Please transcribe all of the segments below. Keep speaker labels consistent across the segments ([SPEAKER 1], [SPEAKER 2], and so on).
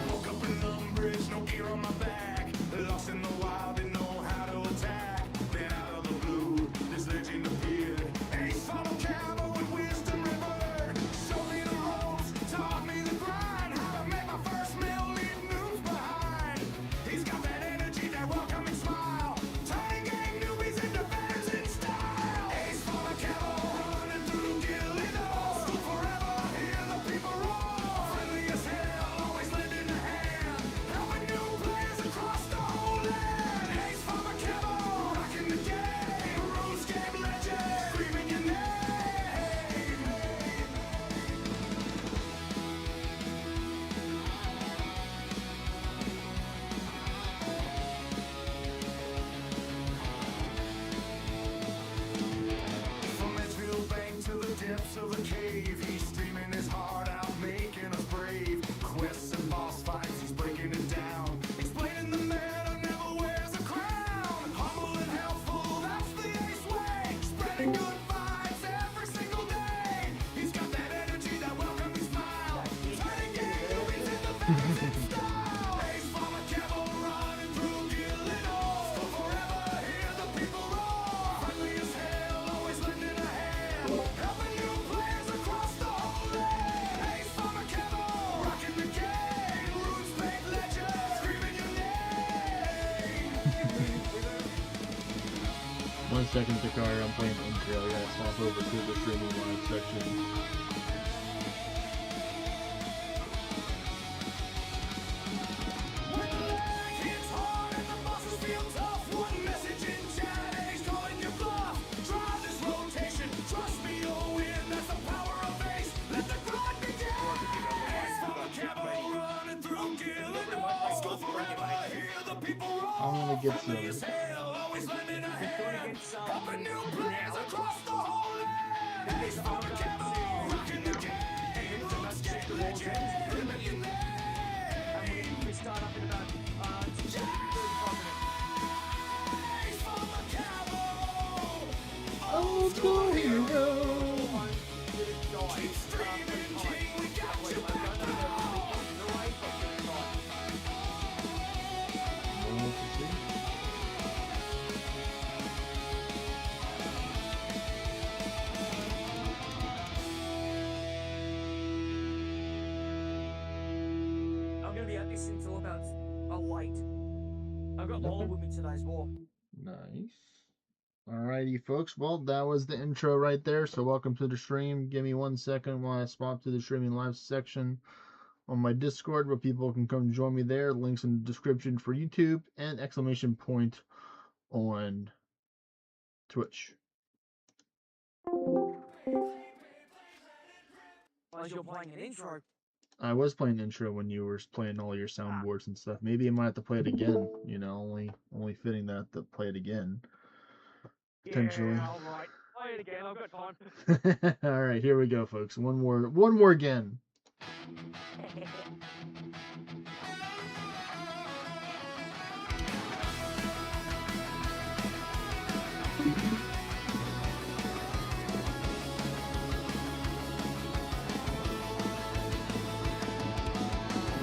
[SPEAKER 1] Woke up in Umbridge, no gear on my back. Lost in the wild, didn't know how to attack. Then out of the blue, this legend appeared. Ace follow camo and wisdom river. Showed me the ropes, taught me the grind. How to make my first meal, leave noobs behind. He's got that energy, that welcoming smile. Turning gang newbies into veterans in style. Ace follow camo, running through Gillido. School forever, hear the people roar. Friendly as hell, always lending a hand. Helping new players across the whole land. Ace follow camo, rocking the game. RuneScape legend, screaming your name. From Edgefield Bank to the depths of the cave, he's streaming his heart out, making us brave. Quests and boss fights, he's breaking it down. Explaining the man who never wears a crown. Humble and helpful, that's the Ace way. Spreading good vibes every single day. He's got that energy, that welcoming smile. Turning gang newbies into veterans in style. Ace from a camo running through Gillido. School forever, hear the people roar. Friendly as hell, always lending a hand. Helping new players across the whole land. Ace from a camo, rocking the game. RuneScape legend, screaming your name.
[SPEAKER 2] 1 second, Takara. I'm playing intro. I gotta stop over to the streaming live section.
[SPEAKER 1] When the lag hits hard and the bosses feel tough, one message in chat, Ace calling your bluff. Try this rotation, trust me, you'll win. That's the power of Ace. Let the grind begin. Ace from a camo running through Gillido. School forever, hear the people roar.
[SPEAKER 2] I'm gonna get
[SPEAKER 1] Friendly as
[SPEAKER 2] some.
[SPEAKER 1] hell, always lending a hand. Helping new players across the whole land. Ace from a camo, rocking the game. RuneScape legend, screaming your name.
[SPEAKER 3] We start up in about 35
[SPEAKER 1] Ace from a camo.
[SPEAKER 2] Old school hero.
[SPEAKER 1] Keep streaming, King, we got you back now.
[SPEAKER 3] I'm gonna be at this until about a late. I've got all with me today as well.
[SPEAKER 2] Nice. Alrighty, folks. Well, that was the intro right there. So welcome to the stream. Give me 1 second while I swap to the streaming live section on my Discord where people can come join me there. Links in the description for YouTube and exclamation point on Twitch.
[SPEAKER 3] As you're playing an intro.
[SPEAKER 2] I was playing intro when you were playing all your soundboards and stuff. Maybe I might have to play it again. You know, only fitting that to play it again. Potentially.
[SPEAKER 3] Yeah, alright. Play it again, I've got time.
[SPEAKER 2] All right, here we go, folks. One more again.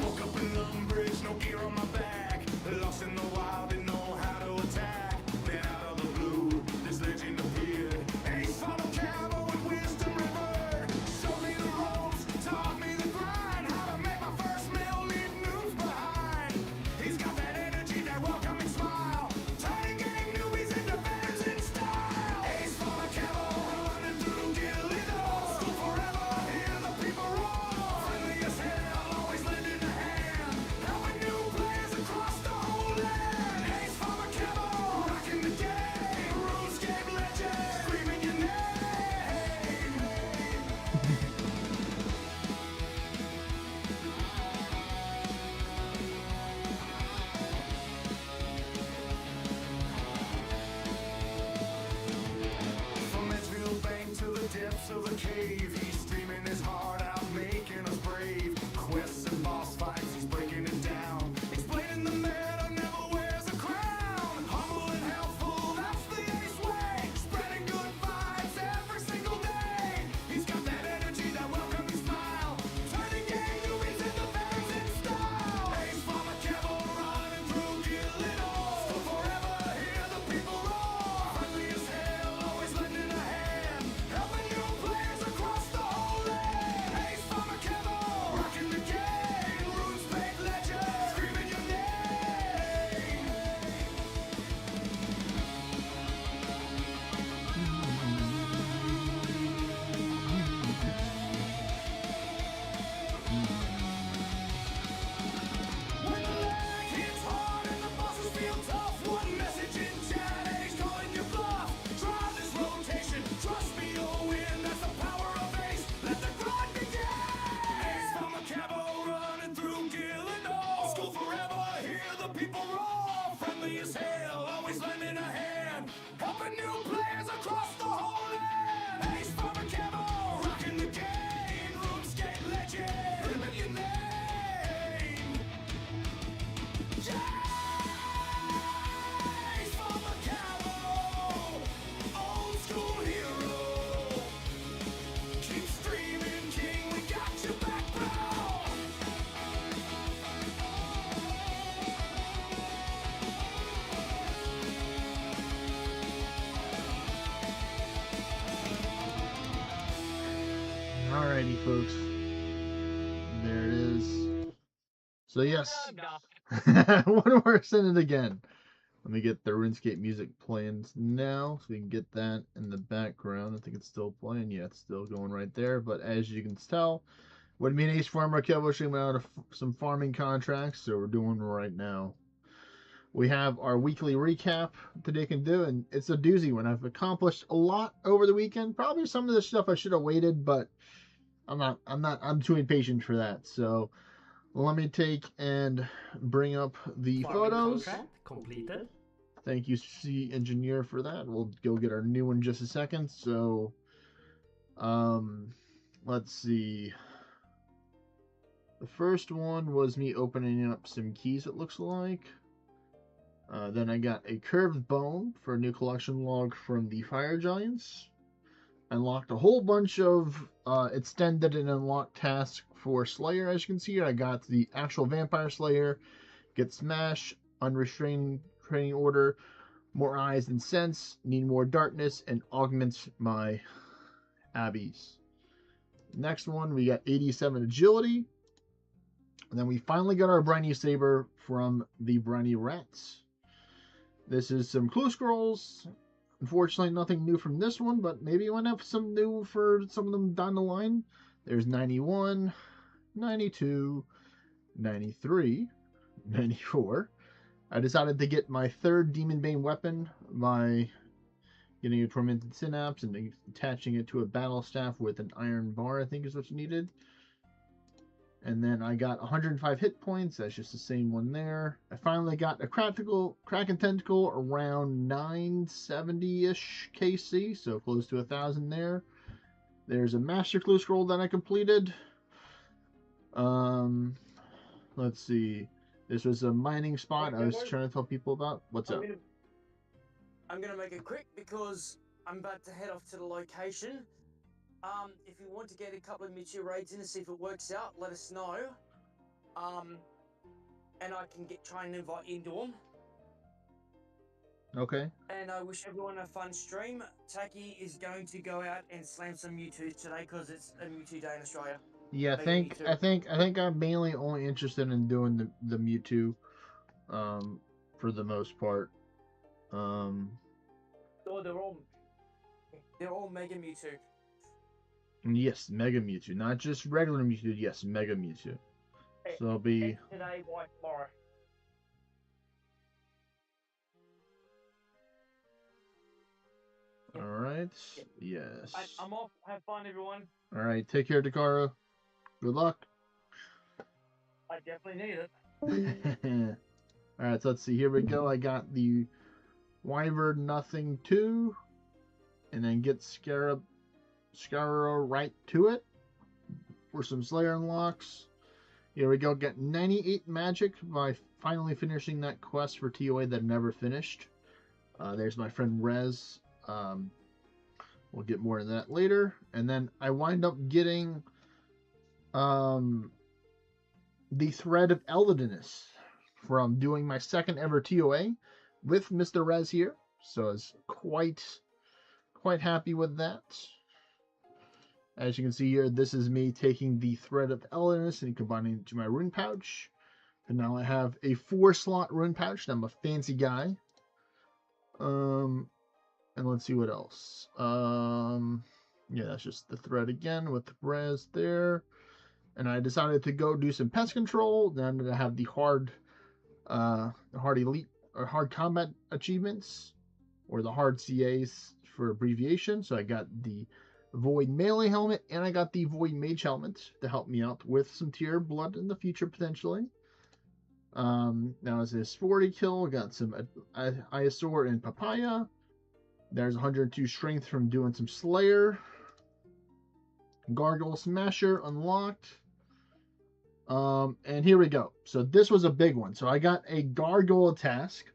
[SPEAKER 1] Woke up in Umbridge, no gear on my back. Lost in the wild, didn't know how to attack. Then out of the blue, this legend appeared. Ace follow camo and wisdom river. Showed me the ropes, taught me the grind. How to make my first
[SPEAKER 2] Alrighty, folks. There it is. So yes, one more send it again. Let me get the RuneScape music playing now, so we can get that in the background. I think it's still playing. Yeah, it's still going right there. But as you can tell, would be an ace farmer publishing out of some farming contracts, so we're doing right now. We have our weekly recap today can do, and it's a doozy one. I've accomplished a lot over the weekend. Probably some of the stuff I should have waited, but I'm too impatient for that. So let me take and bring up the
[SPEAKER 4] Farming
[SPEAKER 2] photos.
[SPEAKER 4] contract completed.
[SPEAKER 2] Thank you, C Engineer, for that. We'll go get our new one in just a second. So, let's see. The first one was me opening up some keys, it looks like. Then I got a curved bone for a new collection log from the Fire Giants. Unlocked a whole bunch of extended and unlocked tasks for Slayer, as you can see here. I got the actual Vampire Slayer, Get Smash, Unrestrained Training Order, More Eyes and Sense, Need More Darkness, and Augments my Abbeys. Next one, we got 87 Agility. And then we finally got our Briny Saber from the Briny Rats. This is some clue scrolls. Unfortunately, nothing new from this one, but maybe you want to have some new for some of them down the line. There's 91, 92, 93, 94. I decided to get my third Demon Bane weapon by getting a Tormented Synapse and attaching it to a battle staff with an iron bar, I think is what you needed. And then I got 105 hit points. That's just the same one there. I finally got a Kraken Tentacle around 970-ish KC, so close to 1,000 there. There's a Master Clue Scroll that I completed. Let's see. This was a mining spot I was trying to tell people about. What's up?
[SPEAKER 3] I'm gonna make it quick because I'm about to head off to the location. If you want to get a couple of Mewtwo raids in to see if it works out, let us know. And I can try and invite you into them.
[SPEAKER 2] Okay.
[SPEAKER 3] And I wish everyone a fun stream. Taki is going to go out and slam some Mewtwo's today because it's a Mewtwo day in Australia.
[SPEAKER 2] Yeah, I think I'm mainly only interested in doing the Mewtwo, for the most part.
[SPEAKER 3] Oh, they're all Mega Mewtwo.
[SPEAKER 2] Yes, Mega Mewtwo, not just regular Mewtwo. Yes, Mega Mewtwo. So it'll be
[SPEAKER 3] Today, white tomorrow.
[SPEAKER 2] all right. Yes.
[SPEAKER 3] I'm off. Have fun, everyone.
[SPEAKER 2] All right. Take care, Dakara. Good luck.
[SPEAKER 3] I definitely need it.
[SPEAKER 2] All right. So let's see. Here we go. I got the Wyvern Nothing 2, and then get Scarab right to it for some Slayer unlocks. Here we go. Got 98 magic by finally finishing that quest for TOA that I never finished. There's my friend Rez. We'll get more into that later. And then I wind up getting the Thread of Eldiness from doing my second ever TOA with Mr. Rez here. So I was quite happy with that. As you can see here, this is me taking the Thread of Eldiness and combining it to my rune pouch. And now I have a 4-slot rune pouch. I'm a fancy guy. And let's see what else. Yeah, that's just the thread again with the Rez there. And I decided to go do some pest control. Then I have the hard elite or hard combat achievements, or the hard CAs for abbreviation. So I got the Void Melee Helmet, and I got the Void Mage Helmet to help me out with some tier blood in the future, potentially. Now it's this 40 kill, got some Isosaur and Papaya. There's 102 strength from doing some Slayer. Gargoyle Smasher unlocked. And here we go. So this was a big one. So I got a Gargoyle task.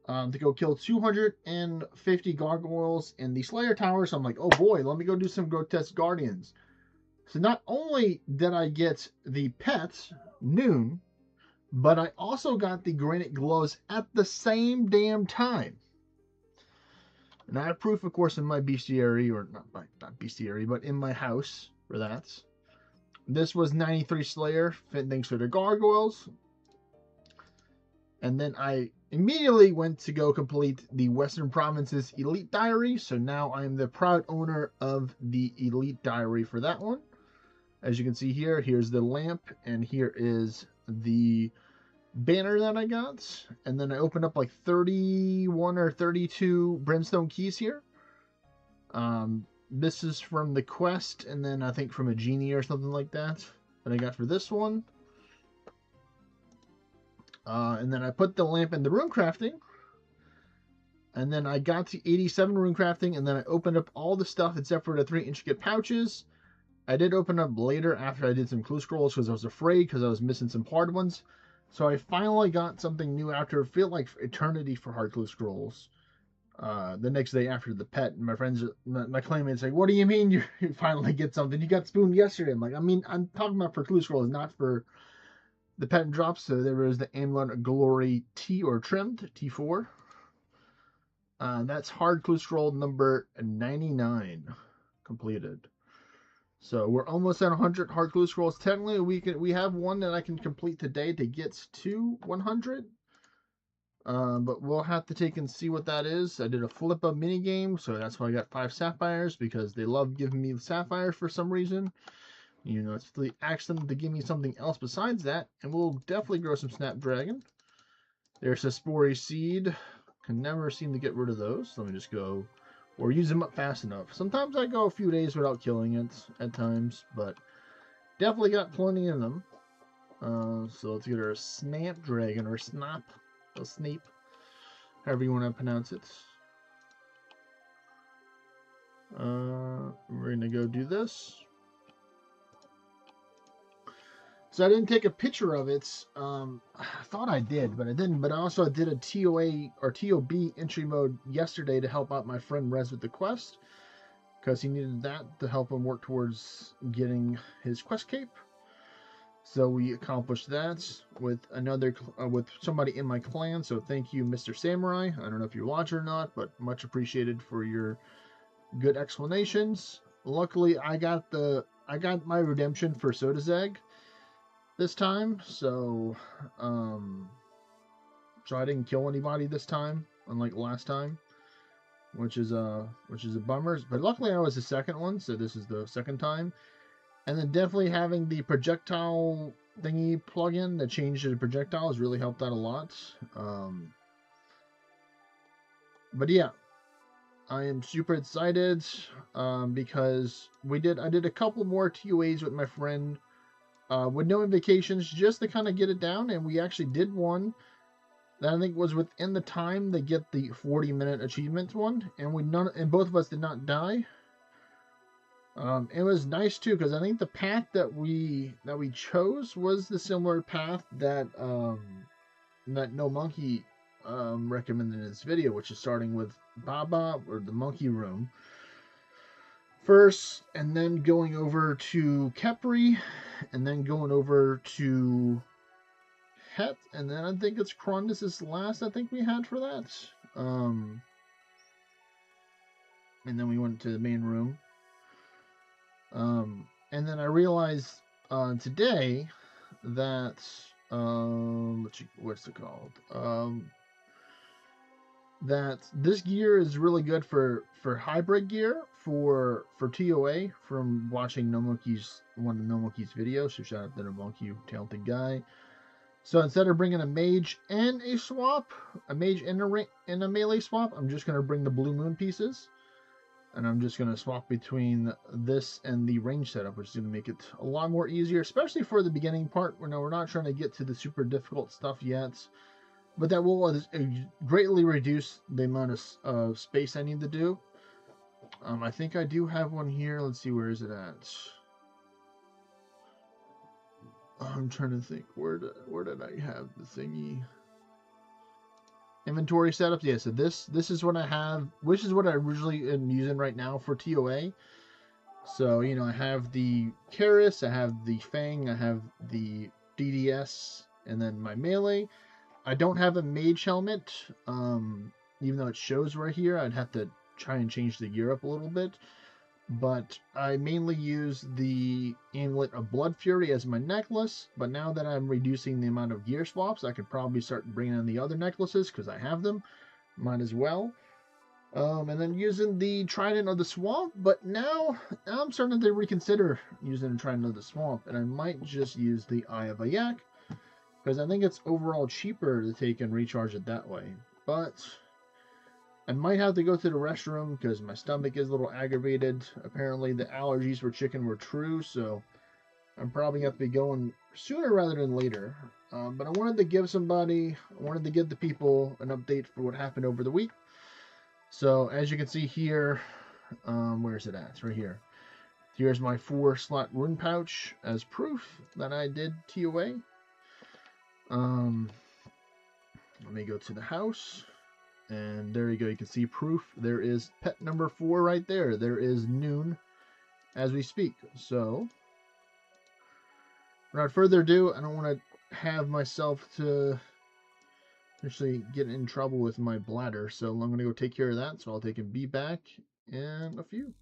[SPEAKER 2] To go kill 250 gargoyles in the Slayer Tower. So I'm like, oh boy, let me go do some Grotesque Guardians. So not only did I get the pet, Noon, but I also got the Granite Glows at the same damn time. And I have proof, of course, in my bestiary, or not bestiary, but in my house for that. This was 93 Slayer, thanks to the gargoyles. And then I immediately went to go complete the Western Provinces Elite Diary. So now I am the proud owner of the Elite Diary for that one. As you can see here, here's the lamp, and here is the banner that I got. And then I opened up like 31 or 32 brimstone keys here. This is from the quest, and then I think from a genie or something like that I got for this one. And then I put the lamp in the rune crafting. And then I got to 87 rune crafting, and then I opened up all the stuff except for the 3 intricate pouches. I did open up later after I did some clue scrolls because I was afraid because I was missing some hard ones. So I finally got something new after it felt like eternity for hard clue scrolls. The next day after the pet, and my friends, my claimants, like, what do you mean you finally get something? You got spooned yesterday. I'm like, I mean, I'm talking about for clue scrolls, not for the pet and drops. So there was the Amulet Glory T or trimmed T4. That's hard clue scroll number 99 completed. So we're almost at 100 hard clue scrolls. Technically, we have one that I can complete today to get to 100. But we'll have to take and see what that is. I did a flip of Minigames, so that's why I got 5 sapphires, because they love giving me sapphires for some reason. You know, it's the ask them to give me something else besides that, and we'll definitely grow some Snapdragon. There's a Spore Seed. Can never seem to get rid of those. Let me just go, or use them up fast enough. Sometimes I go a few days without killing it at times, but definitely got plenty of them. So let's get our Snapdragon, or Snap. Snape, however you want to pronounce it. We're gonna go do this. So I didn't take a picture of it. I thought I did, but I didn't. But I also did a TOA or TOB entry mode yesterday to help out my friend Rez with the quest, because he needed that to help him work towards getting his quest cape. So we accomplished that with with somebody in my clan. So thank you, Mr. Samurai. I don't know if you're watching or not, but much appreciated for your good explanations. Luckily, I got my redemption for Soda's Egg this time, so I didn't kill anybody this time, unlike last time, which is a bummer. But luckily, I was the second one, so this is the second time. And then definitely having the projectile thingy plugin that changed the projectiles really helped out a lot. But yeah, I am super excited because I did a couple more TOAs with my friend with no invocations, just to kind of get it down, and we actually did one that I think was within the time to get the 40-minute achievement one, and both of us did not die. It was nice too, because I think the path that we chose was the similar path that No Monkey recommended in his video, which is starting with Baba, or the monkey room first, and then going over to Kepri, and then going over to Het, and then I think it's Krondus' last I think we had for that. And then we went to the main room. And then I realized today that what's it called? That this gear is really good for hybrid gear for TOA from watching one of No Monkey's videos. So shout out to No Monkey, talented guy. So instead of bringing a mage and a swap, a mage and a melee swap, I'm just gonna bring the Blue Moon pieces. And I'm just going to swap between this and the range setup, which is going to make it a lot more easier, especially for the beginning part. We're not trying to get to the super difficult stuff yet, but that will greatly reduce the amount of space I need to do. I think I do have one here. Let's see, where is it at? I'm trying to think, where did I have the thingy? Inventory setups. Yeah, so this is what I have, which is what I originally am using right now for TOA. So, you know, I have the Karis, I have the Fang, I have the DDS, and then my melee. I don't have a mage helmet, even though it shows right here. I'd have to try and change the gear up a little bit. But I mainly use the Amulet of Blood Fury as my necklace. But now that I'm reducing the amount of gear swaps, I could probably start bringing in the other necklaces because I have them. Might as well. And then using the Trident of the Swamp. But now I'm starting to reconsider using the Trident of the Swamp. And I might just use the Eye of a Yak, because I think it's overall cheaper to take and recharge it that way. But I might have to go to the restroom because my stomach is a little aggravated. Apparently the allergies for chicken were true, so I'm probably going to have to be going sooner rather than later. But I wanted to give the people an update for what happened over the week. So as you can see here, where is it at? It's right here. Here's my 4-slot rune pouch as proof that I did TOA. Let me go to the house, and there you go. You can see proof. There is pet number 4 right there. There is noon as we speak. So without further ado, I don't want to have myself to actually get in trouble with my bladder, so I'm going to go take care of that. So I'll take and be back in a few.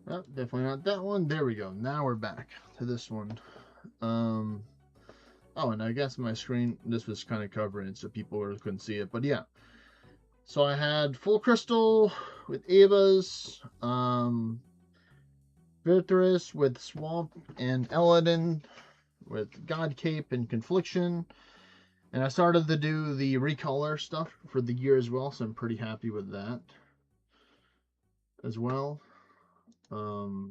[SPEAKER 2] Oh, definitely not that one. There we go. Now we're back to this one. Oh, and I guess my screen, this was kind of covering it so people really couldn't see it. But yeah. So I had Full Crystal with Ava's, Virtuous with Swamp, and Eladin with God Cape and Confliction. And I started to do the recolor stuff for the gear as well, so I'm pretty happy with that as well. But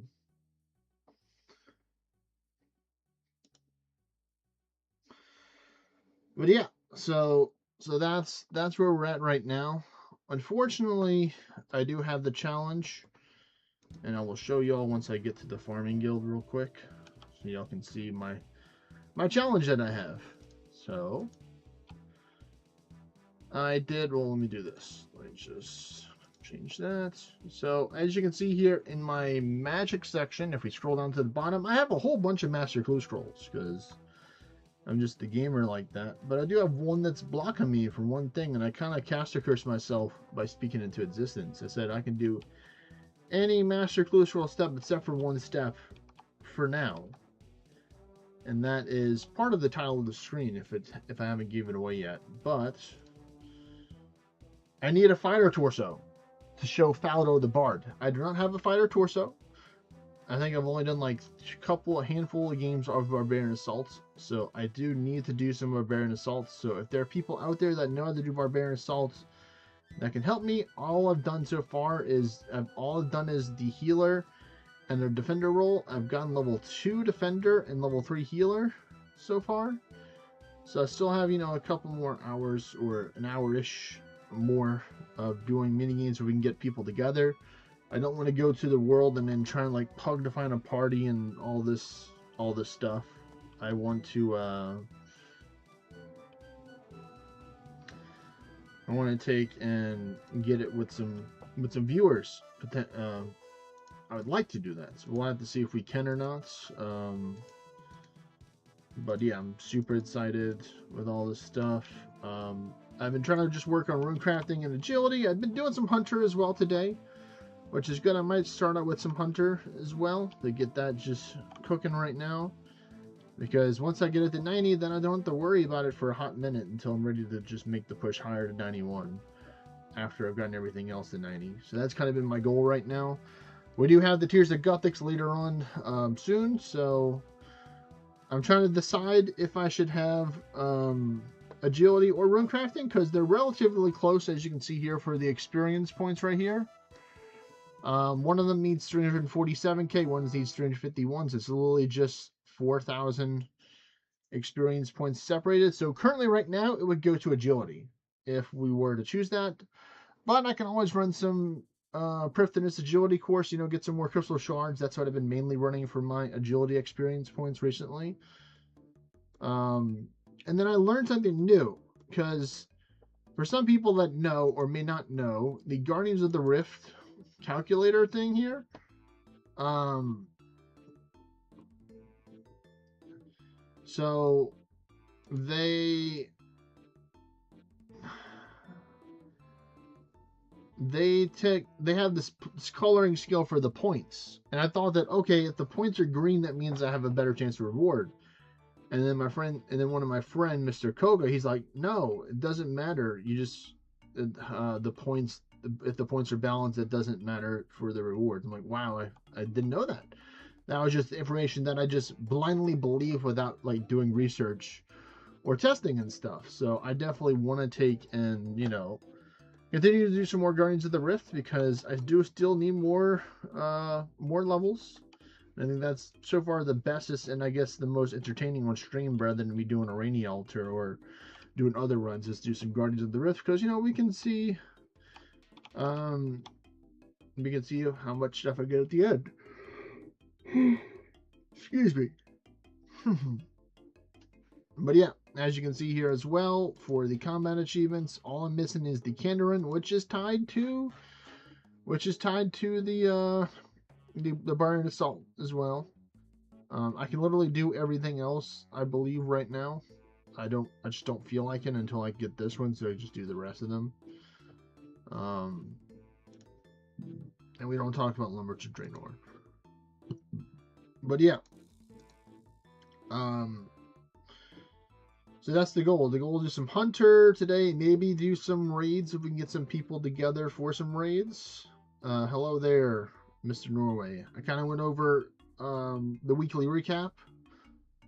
[SPEAKER 2] yeah, so that's where we're at right now. Unfortunately, I do have the challenge, and I will show y'all once I get to the farming guild real quick, so y'all can see my challenge that I have. So I did. Well, let me do this. Let me just change that. So as you can see here in my magic section, if we scroll down to the bottom, I have a whole bunch of master clue scrolls because I'm just a gamer like that. But I do have one that's blocking me for one thing, and I kind of cast a curse myself by speaking into existence. I said I can do any master clue scroll step except for one step for now. And that is part of the title of the screen if I haven't given it away yet. But I need a fighter torso to show Faldo the Bard. I do not have a fighter torso. I think I've only done like a handful of games of Barbarian Assaults, so I do need to do some Barbarian Assaults. So if there are people out there that know how to do Barbarian Assaults that can help me, all I've done so far is the healer and the defender role. I've gotten level 2 defender and level 3 healer so far. So I still have, a couple more hours or an hour-ish more of doing minigames where we can get people together. I don't want to go to the world and then try and like pug to find a party and all this stuff. I want to take and get it with some viewers. I would like to do that, so we'll have to see if we can or not. But yeah, I'm super excited with all this stuff. I've been trying to just work on rune crafting and agility. I've been doing some hunter as well today, which is good. I might start out with some hunter as well to get that just cooking right now, because once I get it to 90, then I don't have to worry about it for a hot minute until I'm ready to just make the push higher to 91 after I've gotten everything else to 90. So that's kind of been my goal right now. We do have the Tears of Gothics later on soon, so I'm trying to decide if I should have agility or rune crafting, because they're relatively close, as you can see here for the experience points right here. One of them needs 347k, one needs 351, so it's literally just 4,000 experience points separated. So currently right now it would go to agility if we were to choose that, but I can always run some Prifdinus agility course, get some more crystal shards. That's what I've been mainly running for my agility experience points recently. And then I learned something new, because for some people that know or may not know, the Guardians of the Rift calculator thing here, so they have this coloring skill for the points, and I thought that, okay, if the points are green, that means I have a better chance of reward. And then one of my friend, Mr. Koga, he's like, no, it doesn't matter. You just the points. If the points are balanced, it doesn't matter for the rewards. I'm like, wow, I didn't know that. That was just information that I just blindly believe without like doing research or testing and stuff. So I definitely want to take and continue to do some more Guardians of the Rift, because I do still need more levels. I think that's so far the bestest and I guess the most entertaining on stream, rather than me doing a Rainy Altar or doing other runs, is do some Guardians of the Rift, because we can see how much stuff I get at the end. Excuse me. But yeah, as you can see here as well, for the combat achievements, all I'm missing is the Kandarin, which is tied to the Barbarian Assault as well. I can literally do everything else, I believe, right now. I just don't feel like it until I get this one, so I just do the rest of them. And we don't talk about Lumberch of Draenor. But yeah. So that's the goal. The goal is do some hunter today, maybe do some raids if we can get some people together for some raids. Hello there, Mr. Norway. I kind of went over the weekly recap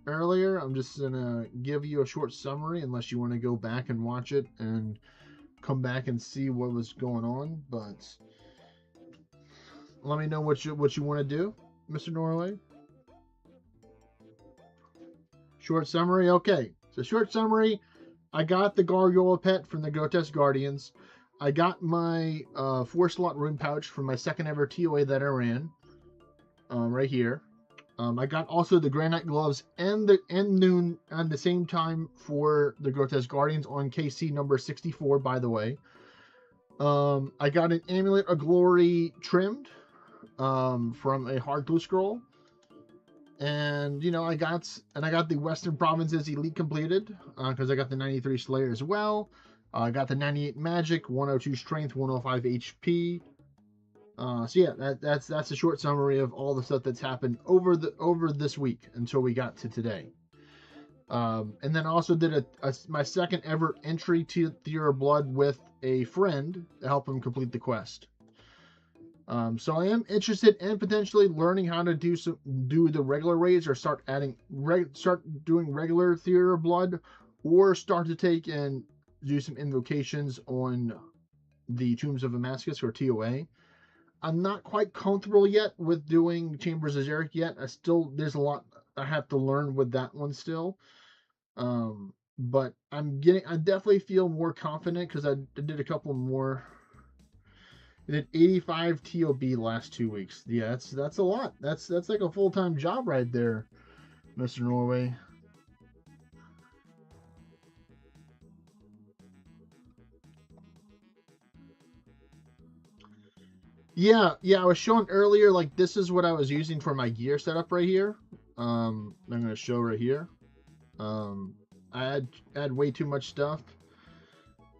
[SPEAKER 2] earlier. I'm just gonna give you a short summary, unless you want to go back and watch it and come back and see what was going on. But let me know what you want to do, Mr. Norway. Short summary, okay. So short summary, I got the Gargoyle pet from the Grotesque Guardians. I got my 4-slot rune pouch from my second ever TOA that I ran, right here. I got also the Granite gloves and the noon at the same time for the Grotesque Guardians on KC number 64, by the way. I got an Amulet of Glory trimmed from a hard glue scroll. And I got the Western Provinces Elite completed because I got the 93 Slayer as well. I got the 98 Magic, 102 Strength, 105 HP. So yeah, that's a short summary of all the stuff that's happened over this week until we got to today. And then I also did my second ever entry to Theater of Blood with a friend to help him complete the quest. So I am interested in potentially learning how to do the regular raids, or start doing regular Theater of Blood, or start to take and do some invocations on the Tombs of Damascus or TOA. I'm not quite comfortable yet with doing Chambers of Xeric yet. There's a lot I have to learn with that one still. But I definitely feel more confident because I did a couple more. I did 85 TOB last 2 weeks. Yeah, that's a lot. That's like a full-time job right there, Mr. Norway. Yeah, I was showing earlier, like, this is what I was using for my gear setup right here. I'm going to show right here. I had way too much stuff.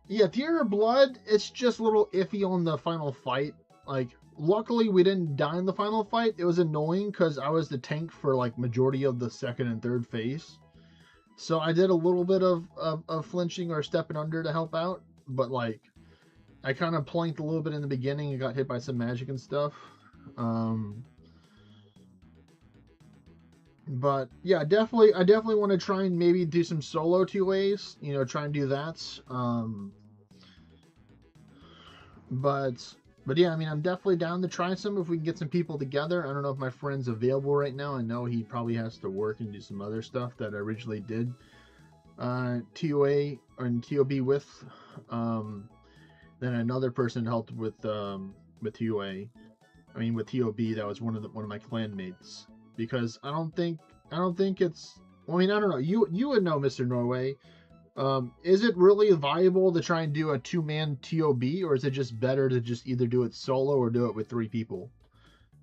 [SPEAKER 2] Yeah, Theater of Blood, it's just a little iffy on the final fight. Like, luckily we didn't die in the final fight. It was annoying because I was the tank for, like, majority of the second and third phase. So I did a little bit of flinching or stepping under to help out. But, like, I kind of planked a little bit in the beginning and got hit by some magic and stuff. But yeah, I definitely want to try and maybe do some solo 2As, try and do that. But yeah, I mean, I'm definitely down to try some if we can get some people together. I don't know if my friend's available right now. I know he probably has to work and do some other stuff that I originally did TOA and TOB with. Then another person helped with TOA. I mean, with TOB, that was one of my clanmates. Because I don't think it's. I mean, I don't know. You would know, Mr. Norway. Is it really viable to try and do a 2-man TOB, or is it just better to just either do it solo or do it with 3 people?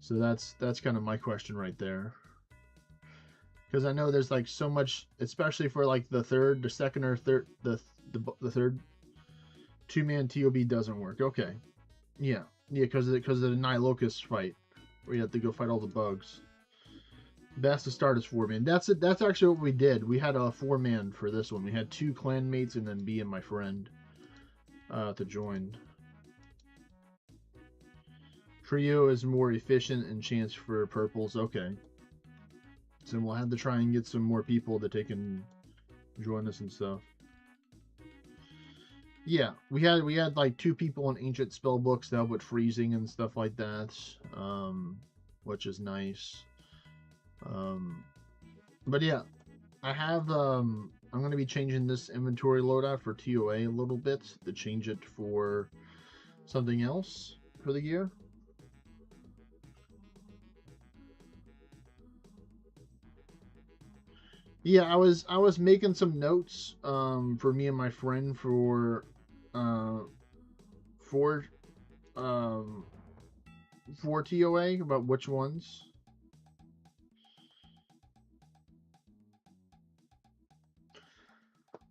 [SPEAKER 2] So that's kind of my question right there. Because I know there's like so much, especially for like the second or third, the third 2-man TOB doesn't work. Okay, yeah, because of the Night Locust fight, where you have to go fight all the bugs. Best to start is 4-man. That's it. That's actually what we did. We had a 4-man for this one. We had 2 clanmates and then me and my friend to join. Trio is more efficient and chance for purples. Okay. So we'll have to try and get some more people that take and join us and stuff. Yeah, we had like 2 people in ancient spell books to help with freezing and stuff like that, which is nice. But yeah, I have I'm going to be changing this inventory loadout for TOA a little bit to change it for something else for the gear. Yeah, I was making some notes for me and my friend for TOA about which ones.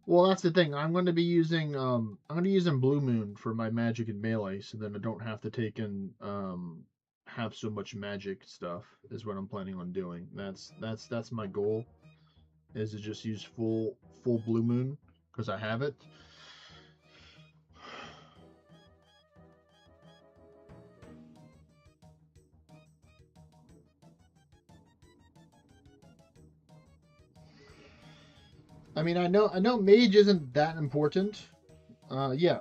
[SPEAKER 2] Well, that's the thing. I'm going to be using Blue Moon for my magic and melee, so then I don't have to take and have so much magic stuff. Is what I'm planning on doing. That's my goal. Is to just use full Blue Moon because I have it. I mean, I know mage isn't that important. Yeah.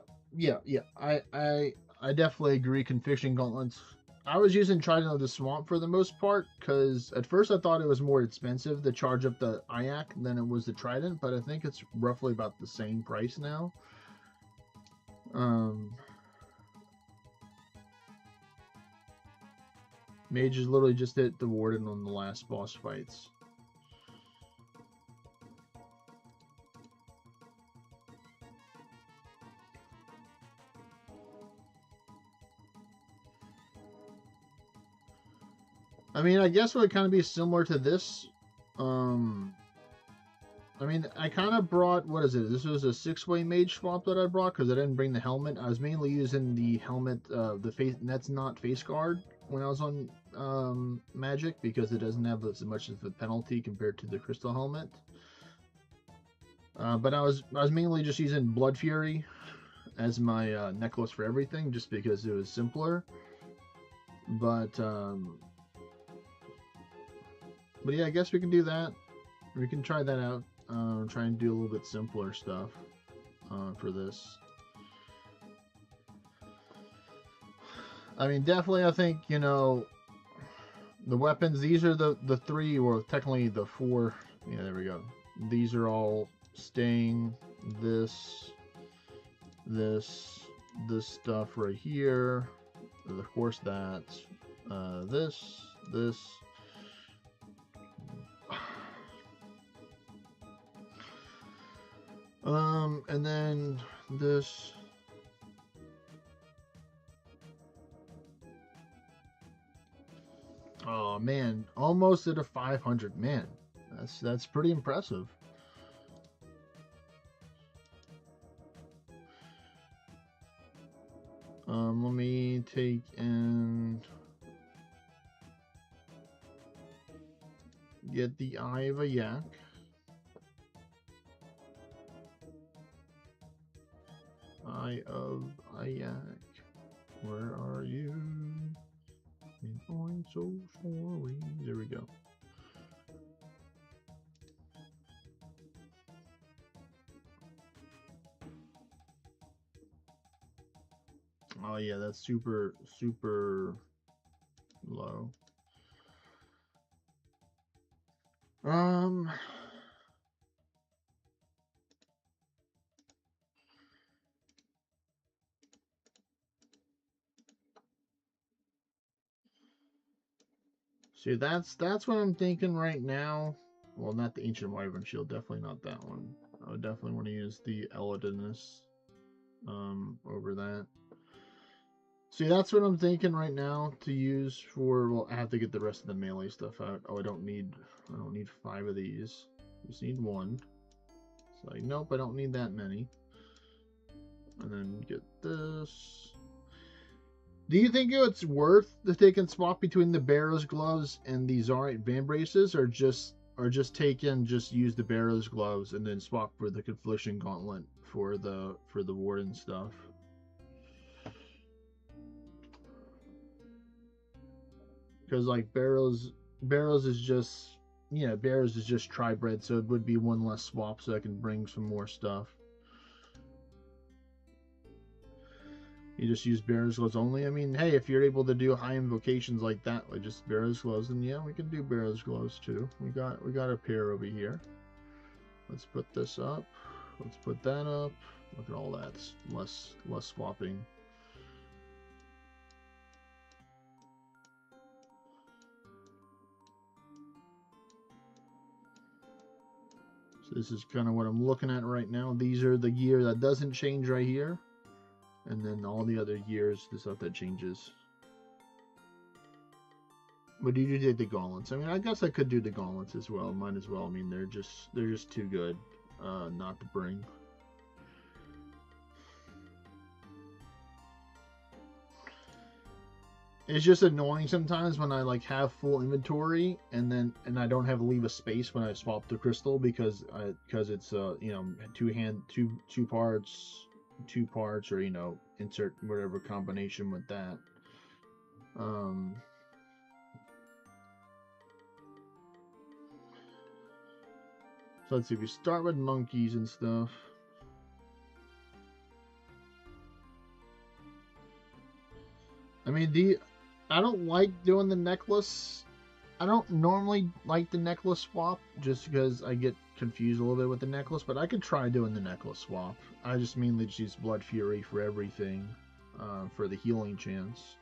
[SPEAKER 2] I definitely agree. Conviction gauntlets. I was using Trident of the Swamp for the most part because at first I thought it was more expensive to charge up the Ayak than it was the Trident, but I think it's roughly about the same price now. Mage is literally just hit the Warden on the last boss fights. I mean, I guess it would kind of be similar to this. I mean, I kind of brought, what is it? This was a 6-way mage swap that I brought because I didn't bring the helmet. I was mainly using the helmet, the face, that's not face guard when I was on magic because it doesn't have as much of a penalty compared to the crystal helmet. But I was mainly just using Blood Fury as my necklace for everything just because it was simpler. But yeah, I guess we can do that. We can try that out. Try and do a little bit simpler stuff for this. I mean, definitely, I think, you know, the weapons, these are the 3, or technically the 4. Yeah, there we go. These are all staying. This stuff right here. Of course, that. This. And then this. Oh man, almost at a 500. Man, that's pretty impressive. Let me take and get the Eye of a Yak. Eye of a Yak, where are you? And I'm so sorry. There we go. Oh yeah, that's super low. See, that's what I'm thinking right now. Well, not the Ancient Wyvern Shield, definitely not that one. I would definitely want to use the Eladinus over that. See, that's what I'm thinking right now to use for. Well, I have to get the rest of the melee stuff out. Oh, I don't need 5 of these. Just need 1. It's like, nope, I don't need that many. And then get this. Do you think it's worth the take and swap between the Barrow's gloves and the Zarite Van braces, or just use the Barrow's gloves and then swap for the Confliction Gauntlet for the Warden stuff? Because like Barrows is just Barrows is just tri-bred, so it would be 1 less swap, so I can bring some more stuff. You just use Barrow's gloves only. I mean, hey, if you're able to do high invocations like that, like just Barrow's gloves, then yeah, we can do Barrow's gloves too. We got a pair over here. Let's put this up. Let's put that up. Look at all that. Less swapping. So this is kind of what I'm looking at right now. These are the gear that doesn't change right here. And then all the other gears, the stuff that changes. But did you take the gauntlets? I mean, I guess I could do the gauntlets as well. Might as well. I mean, they're just too good not to bring. It's just annoying sometimes when I like have full inventory and I don't have to leave a space when I swap the crystal because it's you know, two parts, or you know, insert whatever combination with that. So So let's see. We start with monkeys and stuff. I mean, I don't like doing the necklace. I don't normally like the necklace swap just because I get confused a little bit with the necklace, but I could try doing the necklace swap. I just mainly just use Blood Fury for everything, for the healing chance.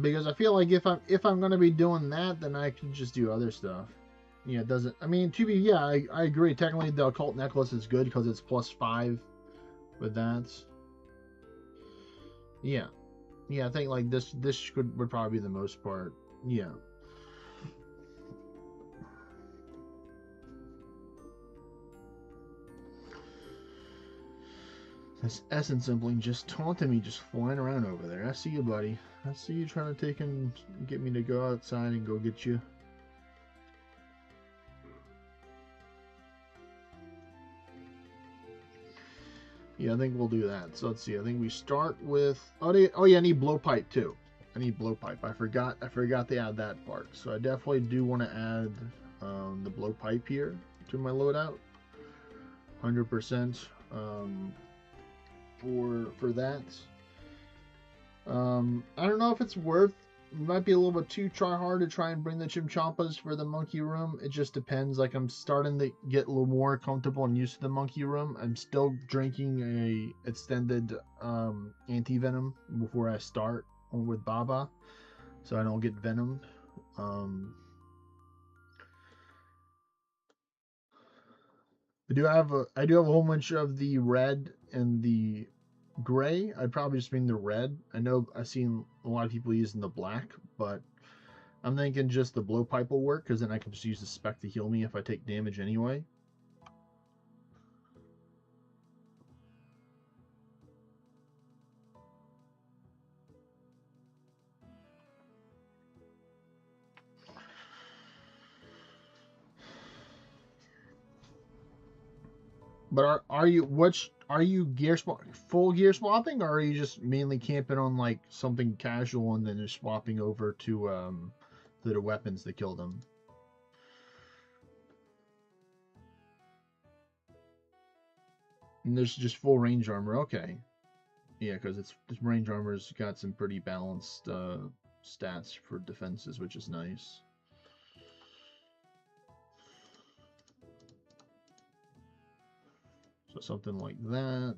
[SPEAKER 2] Because I feel like if I'm gonna be doing that, then I can just do other stuff. Yeah, it doesn't. I mean, I agree. Technically, the occult necklace is good because it's +5 with that. Yeah, yeah. I think like this would probably be the most part. Yeah. This essence sibling just taunted me, just flying around over there. I see you, buddy. I see you trying to take and get me to go outside and go get you. Yeah, I think we'll do that. So let's see. I think we start with. Oh yeah, I need blowpipe too. I need blowpipe. I forgot to add that part. So I definitely do want to add the blowpipe here to my loadout. 100% for that. I don't know if it's worth. It might be a little bit too try hard to try and bring the chimchampas for the monkey room. It just depends. Like I'm starting to get a little more comfortable and used to the monkey room. I'm still drinking a extended anti-venom before I start with Baba, so I don't get venomed. I do have a whole bunch of the red and the gray. I'd probably just bring the red. I know I've seen a lot of people using the black, but I'm thinking just the blowpipe will work, because then I can just use the spec to heal me if I take damage anyway. But are you full gear swapping, or are you just mainly camping on like something casual and then just swapping over to the weapons to kill them? And there's just full range armor. Okay. Yeah, because this range armor's got some pretty balanced stats for defenses, which is nice. So something like that.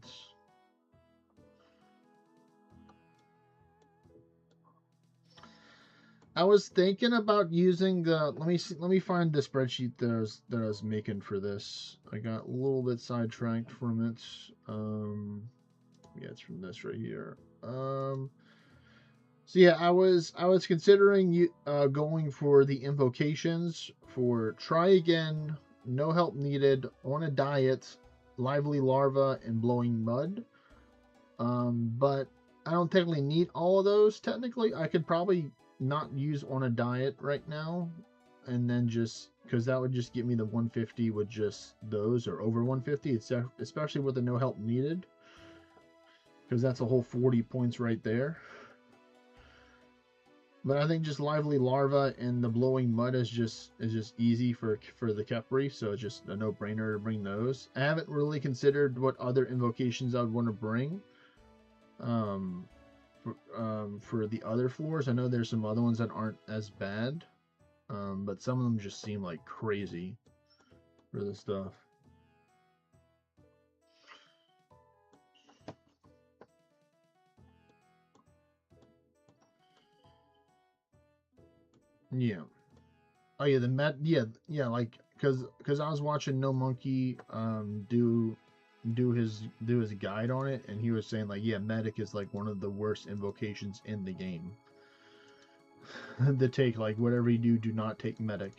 [SPEAKER 2] I was thinking about using the. Let me find the spreadsheet that I was making for this. I got a little bit sidetracked from it. Yeah, it's from this right here. So yeah, I was considering going for the invocations for try again, no help needed, on a diet, lively larva, and blowing mud. But I don't technically need all of those. Technically, I could probably not use on a diet right now, and then just because that would just get me the 150 with just those, or over 150. It's especially with the no help needed, because that's a whole 40 points right there. But I think just lively larva and the blowing mud is just easy for the Kepri, so it's just a no-brainer to bring those. I haven't really considered what other invocations I would want to bring for the other floors. I know there's some other ones that aren't as bad, but some of them just seem like crazy for this stuff. Yeah. Oh yeah, the med. Yeah. Like because I was watching No Monkey do his guide on it, and he was saying like, yeah, medic is like one of the worst invocations in the game. The take, like, whatever you do not take medic.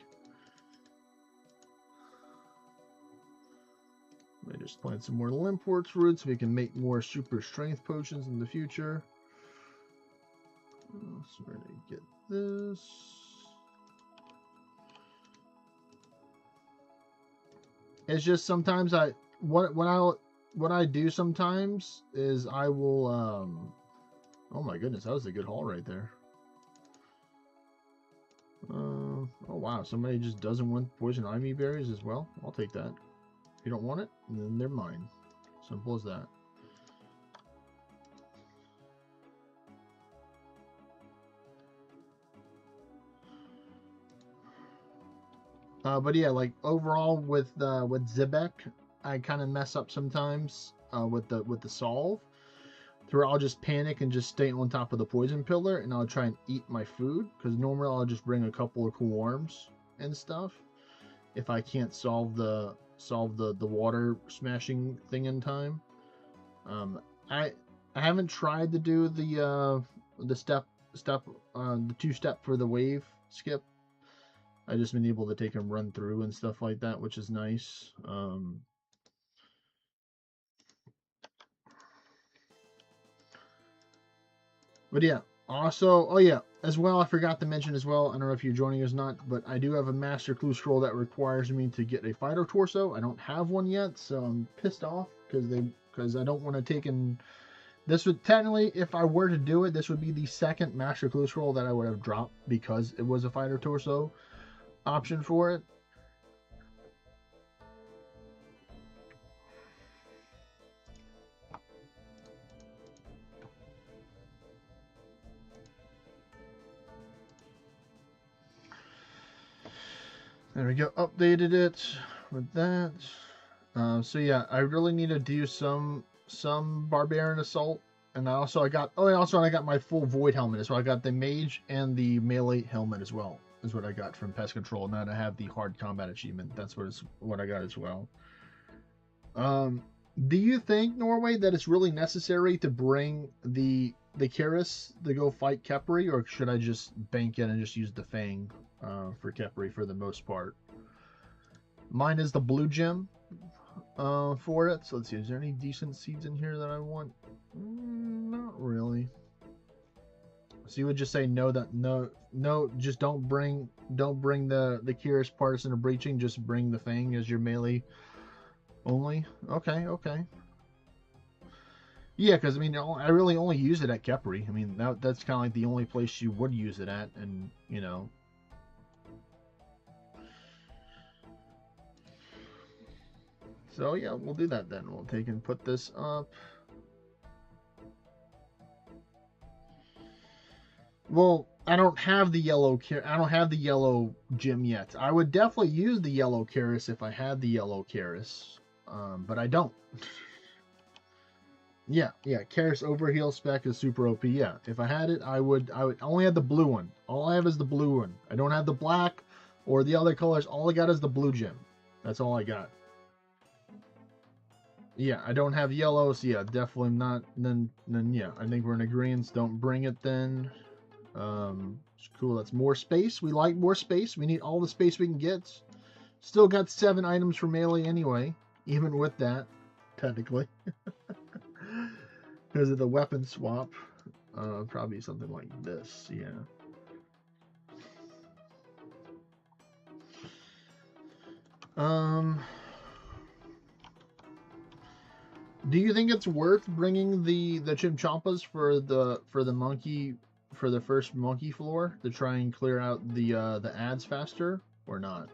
[SPEAKER 2] Let me just plant some more Limport's roots so we can make more super strength potions in the future. So we're gonna get this. It's just sometimes what I do sometimes is I will Oh my goodness, that was a good haul right there. Oh wow, somebody just doesn't want poison ivy berries as well. I'll take that. If you don't want it, then they're mine. Simple as that. But yeah, like overall with Zebek, I kind of mess up sometimes with the solve. Where I'll just panic and just stay on top of the poison pillar, and I'll try and eat my food, because normally I'll just bring a couple of cool arms and stuff if I can't solve the water smashing thing in time. I haven't tried to do the the 2-step for the wave skip. I just been able to take and run through and stuff like that, which is nice. But yeah, also, oh yeah, as well, I forgot to mention as well, I don't know if you're joining us or not, but I do have a master clue scroll that requires me to get a fighter torso. I don't have one yet, so I'm pissed off because I don't want to take in. This would technically, if I were to do it, this would be the second master clue scroll that I would have dropped because it was a fighter torso option for it. There we go, updated it with that. So yeah, I really need to do some barbarian assault, and I got my full void helmet. So I got the mage and the melee helmet as well. Is what I got from pest control. Now I have the hard combat achievement. That's what I got as well. Do you think, Norway, that it's really necessary to bring the Kiris to go fight Kepri, or should I just bank in and just use the Fang for Kepri for the most part? Mine is the blue gem for it. So let's see, is there any decent seeds in here that I want? Not really. So you would just say no, just don't bring the Kiris Partisan of Breaching, just bring the Fang as your melee only. Okay. Yeah, because I mean, I really only use it at Kepri. I mean, that's kind of like the only place you would use it at, and you know. So yeah, we'll do that then. We'll take and put this up. Well, I don't have the yellow gem yet. I would definitely use the yellow Karis if I had the yellow Karis, but I don't. Yeah, Karis overheal spec is super OP. Yeah, if I had it, I would only have the blue one. All I have is the blue one. I don't have the black or the other colors. All I got is the blue gem. That's all I got. Yeah, I don't have yellow, so yeah, definitely not. Then yeah, I think we're in agreement. Don't bring it then. It's cool. That's more space. We like more space. We need all the space we can get. Still got 7 items for melee anyway, even with that, technically. Because of the weapon swap. Probably something like this, yeah. Do you think it's worth bringing the chimchampas for the monkey, for the first monkey floor, to try and clear out the ads faster, or not?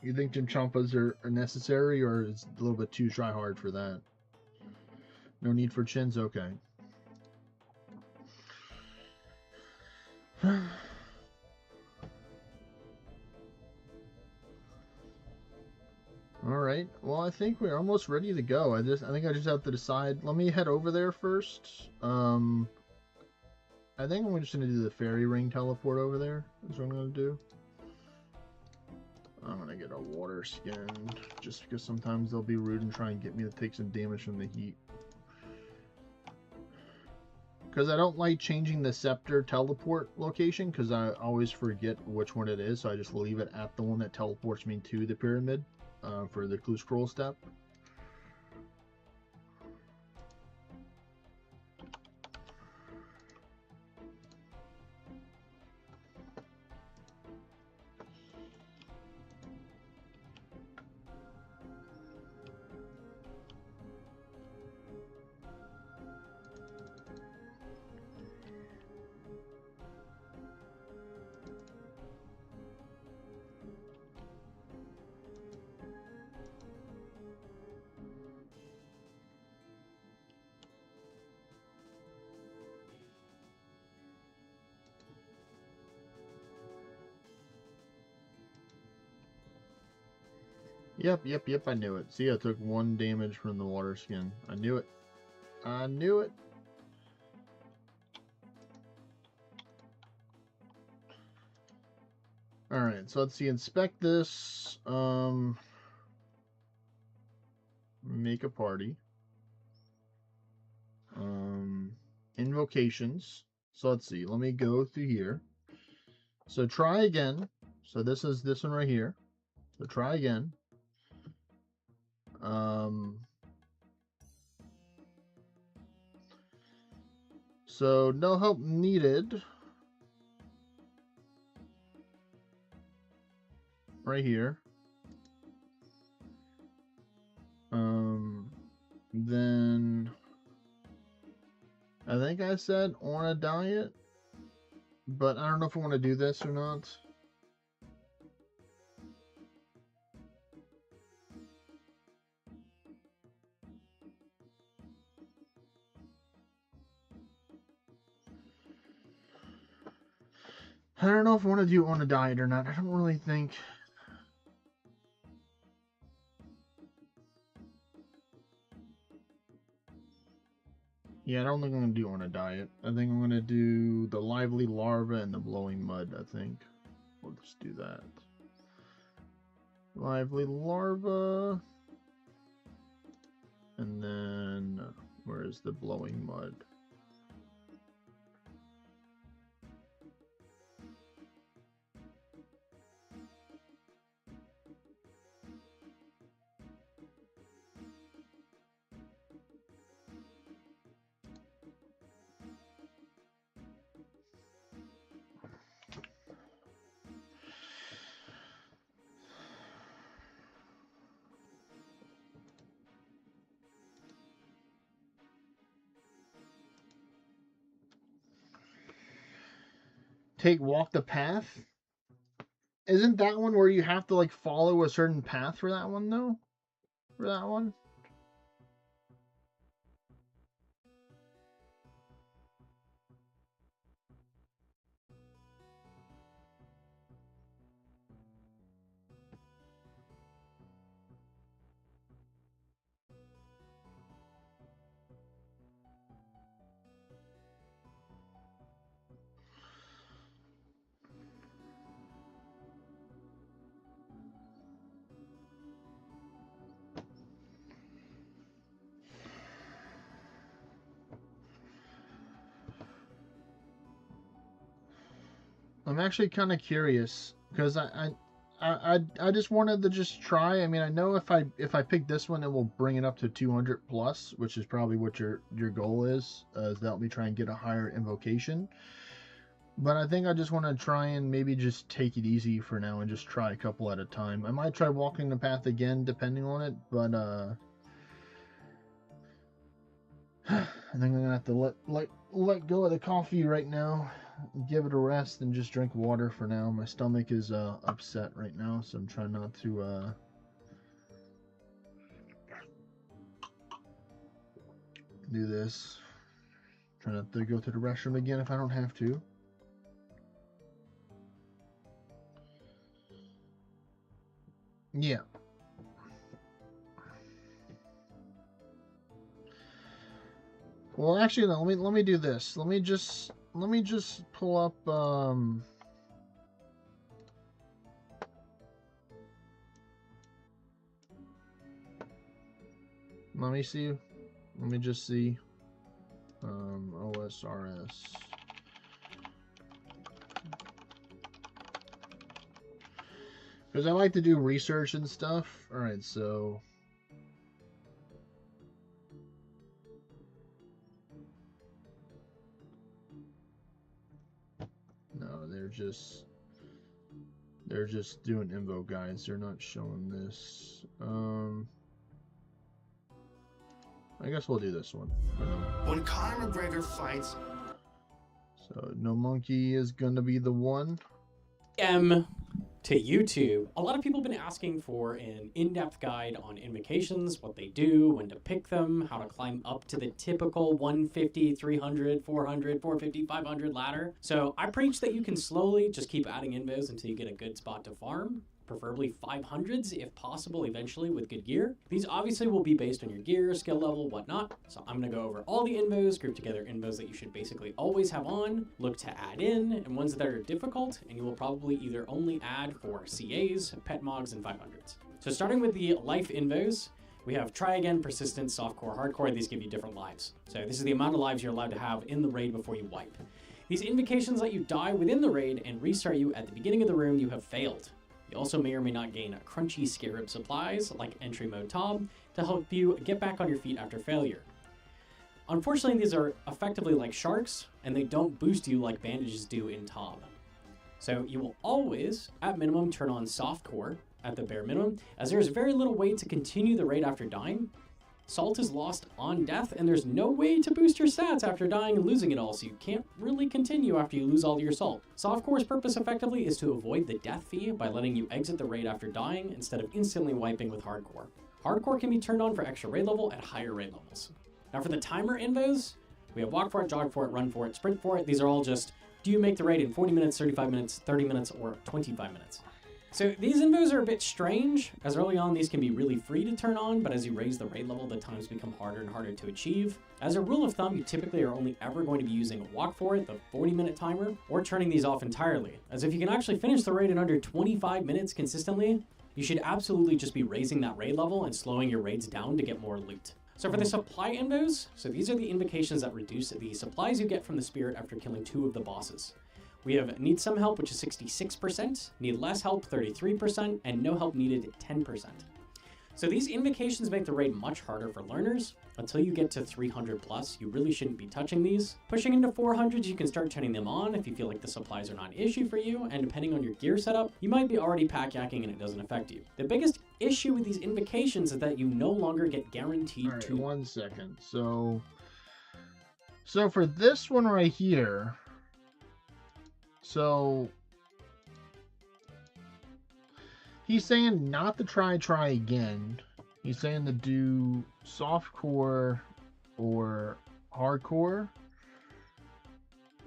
[SPEAKER 2] You think chimchampas are necessary, or is it a little bit too try hard for that? No need for chins? Okay. All right. Well, I think we're almost ready to go. I think I just have to decide. Let me head over there first. I think I'm just gonna do the fairy ring teleport over there. That's what I'm gonna do. I'm gonna get a water skin just because sometimes they'll be rude and try and get me to take some damage from the heat. Because I don't like changing the scepter teleport location because I always forget which one it is, so I just leave it at the one that teleports me to the pyramid for the clue scroll step. Yep, I knew it. See, I took 1 damage from the water skin. I knew it. I knew it. Alright, so let's see. Inspect this. Make a party. Invocations. So let's see. Let me go through here. So try again. So this is this one right here. So try again. So no help needed. Right here. Then I think I said on a diet, but I don't know if I want to do this or not. I don't know if I want to do on a diet or not. I don't really think. Yeah, I don't think I'm going to do on a diet. I think I'm going to do the lively larva and the blowing mud, I think. We'll just do that. Lively larva. And then, where is the blowing mud? Walk the path? Isn't that one where you have to like follow a certain path for that one though? For that one? I'm actually kind of curious because I just wanted to just try. I mean, I know if I pick this one, it will bring it up to 200 plus, which is probably what your goal is to help me try and get a higher invocation. But I think I just want to try and maybe just take it easy for now and just try a couple at a time. I might try walking the path again depending on it, but I think I'm gonna have to let go of the coffee right now. Give it a rest and just drink water for now. My stomach is upset right now, so I'm trying not to do this. Try not to go to the restroom again if I don't have to. Yeah. Well, actually, no. Let me do this. Let me just pull up. Let me see. Let me just see. OSRS. Because I like to do research and stuff. Alright, so. No, they're just doing invo guides. They're not showing this. I guess we'll do this one.
[SPEAKER 1] When Conor McGregor fights,
[SPEAKER 2] so no monkey is gonna be the one.
[SPEAKER 4] To YouTube, a lot of people have been asking for an in-depth guide on invocations, what they do, when to pick them, how to climb up to the typical 150, 300, 400, 450, 500 ladder. So I preach that you can slowly just keep adding invos until you get a good spot to farm. preferably 500s if possible eventually with good gear. These obviously will be based on your gear, skill level, whatnot. So I'm going to go over all the invos, group together invos that you should basically always have on, look to add in, and ones that are difficult, and you will probably either only add for CAs, pet mogs, and 500s. So starting with the life invos, we have try again, persistence, softcore, hardcore. These give you different lives. So this is the amount of lives you're allowed to have in the raid before you wipe. These invocations let you die within the raid and restart you at the beginning of the room you have failed. You also may or may not gain crunchy scarab supplies, like entry mode Tom, to help you get back on your feet after failure. Unfortunately, these are effectively like sharks, and they don't boost you like bandages do in Tom. So you will always, at minimum, turn on softcore at the bare minimum, as there is very little way to continue the raid after dying. Salt is lost on death, and there's no way to boost your stats after dying and losing it all, so you can't really continue after you lose all your salt. Softcore's purpose effectively is to avoid the death fee by letting you exit the raid after dying instead of instantly wiping with hardcore. Hardcore can be turned on for extra raid level at higher raid levels. Now for the timer invos, we have walk for it, jog for it, run for it, sprint for it. These are all just, do you make the raid in 40 minutes, 35 minutes, 30 minutes, or 25 minutes? So these invos are a bit strange, as early on these can be really free to turn on, but as you raise the raid level, the times become harder and harder to achieve. As a rule of thumb, you typically are only ever going to be using walk for it, the 40-minute timer, or turning these off entirely, as if you can actually finish the raid in under 25 minutes consistently, you should absolutely just be raising that raid level and slowing your raids down to get more loot. So for the supply invos, so these are the invocations that reduce the supplies you get from the spirit after killing 2 of the bosses. We have need some help, which is 66%, need less help, 33%, and no help needed, 10%. So these invocations make the raid much harder for learners. Until you get to 300 plus, you really shouldn't be touching these. Pushing into 400s, you can start turning them on if you feel like the supplies are not an issue for you, and depending on your gear setup, you might be already pack-yakking and it doesn't affect you. The biggest issue with these invocations is that you no longer get guaranteed
[SPEAKER 2] All right,
[SPEAKER 4] to...
[SPEAKER 2] 1 second. So for this one right here, so he's saying not to try again. He's saying to do softcore or hardcore.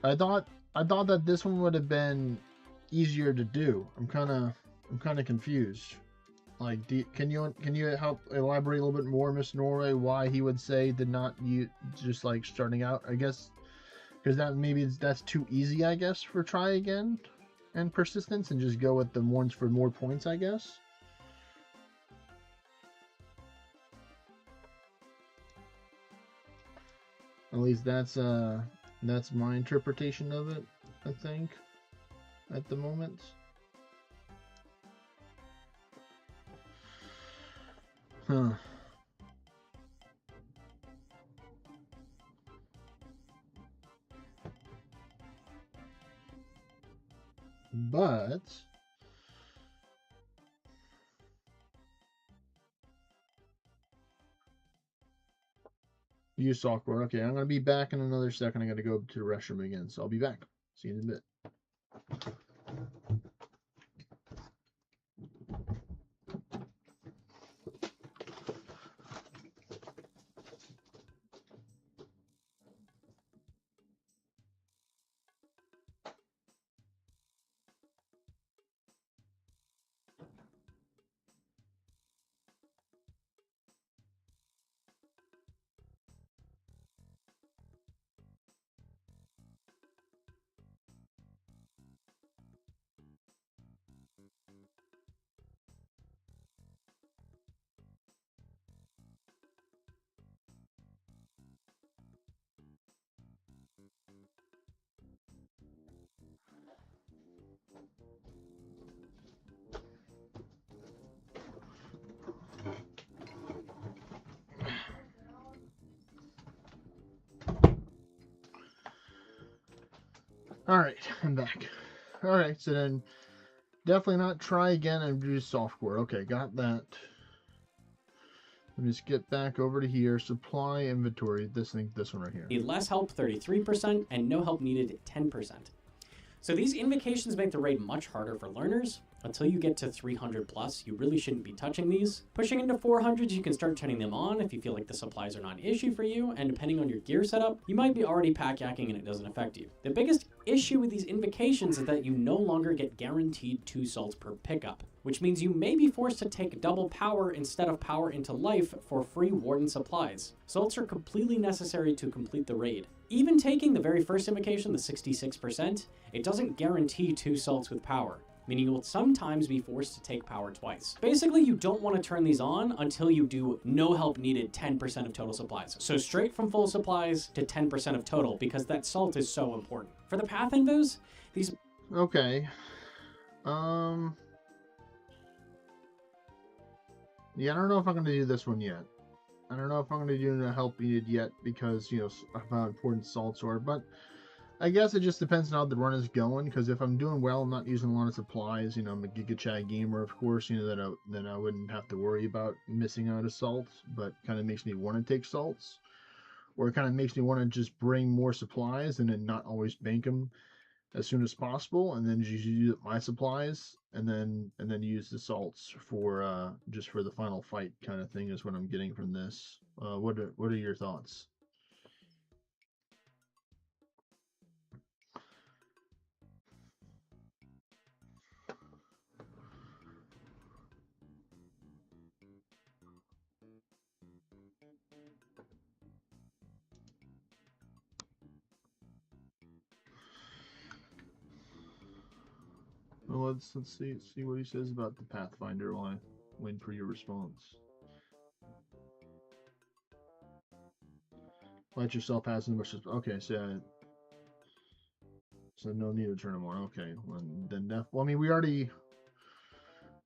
[SPEAKER 2] I thought that this one would have been easier to do. I'm kind of confused. Like, can you help elaborate a little bit more, Miss Norway, why he would say did not you just like starting out? I guess because that's too easy, I guess, for try again and persistence, and just go with the ones for more points, I guess. At least that's my interpretation of it, I think, at the moment. Huh. But use software. Okay, I'm gonna be back in another second. I gotta go to the restroom again, so I'll be back. See you in a bit. Alright, I'm back. Alright, so then definitely not try again and do software. Okay, got that. Let me just get back over to here. Supply inventory. This one right here.
[SPEAKER 4] Need less help, 33%, and no help needed, 10%. So these invocations make the raid much harder for learners. until you get to 300 plus, you really shouldn't be touching these. Pushing into 400s, you can start turning them on if you feel like the supplies are not an issue for you, and depending on your gear setup, you might be already pack yakking and it doesn't affect you. The biggest issue with these invocations is that you no longer get guaranteed 2 salts per pickup, which means you may be forced to take double power instead of power into life for free warden supplies. Salts are completely necessary to complete the raid. Even taking the very first invocation, the 66%, it doesn't guarantee 2 salts with power, meaning you will sometimes be forced to take power twice. Basically, you don't want to turn these on until you do no help needed 10% of total supplies. So straight from full supplies to 10% of total, because that salt is so important. For the path invos, these...
[SPEAKER 2] Okay. Yeah, I don't know if I'm going to do this one yet. I don't know if I'm going to do no help needed yet because, you know, of how important salts are. But I guess it just depends on how the run is going. Because if I'm doing well, I'm not using a lot of supplies. You know, I'm a Giga Chad gamer, of course. You know, then I wouldn't have to worry about missing out of salts. But kind of makes me want to take salts. Or it kind of makes me want to just bring more supplies and then not always bank them as soon as possible, and then just use my supplies, and then use the salts for just for the final fight kind of thing is what I'm getting from this. What are your thoughts? Well, let's see what he says about the Pathfinder while I wait for your response. Let yourself pass in much. Okay, so no need to turn them on. Okay, well, then well, I mean, we already.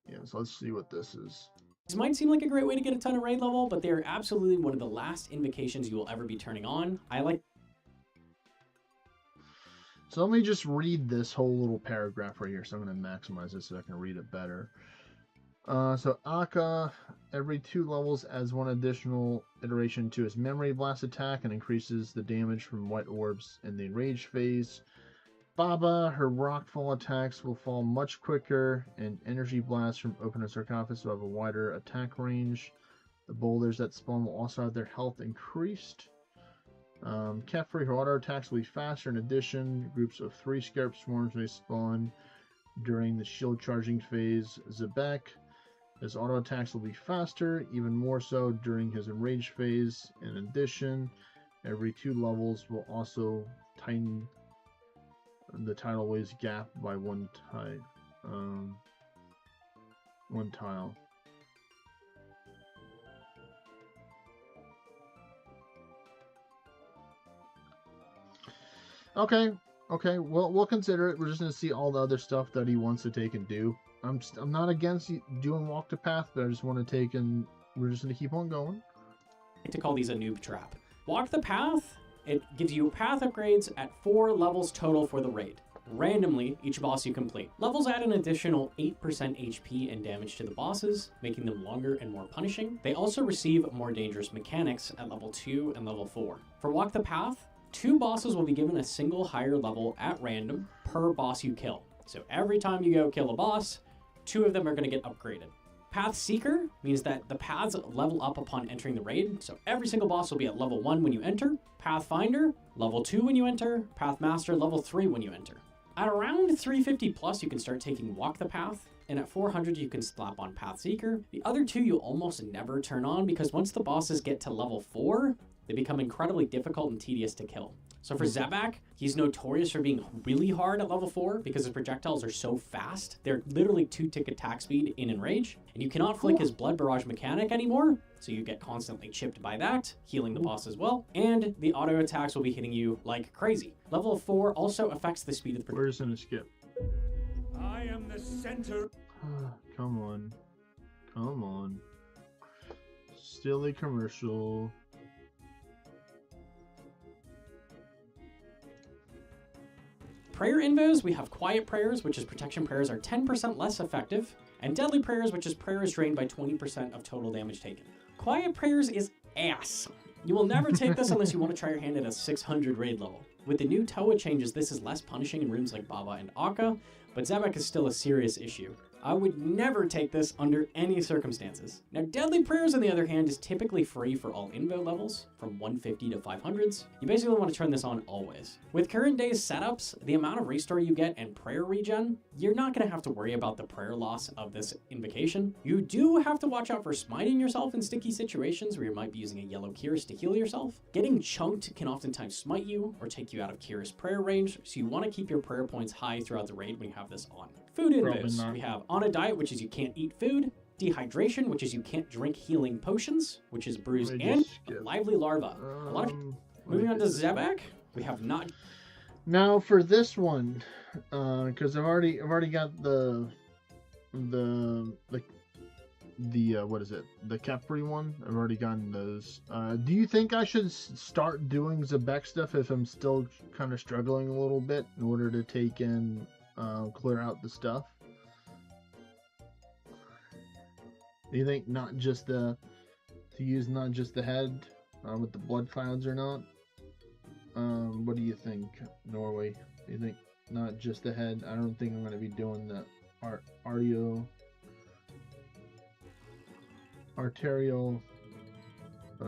[SPEAKER 2] Yeah, so let's see what this is.
[SPEAKER 4] These might seem like a great way to get a ton of raid level, but they are absolutely one of the last invocations you will ever be turning on.
[SPEAKER 2] So let me just read this whole little paragraph right here. So I'm going to maximize this so I can read it better. So Akka, every 2 levels adds 1 additional iteration to his memory blast attack and increases the damage from white orbs in the enraged phase. Baba, her rockfall attacks will fall much quicker, and energy blasts from open sarcophagus will have a wider attack range. The boulders that spawn will also have their health increased. Kefri, her auto attacks will be faster. In addition, groups of 3 scarab swarms may spawn during the shield charging phase. Zebek, his auto attacks will be faster, even more so during his enraged phase. In addition, every 2 levels will also tighten the tidal waves gap by 1 tile. Okay, well, we'll consider it. We're just going to see all the other stuff that he wants to take and do. I'm not against doing walk the path, but I just want to take and we're just going to keep on going.
[SPEAKER 4] I like to call these a noob trap. Walk the path, it gives you path upgrades at 4 levels total for the raid. Randomly, each boss you complete. Levels add an additional 8% HP and damage to the bosses, making them longer and more punishing. They also receive more dangerous mechanics at level 2 and level 4. For Walk the Path, 2 bosses will be given a single higher level at random per boss you kill. So every time you go kill a boss, 2 of them are going to get upgraded. Path Seeker means that the paths level up upon entering the raid, so every single boss will be at level 1 when you enter. Pathfinder, level 2 when you enter. Pathmaster, level 3 when you enter. At around 350 plus, you can start taking Walk the Path, and at 400 you can slap on Path Seeker. The other 2 you'll almost never turn on because once the bosses get to level 4, they become incredibly difficult and tedious to kill. So for Zebak, he's notorious for being really hard at level 4 because his projectiles are so fast. They're literally 2-tick attack speed in Enrage, and you cannot flick his Blood Barrage mechanic anymore, so you get constantly chipped by that, healing the boss as well, and the auto attacks will be hitting you like crazy. Level 4 also affects the speed of the...
[SPEAKER 2] We're just gonna skip.
[SPEAKER 1] I am the center.
[SPEAKER 2] Come on. Still a commercial.
[SPEAKER 4] Prayer invos, we have Quiet Prayers, which is protection prayers are 10% less effective, and Deadly Prayers, which is prayers drained by 20% of total damage taken. Quiet Prayers is ass. You will never take this unless you want to try your hand at a 600 raid level. With the new Toa changes, this is less punishing in rooms like Baba and Akka, but Zebek is still a serious issue. I would never take this under any circumstances. Now, Deadly Prayers, on the other hand, is typically free for all invo levels, from 150 to 500s. You basically want to turn this on always. With current day's setups, the amount of restore you get and prayer regen, you're not going to have to worry about the prayer loss of this invocation. You do have to watch out for smiting yourself in sticky situations where you might be using a yellow Kyrus to heal yourself. Getting chunked can oftentimes smite you or take you out of Kyrus prayer range, so you want to keep your prayer points high throughout the raid when you have this on. Food invos. We have on a diet, which is you can't eat food. Dehydration, which is you can't drink healing potions, which is bruise and lively larva. A lot of moving on to Zebek, we have not.
[SPEAKER 2] Now for this one, because I've already got the what is it? The Capri one. I've already gotten those. Do you think I should start doing Zebek stuff if I'm still kind of struggling a little bit in order to take in clear out the stuff? Do you think not just to use not just the head with the blood clouds or not? What do you think, Norway? Do you think not just the head? I don't think I'm going to be doing the arterial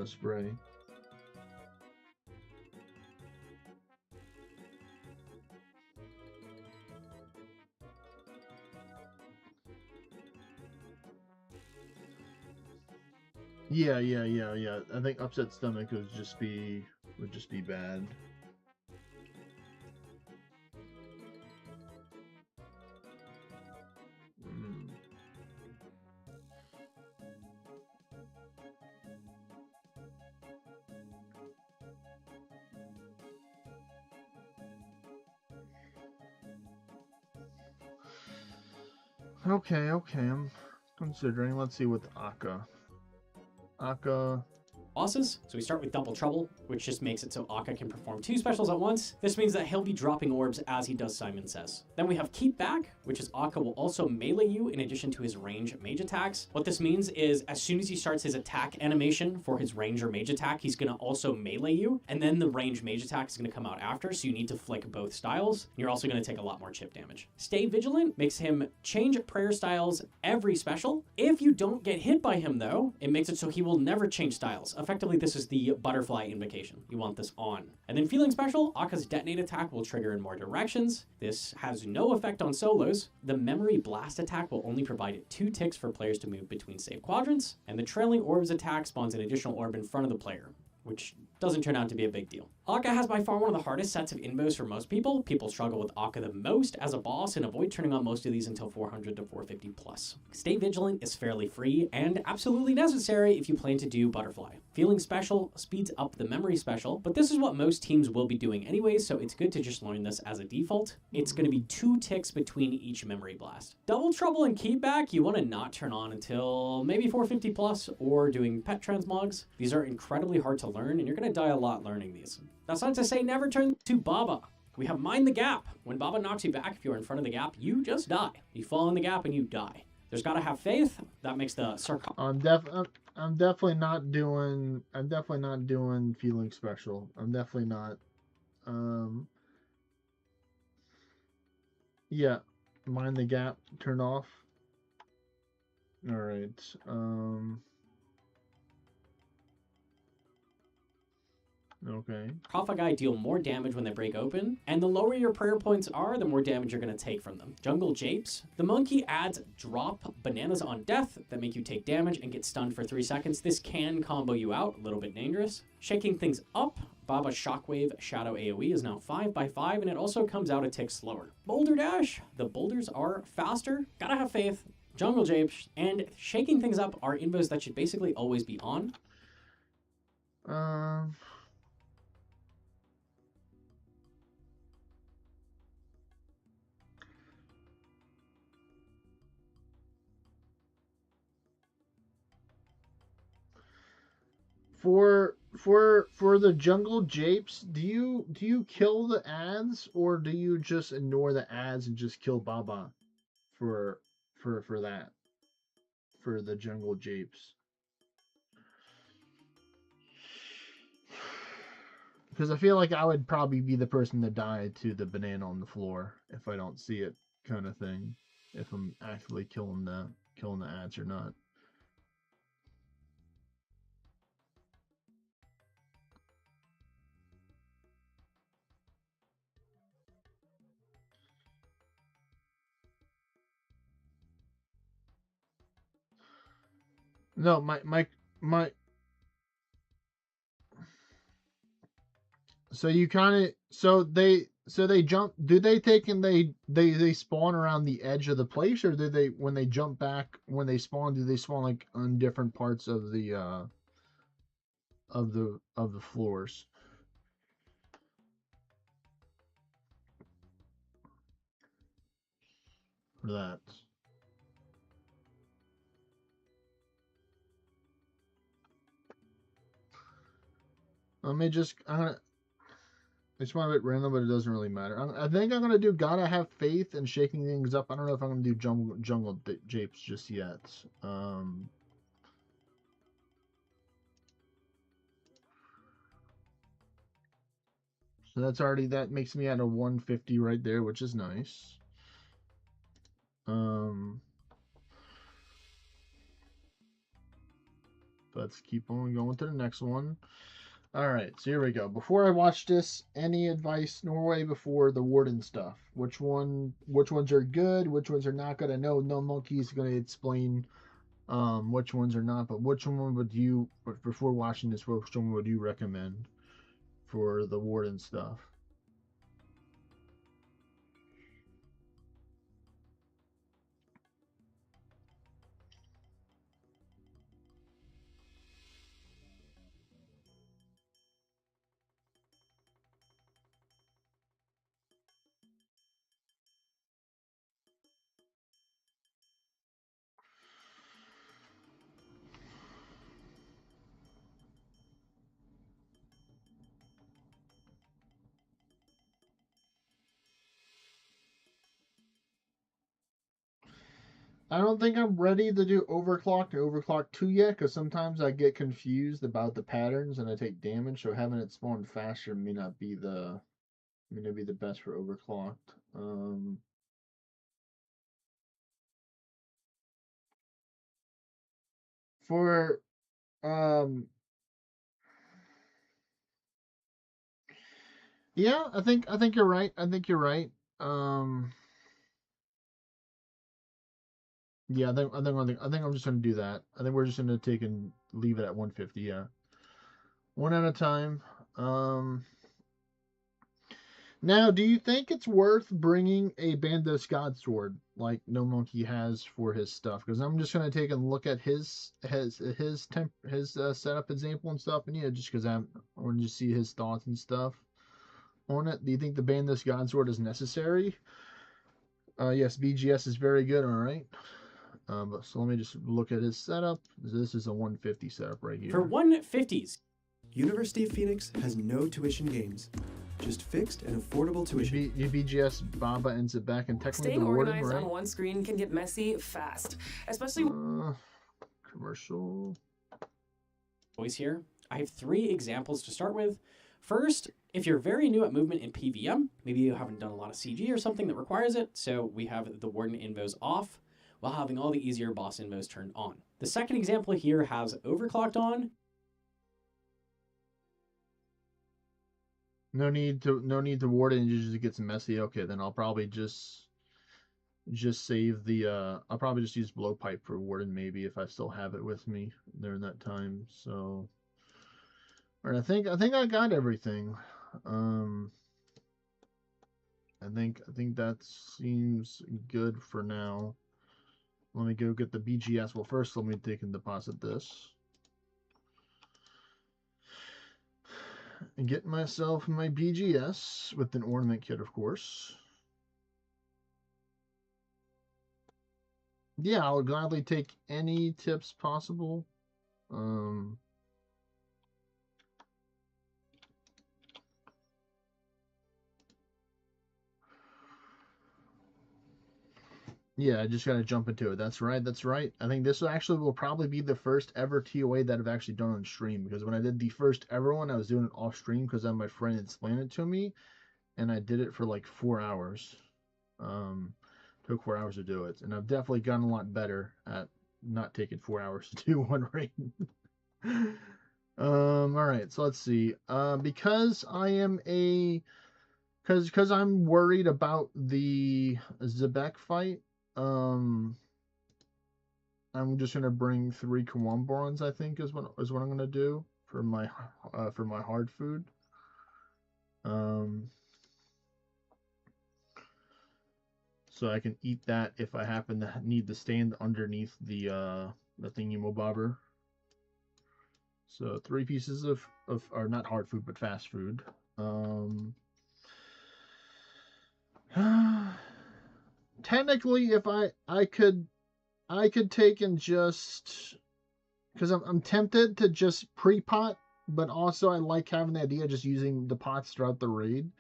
[SPEAKER 2] spray. Yeah. I think upset stomach would just be bad. Okay, I'm considering. Let's see with Akka.
[SPEAKER 4] Bosses. So we start with Double Trouble, which just makes it so Akka can perform 2 specials at once. This means that he'll be dropping orbs as he does Simon Says. Then we have Keep Back, which is Akka will also melee you in addition to his range mage attacks. What this means is as soon as he starts his attack animation for his range or mage attack, he's going to also melee you, and then the range mage attack is going to come out after, so you need to flick both styles. You're also going to take a lot more chip damage. Stay Vigilant makes him change prayer styles every special. If you don't get hit by him, though, it makes it so he will never change styles. Effectively, this is the butterfly invocation. You want this on. And then Feeling Special, Akka's detonate attack will trigger in more directions. This has no effect on solos. The Memory Blast attack will only provide 2 ticks for players to move between safe quadrants. And the Trailing Orbs attack spawns an additional orb in front of the player, which doesn't turn out to be a big deal. Akka has by far one of the hardest sets of invos for most people. People struggle with Akka the most as a boss and avoid turning on most of these until 400 to 450 plus. Stay Vigilant is fairly free and absolutely necessary if you plan to do Butterfly. Feeling Special speeds up the Memory Special, but this is what most teams will be doing anyways, so it's good to just learn this as a default. It's going to be 2 ticks between each Memory Blast. Double Trouble and Keep Back you want to not turn on until maybe 450 plus or doing pet transmogs. These are incredibly hard to learn and you're going to die a lot learning these. That's not to say never turn to Baba. We have Mind the Gap. When Baba knocks you back, if you're in front of the gap, you just die. You fall in the gap and you die. There's got to have faith. That makes the circle.
[SPEAKER 2] I'm definitely not doing Feeling Special. I'm definitely not. Yeah, Mind the Gap turned off. All right. Okay.
[SPEAKER 4] Prophagai deal more damage when they break open, and the lower your prayer points are, the more damage you're going to take from them. Jungle Japes. The monkey adds drop bananas on death that make you take damage and get stunned for 3 seconds. This can combo you out, a little bit dangerous. Shaking things up. Baba Shockwave Shadow AoE is now 5x5, and it also comes out a tick slower. Boulder Dash. The boulders are faster. Gotta have faith. Jungle Japes and Shaking Things Up are invos that should basically always be on.
[SPEAKER 2] For the Jungle Japes, do you kill the ads or do you just ignore the ads and just kill Baba for that? For the Jungle Japes. Because I feel like I would probably be the person to die to the banana on the floor if I don't see it, kind of thing. if I'm actively killing the ads or not. No, my. So you kind of so they jump. Do they take and they spawn around the edge of the place, or do they when they jump back when they spawn? Do they spawn like on different parts of the of the floors? For that. Let me just. It's one bit random, but it doesn't really matter. I think I'm gonna do Gotta Have Faith and Shaking Things Up. I don't know if I'm gonna do Jungle Japes just yet. So that makes me at a 150 right there, which is nice. Let's keep on going to the next one. All right, so here we go. Before I watch this, any advice, Norway, before the Warden stuff? Which ones are good? Which ones are not good? I know No Monkey's going to explain which ones are not, but which one would you, before watching this, which one would you recommend for the Warden stuff? I don't think I'm ready to do Overclock and Overclock 2 yet, because sometimes I get confused about the patterns and I take damage, so having it spawn faster may not be the best for Overclocked. For yeah, I think you're right. I think you're right. Yeah, I think I'm just gonna do that. I think we're just gonna take and leave it at 150. Yeah, one at a time. Um, Now, do you think it's worth bringing a Bandos God Sword like No Monkey has for his stuff? Because I'm just gonna take a look at his setup example and stuff, and just because I want to just see his thoughts and stuff on it. Do you think the Bandos God Sword is necessary? Yes, BGS is very good. All right. So let me just look at his setup. This is a 150 setup right here.
[SPEAKER 4] For 150s,
[SPEAKER 5] University of Phoenix has no tuition games, just fixed and affordable tuition.
[SPEAKER 2] Your BGS Baba ends it back and technically
[SPEAKER 6] Staying
[SPEAKER 2] the warden,
[SPEAKER 6] organized
[SPEAKER 2] right?
[SPEAKER 6] on one screen can get messy fast, especially
[SPEAKER 2] Commercial.
[SPEAKER 4] voice here. I have 3 examples to start with. First, if you're very new at movement in PVM, maybe you haven't done a lot of CG or something that requires it, so we have the Warden invos off while having all the easier boss invos turned on. The second example here has Overclocked on.
[SPEAKER 2] No need to warden, it just gets messy. Okay, then I'll probably just save the I'll probably just use blowpipe for warden maybe if I still have it with me during that time. So all right, I think I got everything. I think that seems good for now. Let me go get the BGS. Well, first let me take and deposit this. And get myself my BGS with an ornament kit, of course. Yeah, I'll gladly take any tips possible. Yeah, I just gotta jump into it. That's right. That's right. I think this actually will probably be the first ever TOA that I've actually done on stream, because when I did the first ever one, I was doing it off stream because my friend explained it to me, and I did it for like 4 hours. Took 4 hours to do it, and I've definitely gotten a lot better at not taking 4 hours to do one raid. All right, so let's see. Because I am because I'm worried about the Zebek fight. I'm just gonna bring 3 Kawamborons. I think is what I'm gonna do for my hard food. So I can eat that if I happen to need to stand underneath the thingy mobobber. So 3 pieces of or not hard food but fast food. Technically, if I could take and just because I'm tempted to just pre-pot, but also I like having the idea of just using the pots throughout the raid.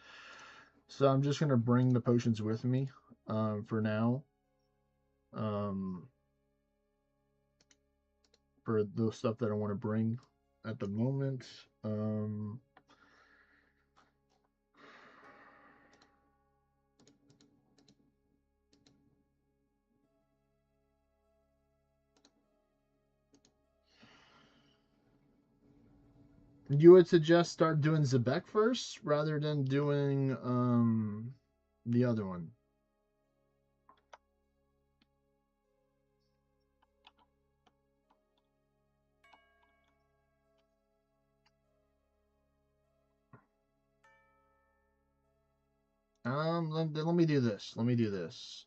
[SPEAKER 2] So I'm just gonna bring the potions with me for now. For the stuff that I want to bring at the moment. You would suggest start doing Zebek first rather than doing the other one. Let me do this. Let me do this.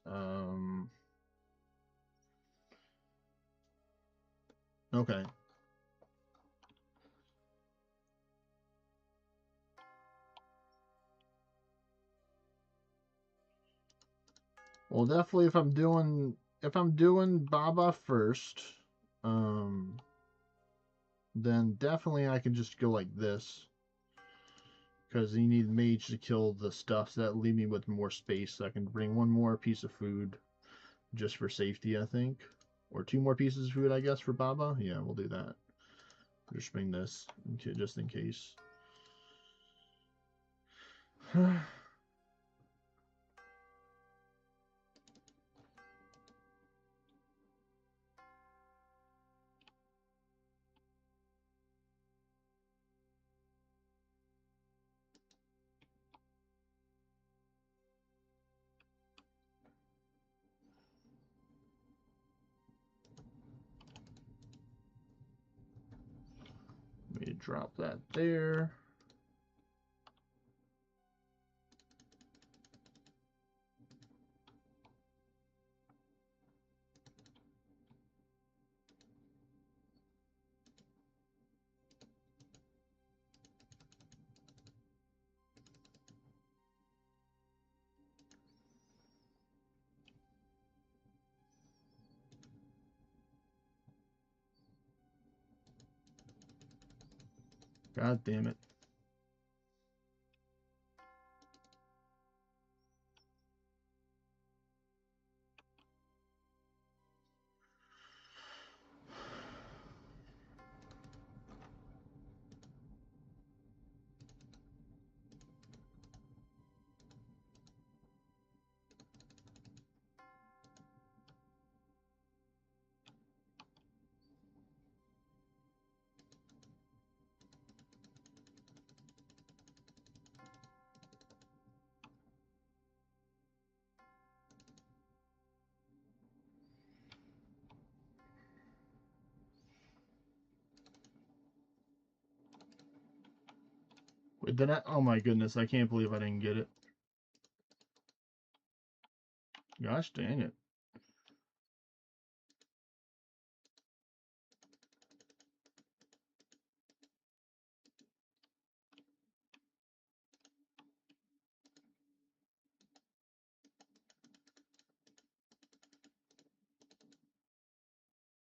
[SPEAKER 2] Okay. Well, definitely if I'm doing Baba first, then definitely I can just go like this. Because you need mage to kill the stuff, so that leave me with more space. So I can bring 1 more piece of food just for safety, I think. Or 2 more pieces of food, I guess, for Baba. Yeah, we'll do that. Just bring this, just in case. Let me drop that there. God damn it. Wait, did I? Oh my goodness, I can't believe I didn't get it. Gosh dang it.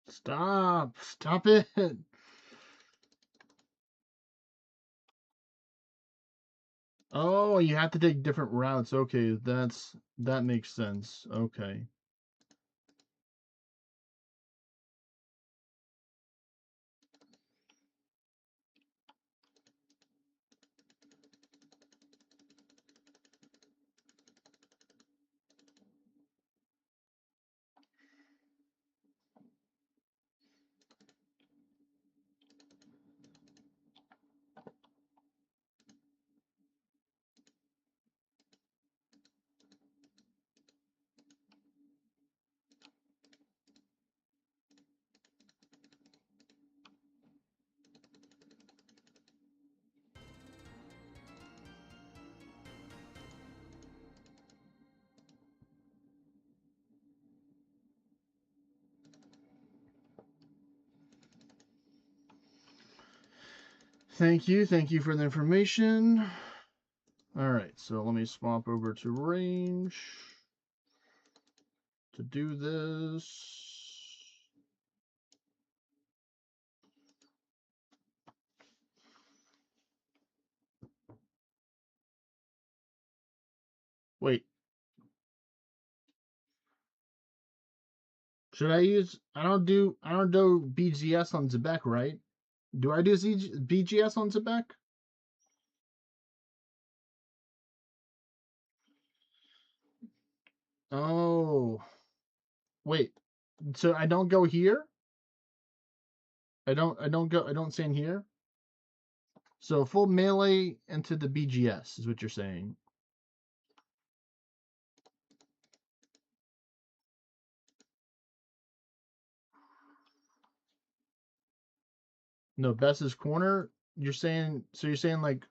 [SPEAKER 2] Stop! Stop it! Oh, you have to take different routes. Okay, that makes sense. Okay. Thank you for the information. All right, so let me swap over to range to do this. Wait. Should I use I don't do BGS on Zebek, right? Do I do BGS on Zebek? Oh. Wait. So I don't go here? I don't stand here? So full melee into the BGS is what you're saying. No, best is corner. You're saying like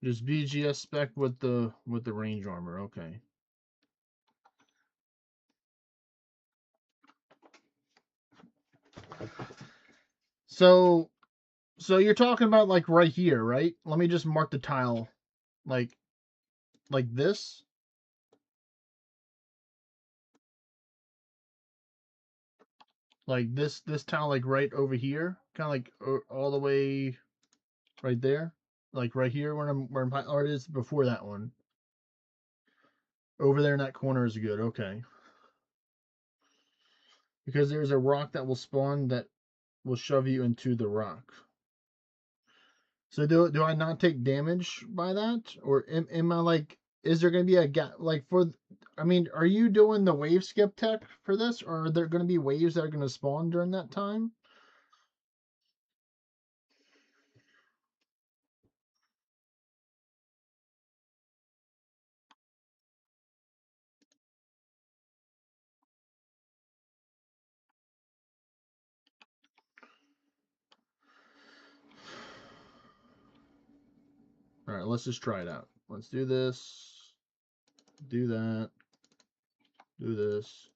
[SPEAKER 2] just BGS spec with the range armor. Okay. So you're talking about like right here, right? Let me just mark the tile like this. Like this tile like right over here, kind of like all the way right there, like right here where I'm or it is before that one. Over there in that corner is good. Okay. Because there's a rock that will spawn that will shove you into the rock. So do I not take damage by that, or am I like? Is there going to be a gap like for? I mean, are you doing the wave skip tech for this, or are there going to be waves that are going to spawn during that time? All right, let's just try it out. Let's do this. Do that. Do this.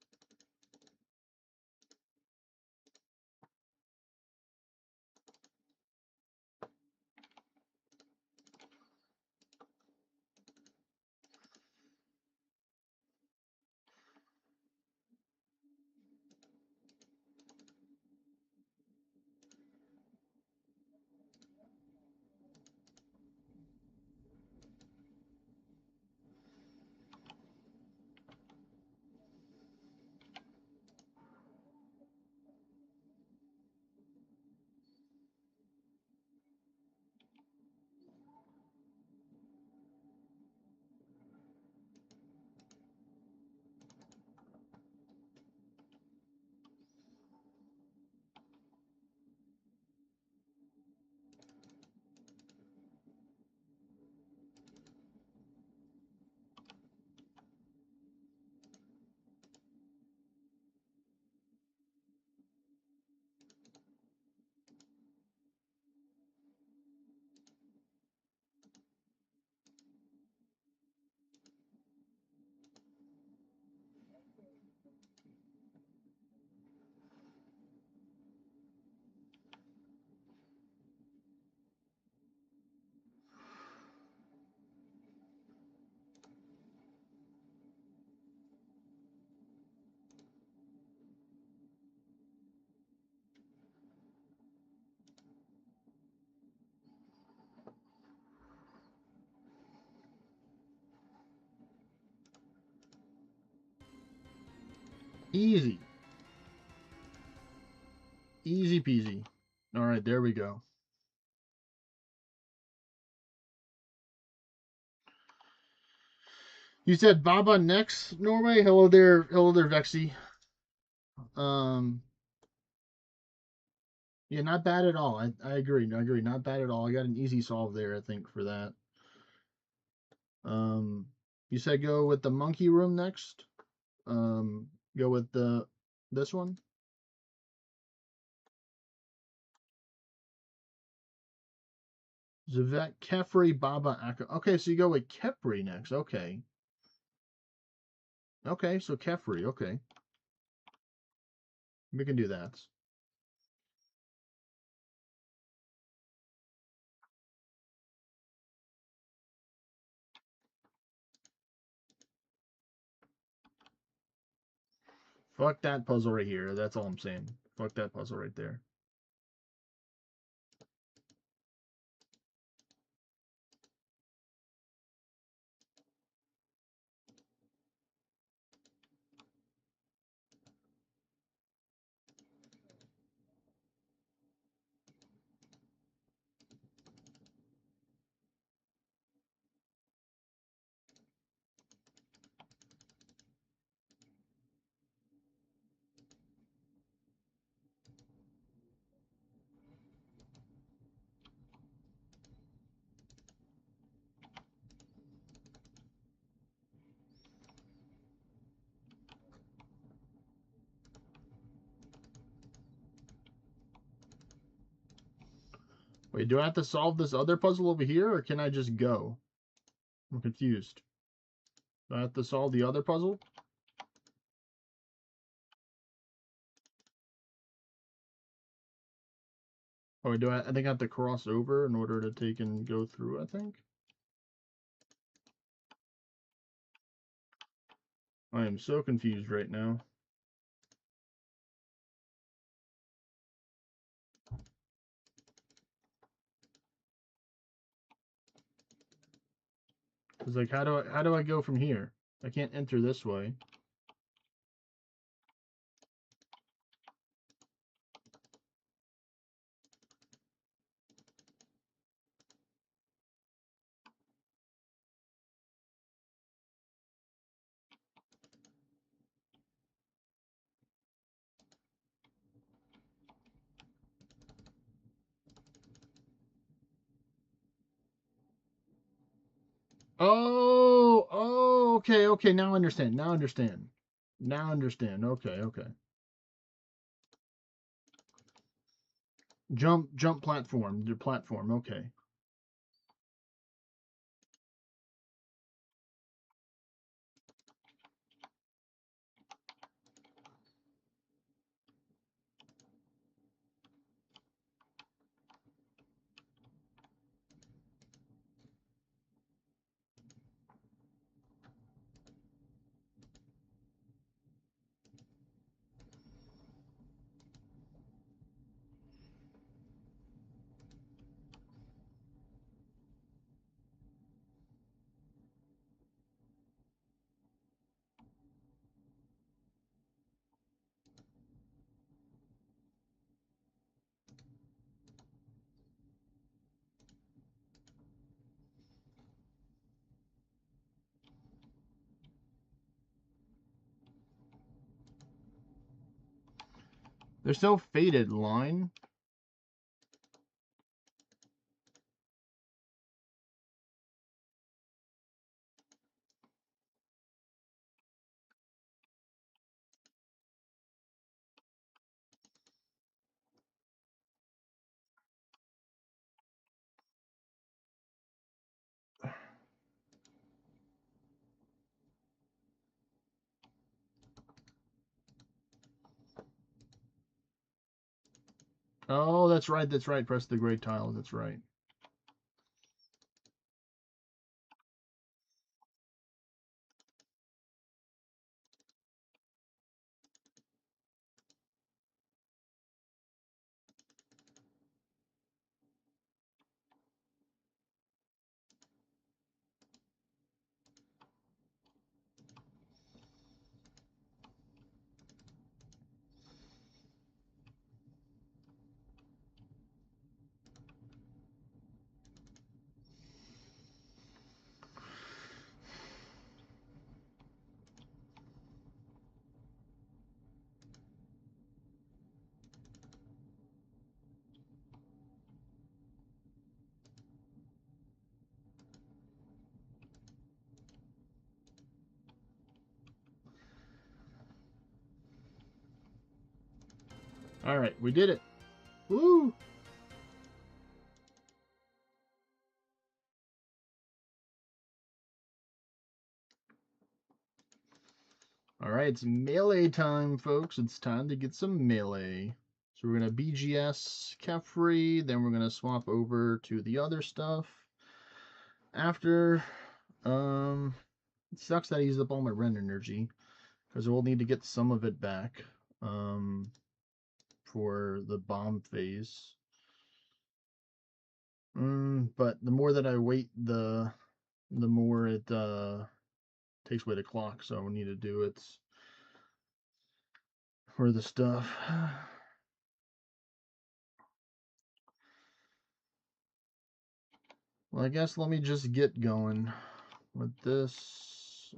[SPEAKER 2] Easy. Easy peasy. All right, there we go. You said Baba next, Norway? Hello there, Vexy. Yeah, not bad at all. I agree. Not bad at all. I got an easy solve there, I think, for that. You said go with the monkey room next. Go with this one. Zavet, Kefri, Baba, Aka. Okay, so you go with Kefri next. Okay. Okay, so Kefri. Okay. We can do that. Fuck that puzzle right here. That's all I'm saying. Fuck that puzzle right there. Wait, do I have to solve this other puzzle over here, or can I just go? I'm confused. Do I have to solve the other puzzle? Oh, do I think I have to cross over in order to take and go through, I think? I am so confused right now. It's like, how do I go from here? I can't enter this way. Oh, okay. Now I understand. Now I understand. Now I understand. Okay. Jump platform. The platform. Okay. There's no faded line. Oh, that's right. That's right. Press the gray tile. That's right. All right, we did it. Woo! Alright, it's melee time, folks. It's time to get some melee. So we're going to BGS Kefri, then we're going to swap over to the other stuff. After, it sucks that I used up all my Ren energy, because we'll need to get some of it back for the bomb phase. But the more that I wait, the more it takes away the clock, so we need to do it for the stuff. Well, I guess let me just get going with this.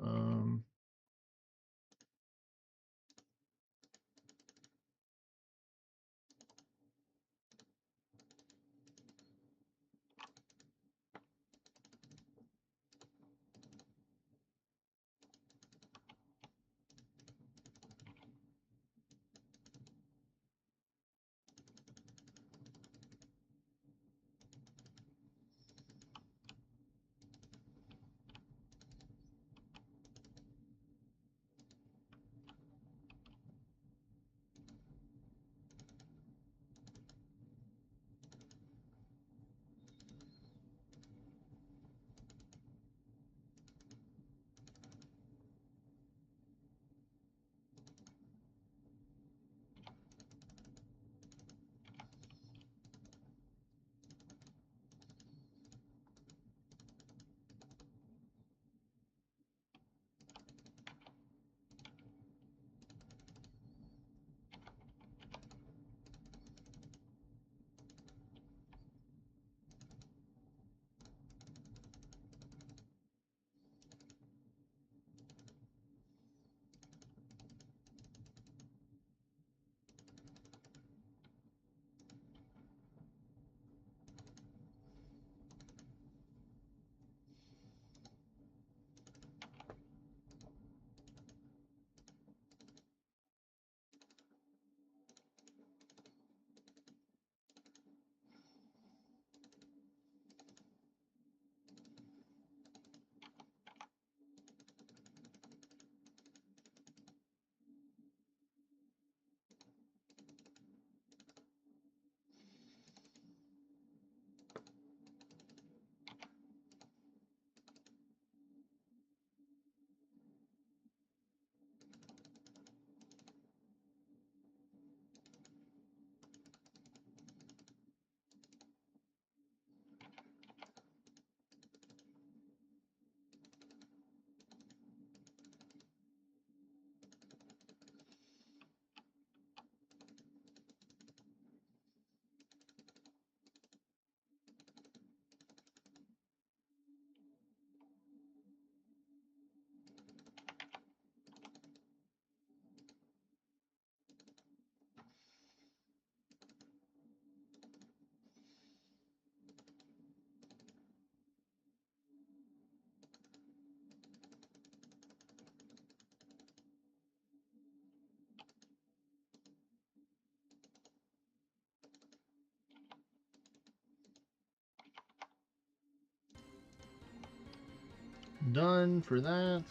[SPEAKER 2] Done for that.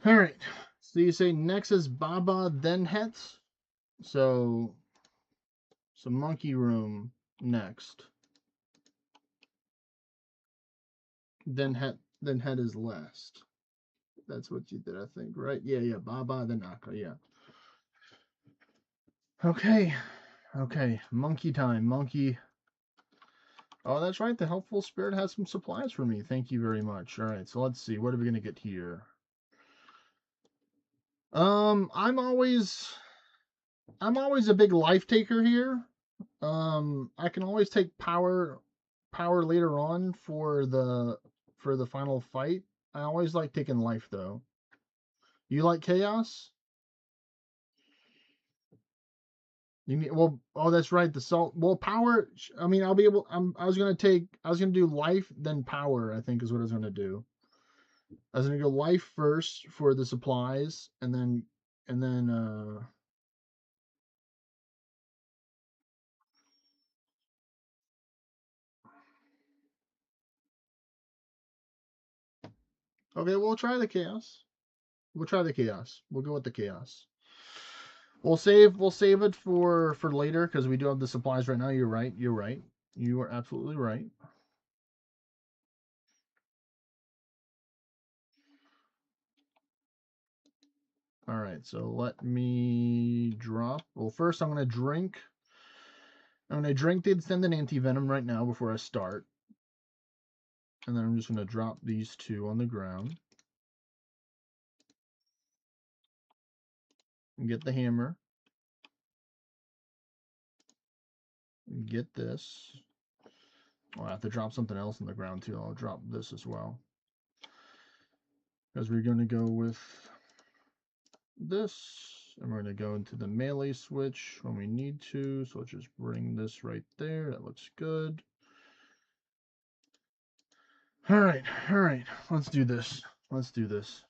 [SPEAKER 2] Alright. So you say next is Baba, then Het. So Monkey Room next. Then Het is last. That's what you did, I think, right? Yeah. Baba, then Akka, yeah. Okay. Monkey time. Monkey. Oh, that's right. The helpful spirit has some supplies for me. Thank you very much. All right, so let's see. What are we gonna get here? I'm always a big life taker here. I can always take power later on for the final fight. I always like taking life though. You like chaos? You need, well, oh, that's right. The salt. Well, power. I mean, I'll be able. I was gonna do life, then power. I think is what I was gonna do. I was gonna go life first for the supplies, and then. Okay, we'll try the chaos. We'll try the chaos. We'll go with the chaos. We'll save it for later because we do have the supplies right now. You're right. You're right. You are absolutely right. All right, so let me drop. Well, first I'm going to drink. I'm going to drink the extended anti-venom right now before I start. And then I'm just going to drop these two on the ground. And get the hammer. And get this. Oh, I have to drop something else on the ground too. I'll drop this as well. Because we're going to go with this. And we're going to go into the melee switch when we need to. So let's just bring this right there. That looks good. All right. Let's do this. Let's do this.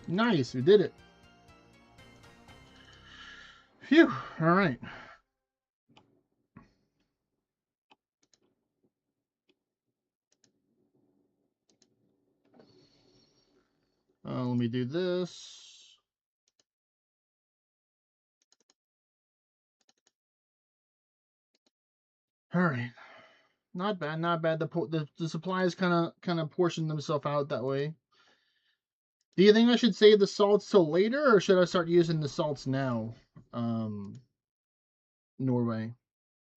[SPEAKER 2] Nice, we did it. Phew, all right. Let me do this. All right. Not bad, not bad. The supplies kind of portion themselves out that way. Do you think I should save the salts till later, or should I start using the salts now? Norway.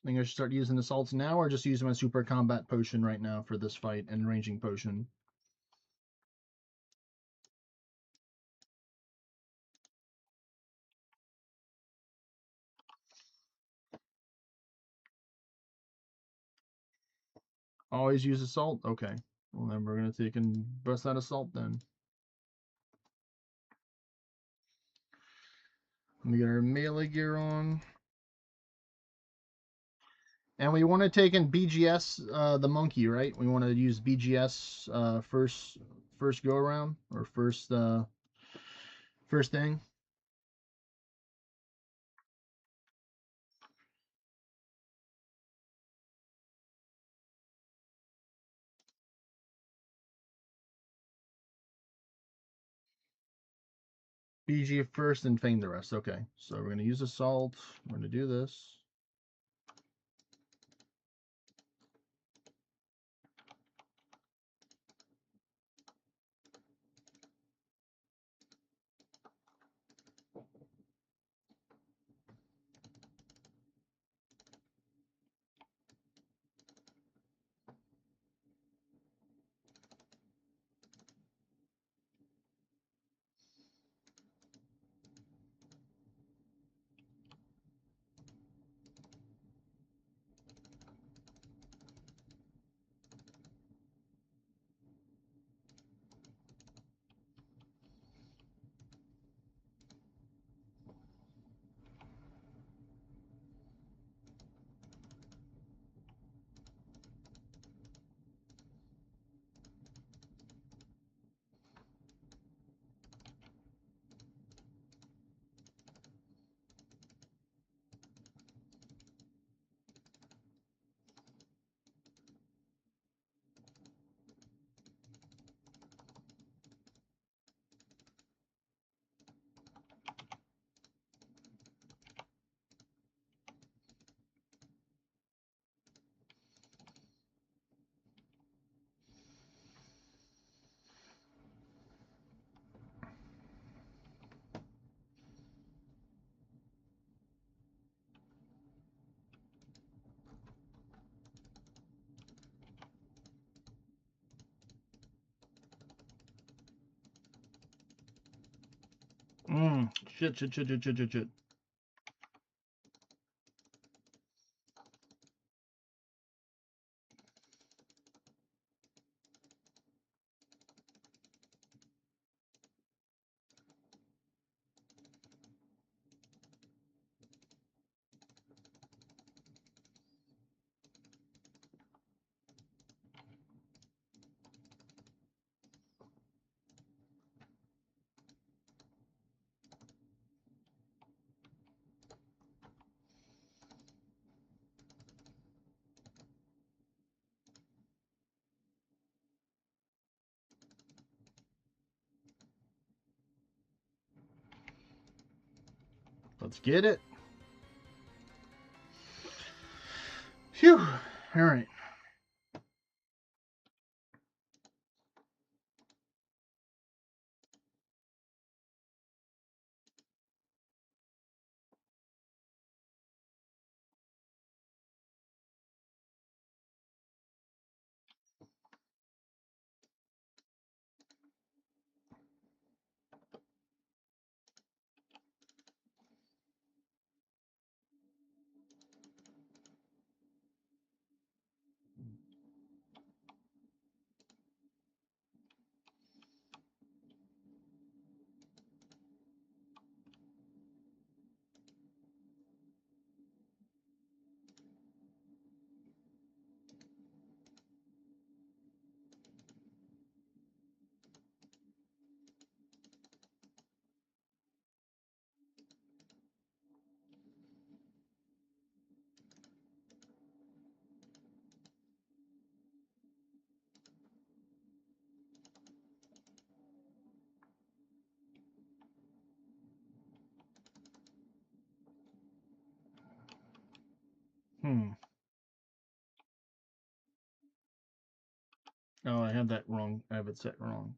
[SPEAKER 2] Think I should start using the salts now, or just use my super combat potion right now for this fight and ranging potion? Always use a salt? Okay. Well, then we're going to take and bust out a salt then. Let me get our melee gear on. And we want to take in BGS, the monkey, right? We want to use BGS first go around, or first thing. BG first and feign the rest. Okay, so we're going to use assault. We're going to do this. Shit. Let's get it. Phew. All right. Hmm. Oh, I have that wrong. I have it set wrong.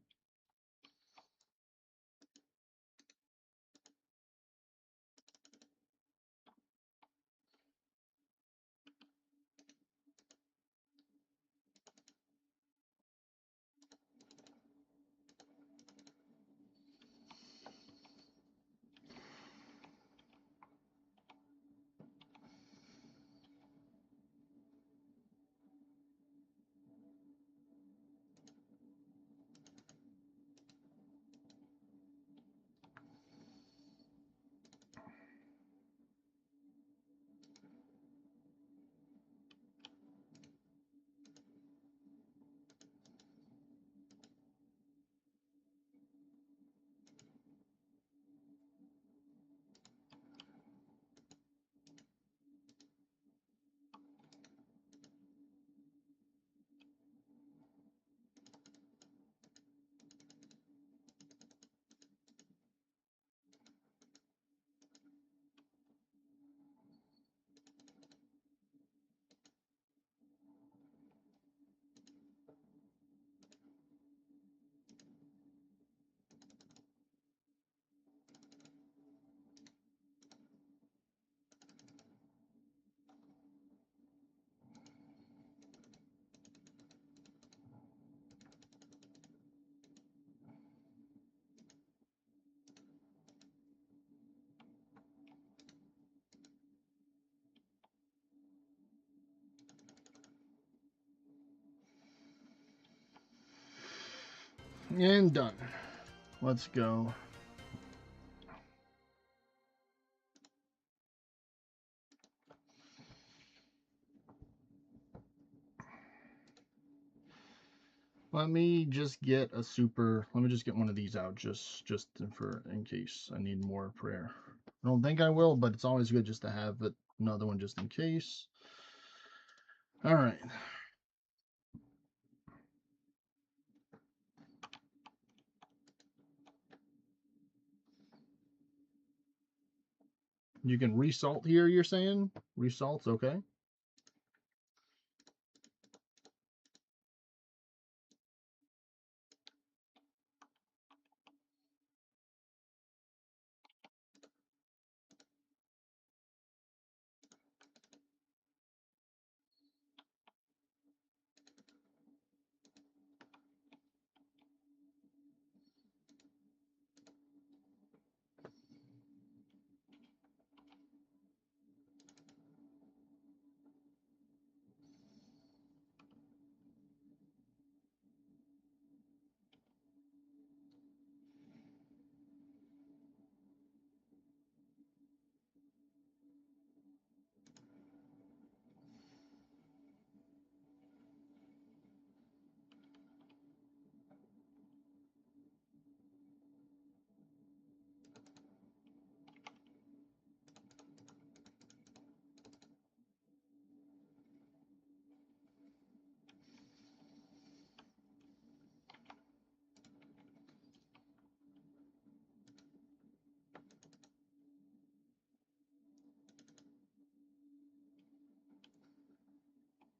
[SPEAKER 2] And done. Let's go. Let me just get a super. Let me just get one of these out, just for in case I need more prayer. I don't think I will, but it's always good just to have it, another one just in case. All right. You can resalt here. You're saying resalt's okay.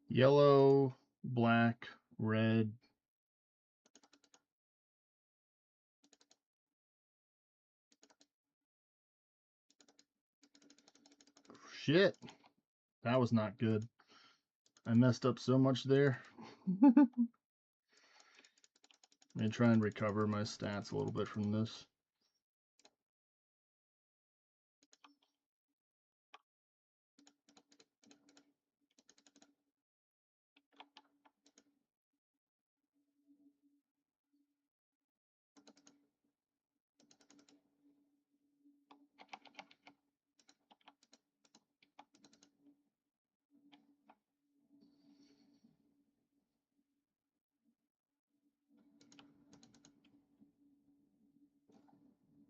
[SPEAKER 2] Yellow, black, red. Shit. That was not good. I messed up so much there. Let me try and recover my stats a little bit from this.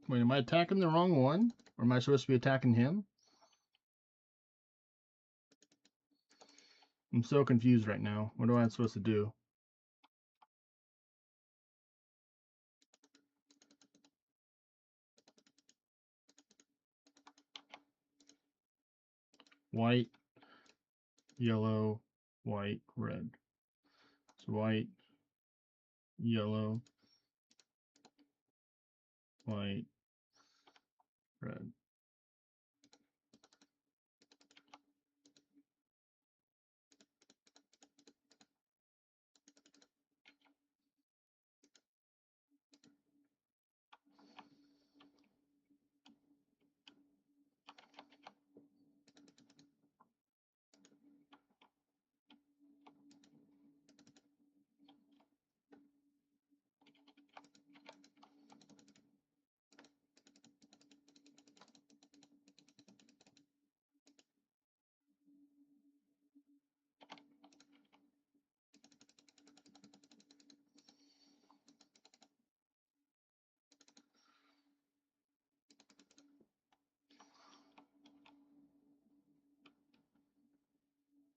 [SPEAKER 2] Wait, am I attacking the wrong one? Or am I supposed to be attacking him? I'm so confused right now. What am I supposed to do? White. yellow, white, red. It's white, yellow, white, red.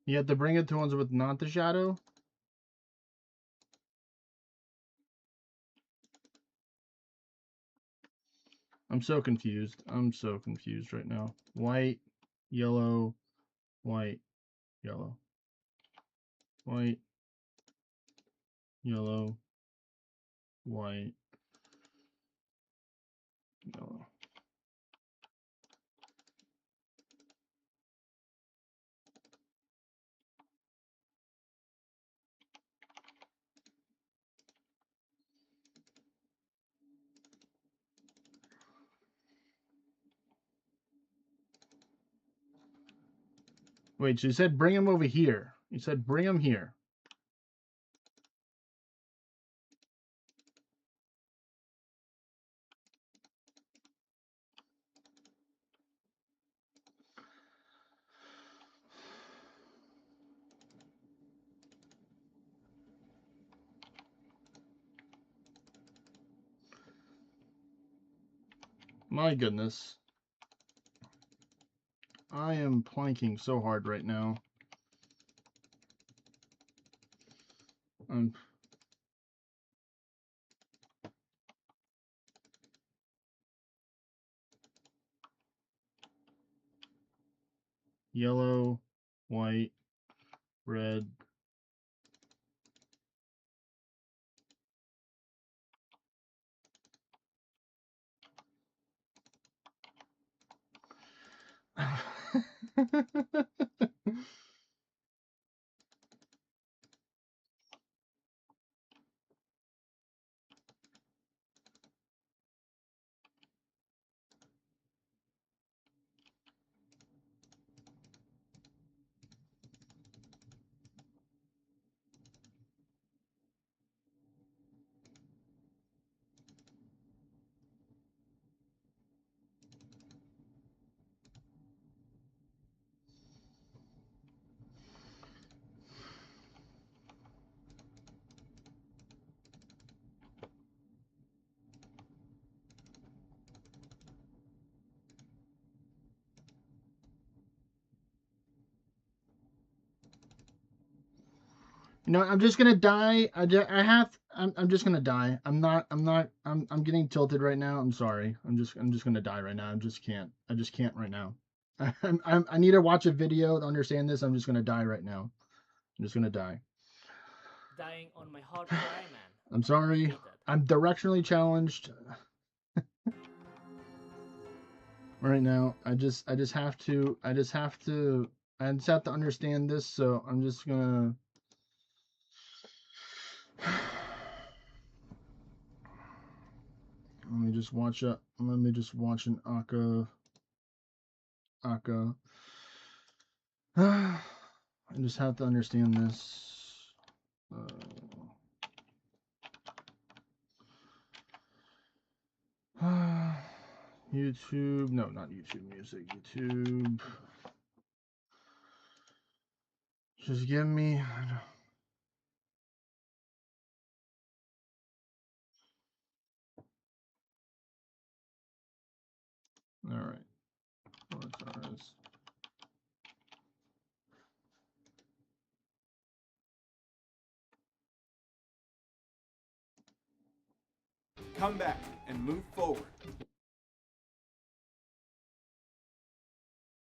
[SPEAKER 2] You have to bring it to ones with not the shadow? I'm so confused. I'm so confused right now. White, yellow, white, yellow. White, yellow, white, yellow. Wait, so you said bring him over here. You said bring him here. My goodness. I am planking so hard right now. I'm yellow, white, red. You know, I'm just gonna die. I'm just gonna die. I'm getting tilted right now. I'm sorry. I'm just gonna die right now. I just can't right now. I need to watch a video to understand this. I'm just gonna die right now. I'm just gonna die.
[SPEAKER 7] Dying on my hard cry, man.
[SPEAKER 2] I'm sorry.
[SPEAKER 7] Hate that.
[SPEAKER 2] I'm directionally challenged right now. I just have to understand this. So I'm just gonna. Let me just watch an Aka. I just have to understand this. YouTube, no, not YouTube Music. YouTube. Just give me. All right. What's ours?
[SPEAKER 8] Come back and move forward.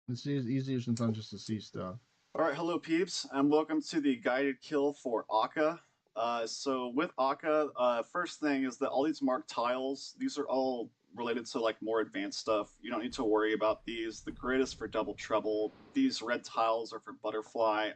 [SPEAKER 2] It's easier sometimes just to see stuff.
[SPEAKER 9] Alright, hello peeps, and welcome to the guided kill for Akka. So with Akka, first thing is that all these marked tiles, these are all related to like more advanced stuff. You don't need to worry about these. The grid is for double trouble. These red tiles are for butterfly.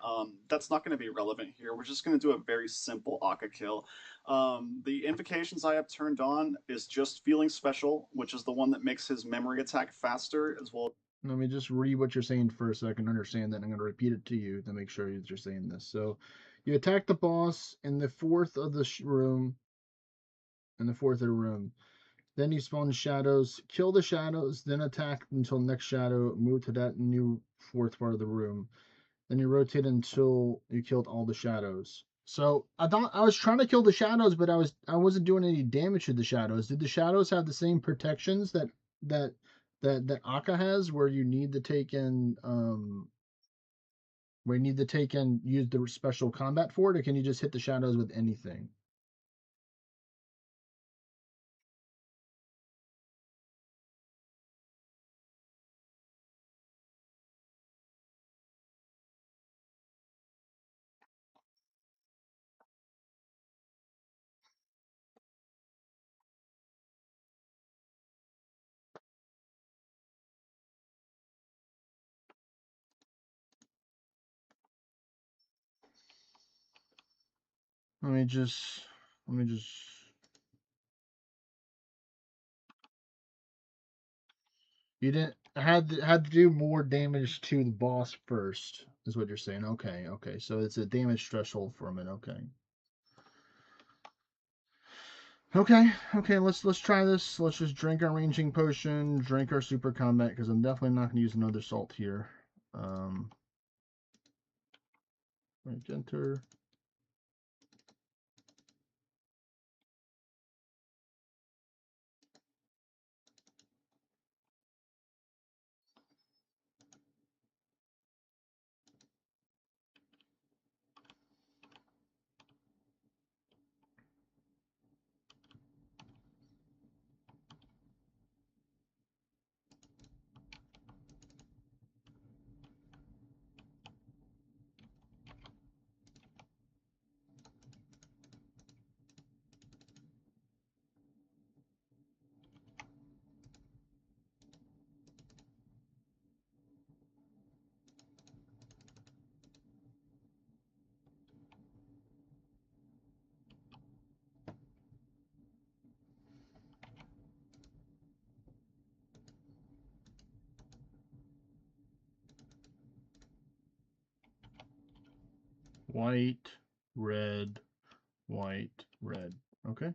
[SPEAKER 9] That's not going to be relevant here. We're just going to do a very simple Akka kill. The invocations I have turned on is just feeling special, which is the one that makes his memory attack faster, as well.
[SPEAKER 2] Let me just read what you're saying first so I can understand that. I'm going to repeat it to you to make sure that you're saying this. So, you attack the boss in the fourth of the room. In the fourth of the room. Then you spawn shadows, kill the shadows, then attack until next shadow, move to that new fourth part of the room. Then you rotate until you killed all the shadows. So I thought I was trying to kill the shadows, but I wasn't doing any damage to the shadows. Did the shadows have the same protections that Akka has, where you need to take in use the special combat for it, or can you just hit the shadows with anything? Let me just You didn't had to do more damage to the boss first, is what you're saying. Okay, okay. So it's a damage threshold from it. Okay. Okay. Let's try this. Let's just drink our ranging potion, drink our super combat, because I'm definitely not gonna use another salt here. Right, enter. White, red, white, red. Okay.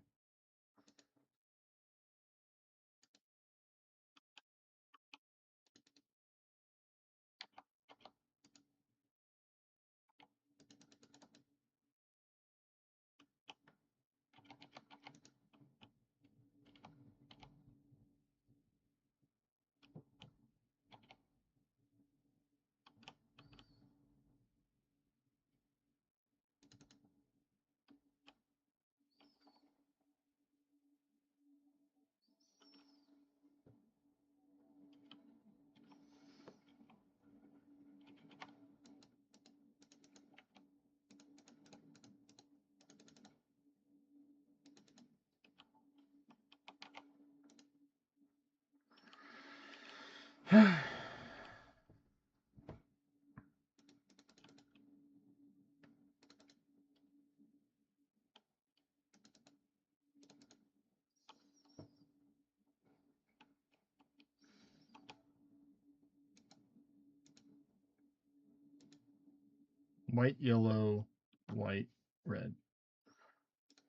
[SPEAKER 2] White, yellow, white, red.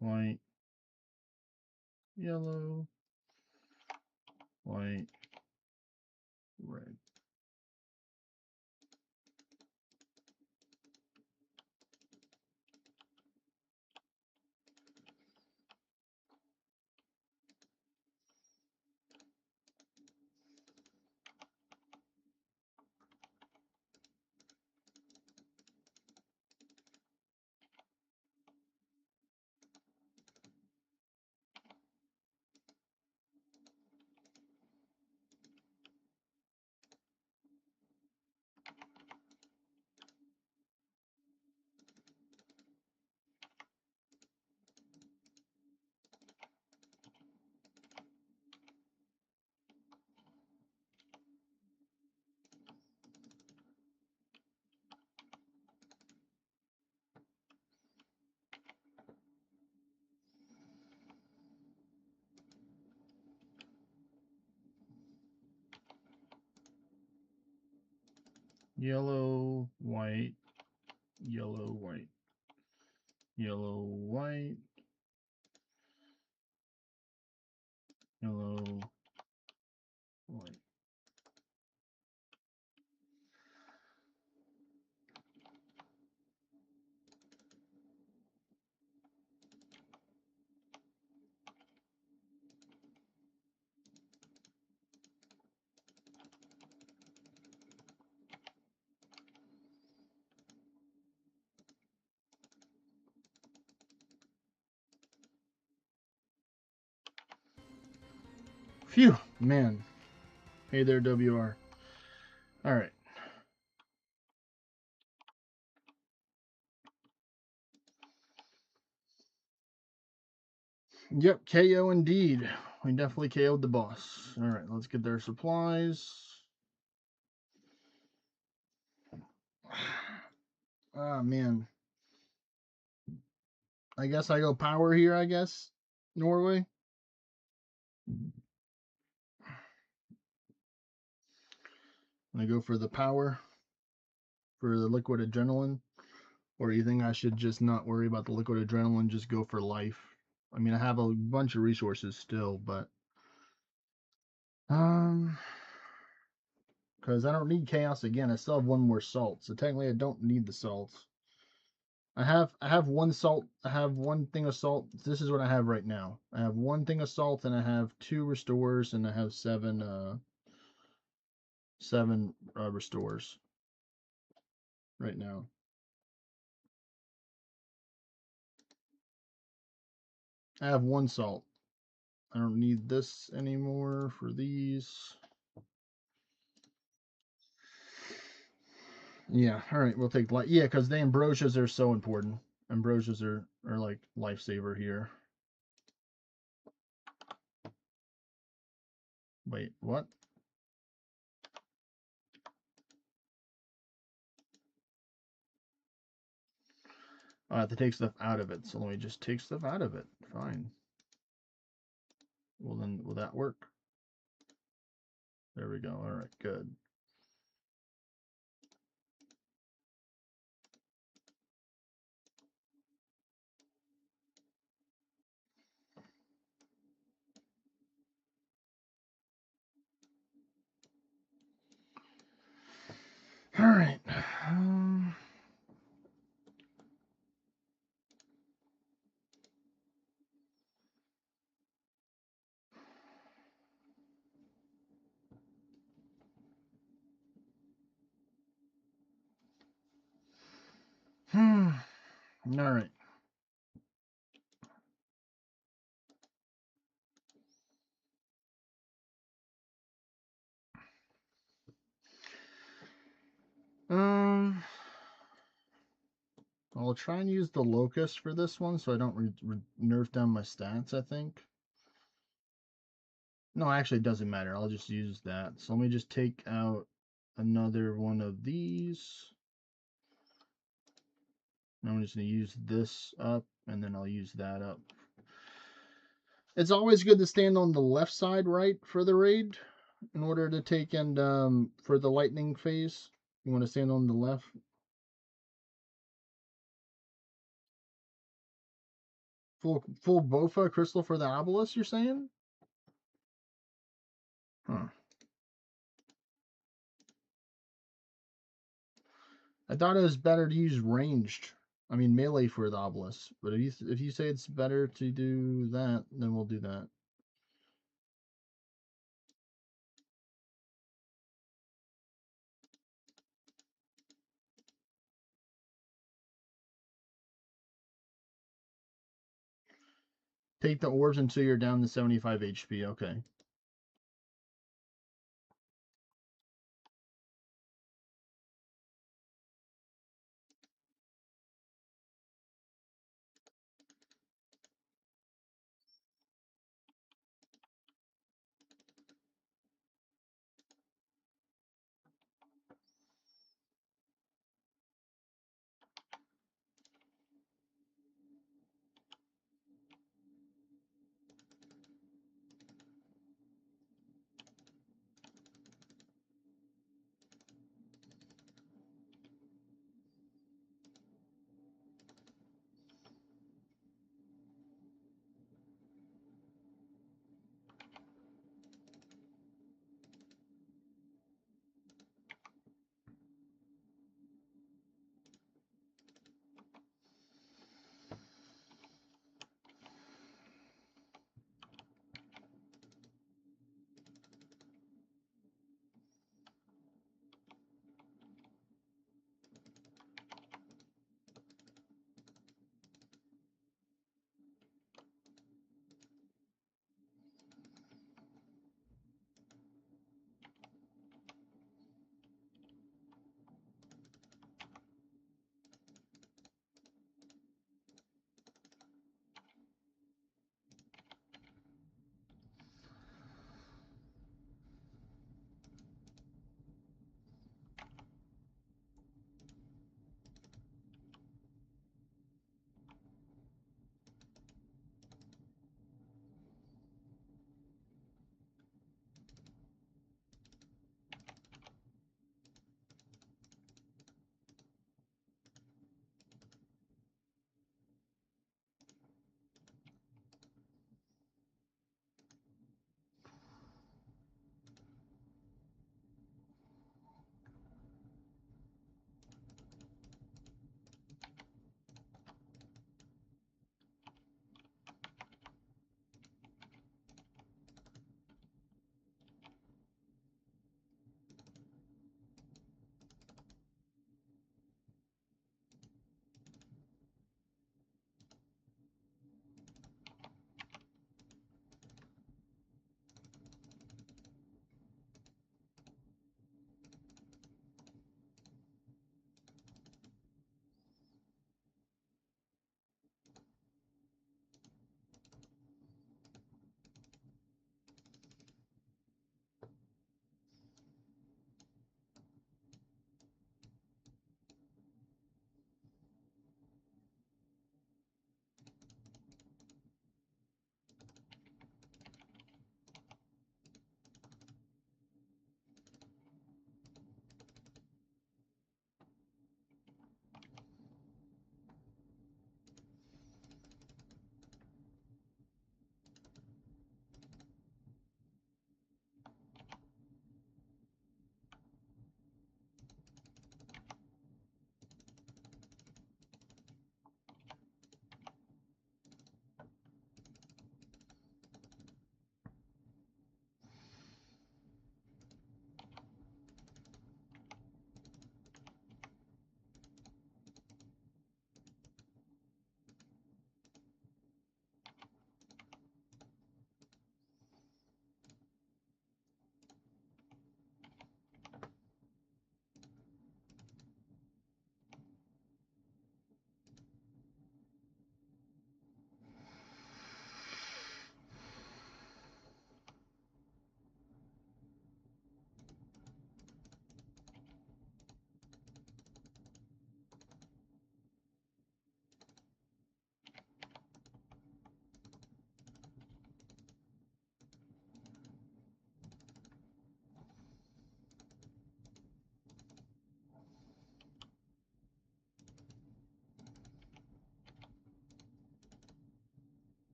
[SPEAKER 2] White, yellow, white, red. Yellow, white, yellow, white, yellow, white, yellow, white. Phew, man. Hey there, WR. All right. Yep, KO indeed. We definitely KO'd the boss. All right, let's get their supplies. Ah, man. I guess I go power here, I guess. Norway. I go for the power for the liquid adrenaline. Or you think I should just not worry about the liquid adrenaline, just go for life? I mean, I have a bunch of resources still, but because I don't need chaos again. I still have one more salt, so technically I don't need the salt. I have one salt. I have one thing of salt. This is what I have right now. I have one thing of salt, and I have 2 restores, and I have 7 restores right now. I have 1 salt. I don't need this anymore for these. Yeah, all right, we'll take light. Yeah, because the ambrosias are so important. Ambrosias are like lifesaver here. Wait, what? I have to take stuff out of it, so let me just take stuff out of it. Fine. Well then, will that work? There we go. All right, good. All right. All right. I'll try and use the locust for this one, so I don't nerf down my stats. I think. No, actually, it doesn't matter. I'll just use that. So let me just take out another one of these. I'm just going to use this up, and then I'll use that up. It's always good to stand on the left side, right, for the raid, in order to take and, for the lightning phase. You want to stand on the left. Full Bofa crystal for the obelisk, you're saying? Huh. I thought it was better to use ranged. I mean melee for the obelisk. But if you say it's better to do that, then we'll do that. Take the orbs until you're down to 75 HP. Okay.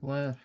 [SPEAKER 2] left.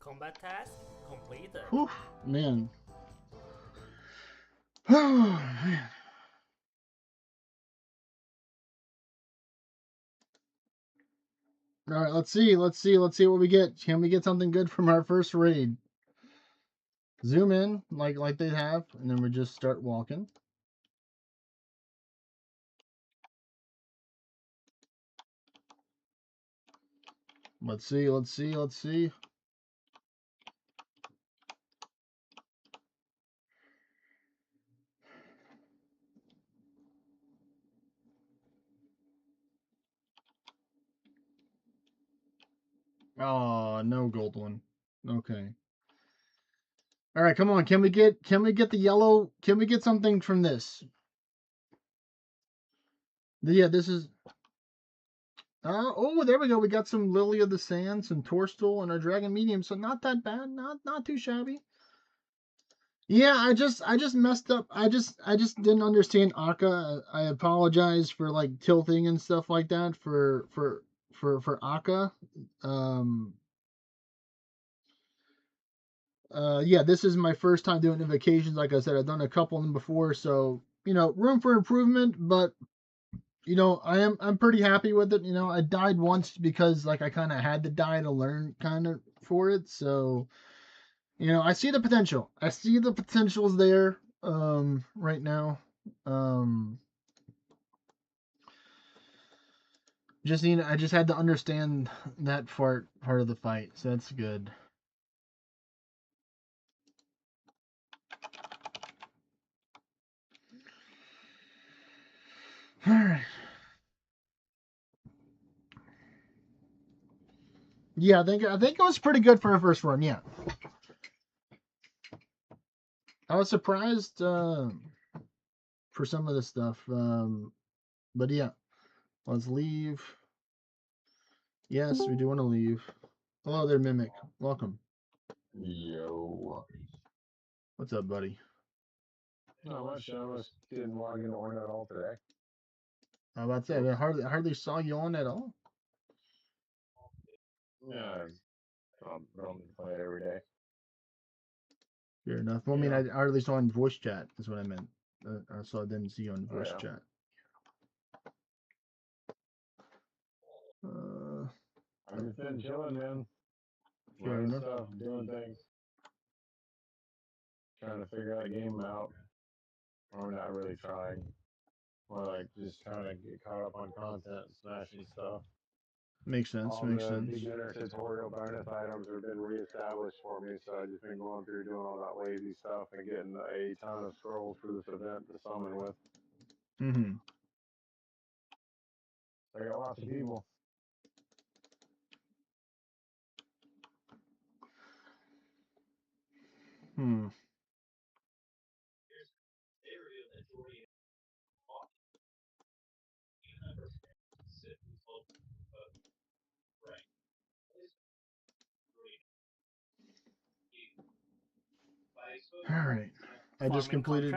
[SPEAKER 7] Combat task completed.
[SPEAKER 2] Whew, man. Oh, man. All right, let's see what we get. Can we get something good from our first raid? Zoom in like they have, and then we just start walking. Let's see. Oh, no gold one. Okay. All right, come on. Can we get the yellow? Can we get something from this? Yeah, this is. Oh, there we go. We got some Lily of the Sand, some Torstal, and our Dragon Medium. So not that bad. Not too shabby. Yeah, I just messed up. I just didn't understand Akka. I apologize for like tilting and stuff like that for Akka. Um yeah, this is my first time doing invocations. Like I said, I've done a couple of them before, so room for improvement. But I'm pretty happy with it. I died once because like I kind of had to die to learn kind of for it. So I see the potential. I see the potentials there. Right now. I just had to understand that part of the fight, so that's good. All right. Yeah, I think it was pretty good for a first run. Yeah, I was surprised for some of the stuff, but yeah, let's leave. Yes, we do want to leave. Hello there, Mimic. Welcome.
[SPEAKER 10] Yo.
[SPEAKER 2] What's up, buddy?
[SPEAKER 10] Not much. I was didn't log into Ornet at all today.
[SPEAKER 2] How about that? I hardly saw you on at all.
[SPEAKER 10] Yeah, I'm going to play it every day.
[SPEAKER 2] Fair enough. Well, I mean, I hardly saw on voice chat. Is what I meant. So I didn't see you on voice chat.
[SPEAKER 10] I've just been chilling, man.
[SPEAKER 2] Fair
[SPEAKER 10] Learning
[SPEAKER 2] enough.
[SPEAKER 10] stuff, doing things. Trying to figure out a game out. Or not really trying. More like just trying to get caught up on content, smashing stuff.
[SPEAKER 2] Makes sense.
[SPEAKER 10] All the beginner tutorial bonus items have been reestablished for me, so I've just been going through doing all that lazy stuff and getting a ton of scrolls for this event to summon with.
[SPEAKER 2] Mm-hmm.
[SPEAKER 10] I got lots of people.
[SPEAKER 2] All right. I just
[SPEAKER 7] Farming
[SPEAKER 2] completed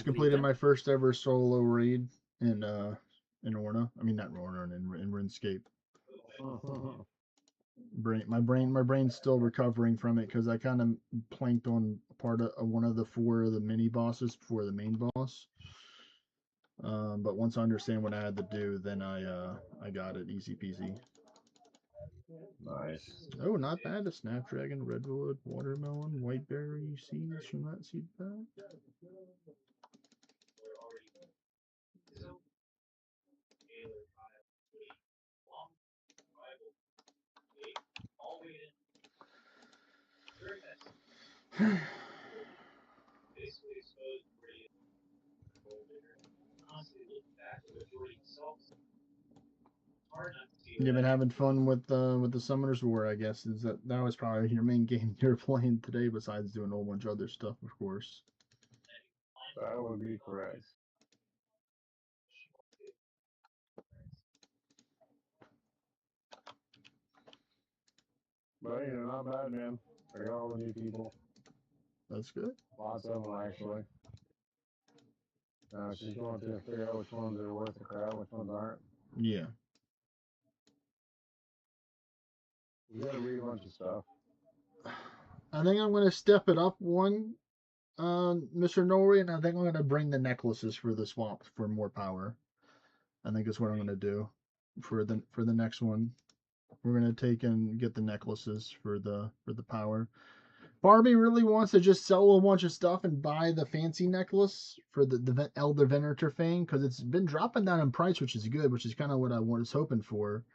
[SPEAKER 7] completed.
[SPEAKER 2] my first ever solo raid in Orna. I mean not Orna in RuneScape. My brain's still recovering from it because I kind of planked on part of one of the four of the mini bosses before the main boss. But once I understand what I had to do, then I got it easy peasy.
[SPEAKER 10] Nice.
[SPEAKER 2] Oh, not bad. A snapdragon, redwood, watermelon, whiteberry seeds from that seed bag. You've been having fun with the Summoners War, I guess. Is that was probably your main game you're playing today, besides doing a whole bunch of other stuff, of course.
[SPEAKER 10] That would be correct. But not bad, man. I got all the new people.
[SPEAKER 2] That's good.
[SPEAKER 10] Lots of them, actually. She's going to figure out which ones are worth the crowd, which ones aren't.
[SPEAKER 2] Yeah.
[SPEAKER 10] You gotta read a bunch of stuff.
[SPEAKER 2] I think I'm gonna step it up one, Mr. Nori, and I think I'm gonna bring the necklaces for the swamp for more power. I think that's what I'm gonna do for the next one. We're gonna take and get the necklaces for the power. Barbie really wants to just sell a bunch of stuff and buy the fancy necklace for the Elder Venator Fang because it's been dropping down in price, which is good, which is kind of what I was hoping for.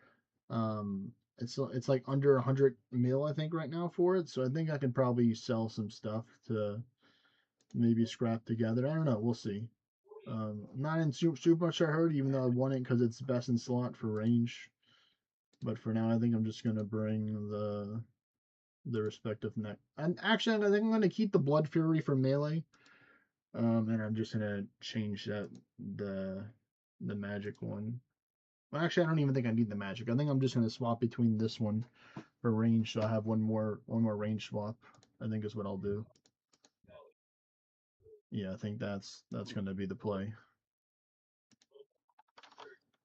[SPEAKER 2] It's like under 100 mil, I think, right now for it. So I think I can probably sell some stuff to maybe scrap together. I don't know. We'll see. Not in super much I heard, even though I want it because it's best in slot for range. But for now, I think I'm just gonna bring the respective neck. And actually, I think I'm gonna keep the Blood Fury for melee. And I'm just gonna change the magic one. Well, actually, I don't even think I need the magic. I think I'm just gonna swap between this one for range, so I have one more range swap. I think is what I'll do. Yeah, I think that's gonna be the play.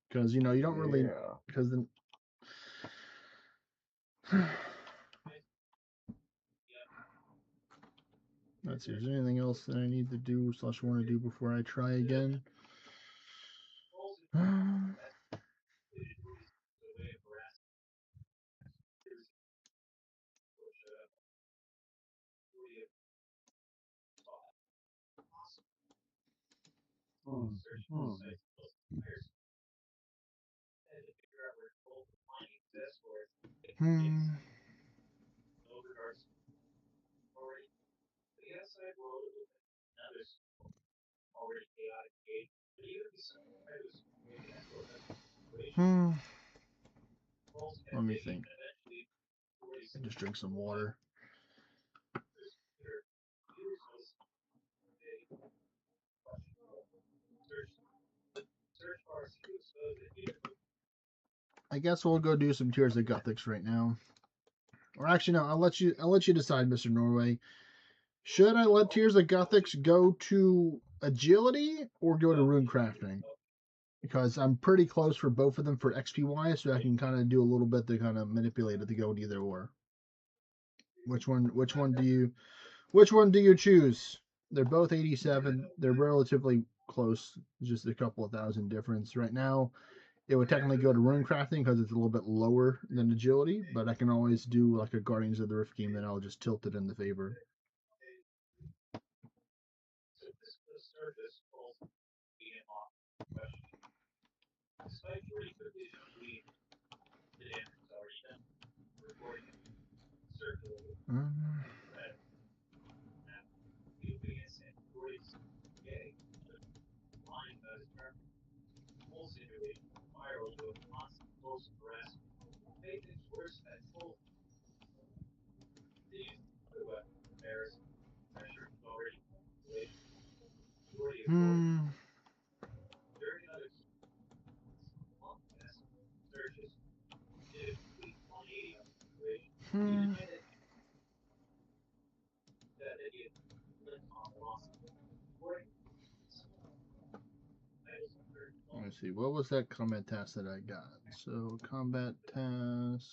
[SPEAKER 2] Because you don't really because then. Let's see. Is there anything else that I need to do / want to do before I try again? Hmm. Hmm. Let me think. Just drink some water. I guess we'll go do some Tears of Gothics right now. Or actually, no. I'll let you decide, Mr. Norway. Should I let Tears of Gothics go to agility or go to rune crafting? Because I'm pretty close for both of them for XPY, so I can kind of do a little bit to kind of manipulate it to go to either or. Which one do you choose? They're both 87. They're relatively close, just a couple of thousand difference. Right now, it would technically go to rune crafting because it's a little bit lower than agility, but I can always do like a Guardians of the Rift game, then I'll just tilt it in the favor. Um, hmm. Hmm. Let me see. What was that combat task that I got? So combat task,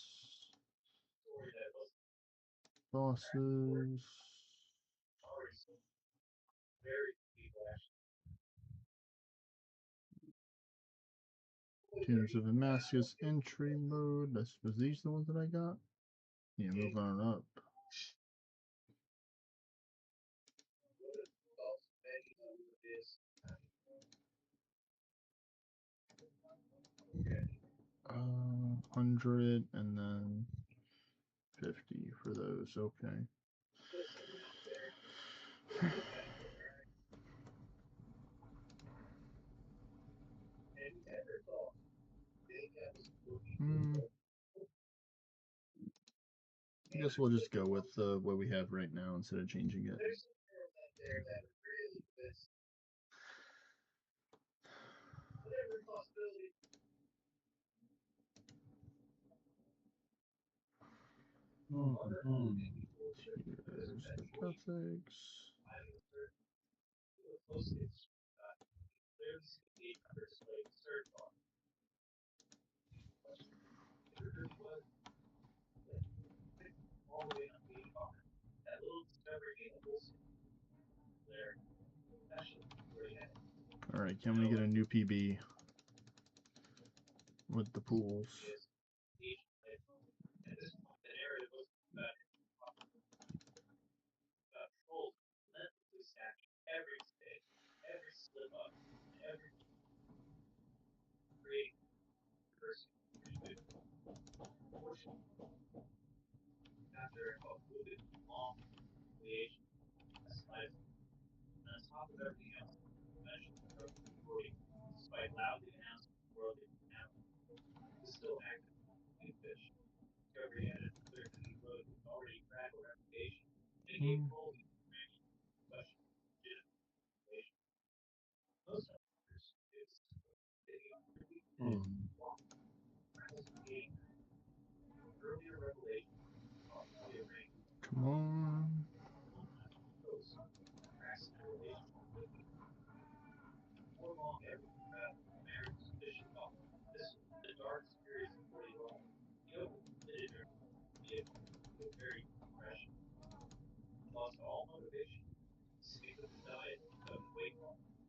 [SPEAKER 2] bosses, Tombs of Damascus entry mode. Was these the ones that I got? Yeah, move on up. Uh, 100 and then 50 for those. Okay. Hmm. I guess we'll just go with what we have right now instead of changing it. Here's the Gothics. All right, can we get a new PB with the pools? Hmm. Hmm. Come on.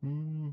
[SPEAKER 2] Hmm.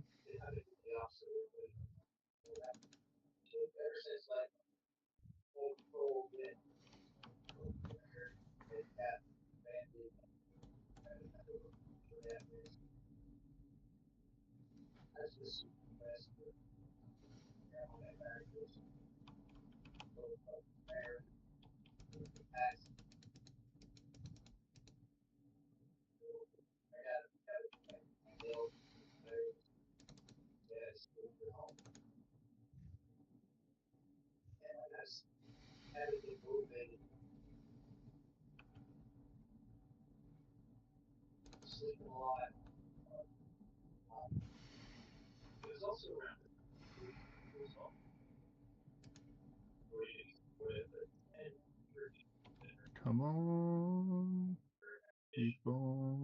[SPEAKER 2] Come on, people.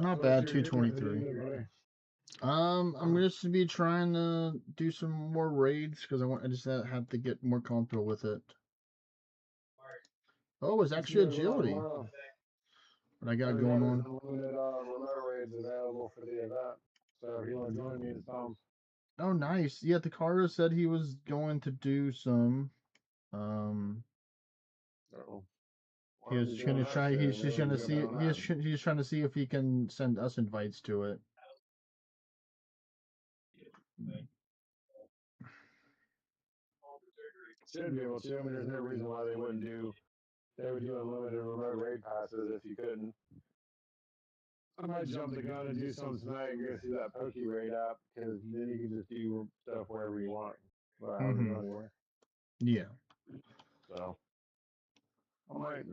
[SPEAKER 2] Not bad, 223. I'm just to be trying to do some more raids because I just have to get more comfortable with it. Oh, it's actually agility. What I got going on?
[SPEAKER 10] Unlimited remote raids available for the event. So if you want to join me in some.
[SPEAKER 2] Oh, nice. Yeah, Takaro said he was going to do some. Um, he was gonna try. He's just gonna see. He's trying to see if he can send us invites to it.
[SPEAKER 10] Should be able to. I mean, there's no reason why they wouldn't do. They would do unlimited remote raid passes if you couldn't. I might jump the gun and do some tonight and go see that Pokey Raid app because then you can just do stuff wherever you want without having to go anywhere.
[SPEAKER 2] Yeah.
[SPEAKER 10] So I might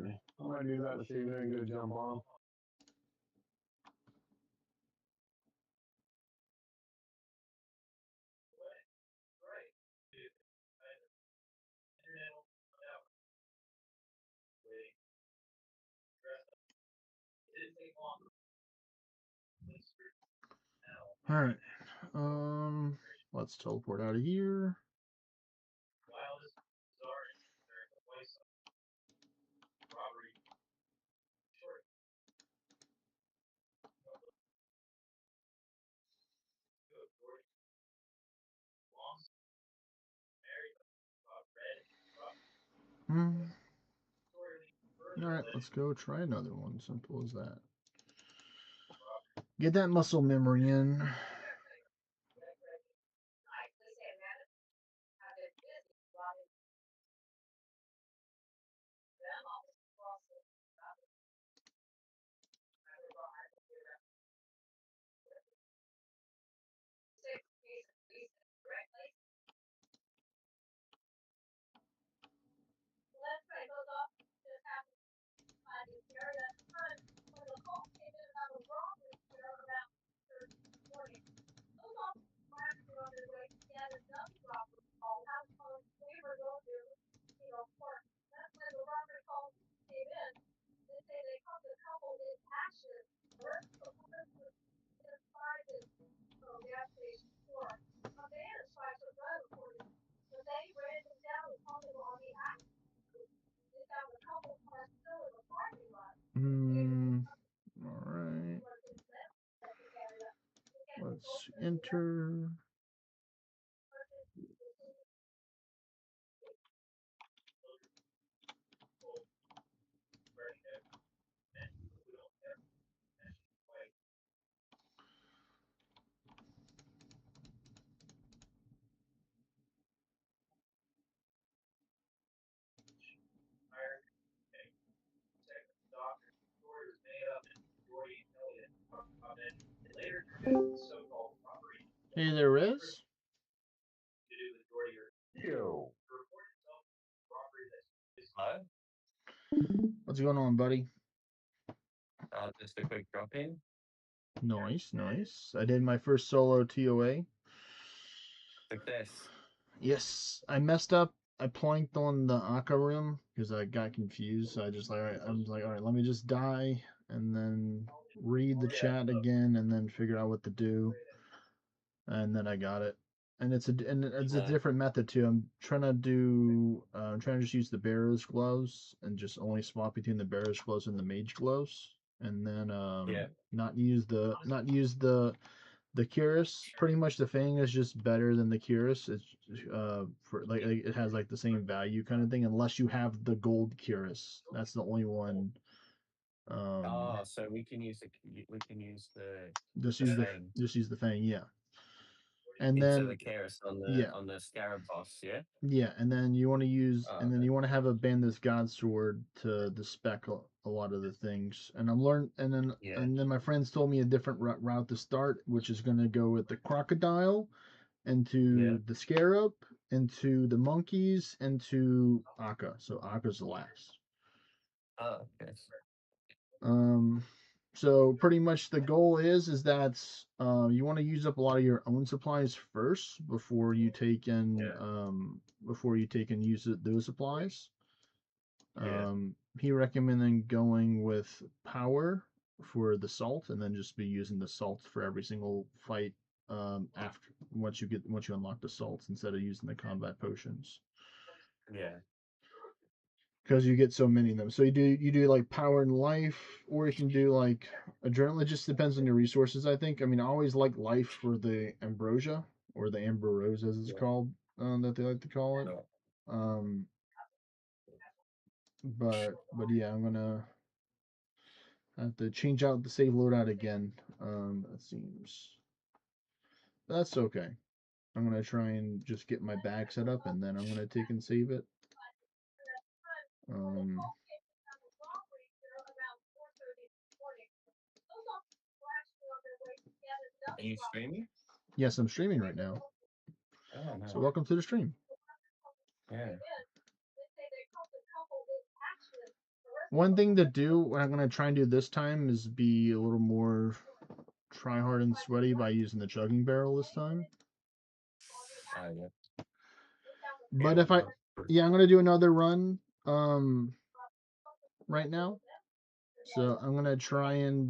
[SPEAKER 10] do that this evening and go jump on.
[SPEAKER 2] All right. Let's teleport out of here. All right, let's go try another one. Simple as that. Get that muscle memory in. All right. Let's enter. Hey there, Riz.
[SPEAKER 10] Yo.
[SPEAKER 11] Hello?
[SPEAKER 2] What's going on, buddy?
[SPEAKER 11] Just a quick drop in.
[SPEAKER 2] Nice, nice. I did my first solo TOA.
[SPEAKER 11] Success.
[SPEAKER 2] Yes, I messed up. I planked on the Aka room because I got confused. So I just like, all right, I'm like, all right, let me just die and then read the chat again and then figure out what to do. And then I got it. And it's a different method too. I'm trying to just use the bearer's gloves and just only swap between the bearer's gloves and the mage gloves, and then not use the cuirass. Pretty much the Fang is just better than the cuirass. It's for like it has like the same value kind of thing, unless you have the gold cuirass. That's the only one.
[SPEAKER 11] So we can use the
[SPEAKER 2] Just
[SPEAKER 11] the
[SPEAKER 2] use the
[SPEAKER 11] Fang
[SPEAKER 2] just use the Fang, yeah. And
[SPEAKER 11] instead of
[SPEAKER 2] then
[SPEAKER 11] the Keras
[SPEAKER 2] yeah,
[SPEAKER 11] on the Scarab boss, yeah?
[SPEAKER 2] yeah, and then you want to use,
[SPEAKER 11] Oh,
[SPEAKER 2] and then
[SPEAKER 11] okay.
[SPEAKER 2] you want to have a Bandit's God Sword to spec a lot of the things. And I'm learn,
[SPEAKER 11] Yeah.
[SPEAKER 2] and then my friends told me a different route to start, which is going to go with the crocodile, into the scarab, into the monkeys, into Akka. So Akka's the last.
[SPEAKER 11] Oh, okay.
[SPEAKER 2] Um, so pretty much the goal is that you want to use up a lot of your own supplies first before you take in use those supplies. He recommended going with power for the salt, and then just be using the salt for every single fight after once you unlock the salts instead of using the combat potions.
[SPEAKER 11] Yeah.
[SPEAKER 2] Because you get so many of them. So you do like power and life, or you can do like adrenaline. It just depends on your resources, I think. I mean, I always like life for the ambrosia, or the amber-rose as it's called, that they like to call it. Um, but yeah, I'm gonna have to change out the save loadout again. That seems that's okay. I'm gonna try and just get my bag set up, and then I'm gonna take and save it. Um,
[SPEAKER 11] Are you streaming?
[SPEAKER 2] yes, I'm streaming right now.
[SPEAKER 11] Oh, no.
[SPEAKER 2] So welcome to the stream.
[SPEAKER 11] Yeah.
[SPEAKER 2] One thing to do, what I'm gonna try and do this time, is be a little more try hard and sweaty by using the chugging barrel this time.
[SPEAKER 11] Oh, yeah.
[SPEAKER 2] But if I'm gonna do another run right now. So I'm gonna try and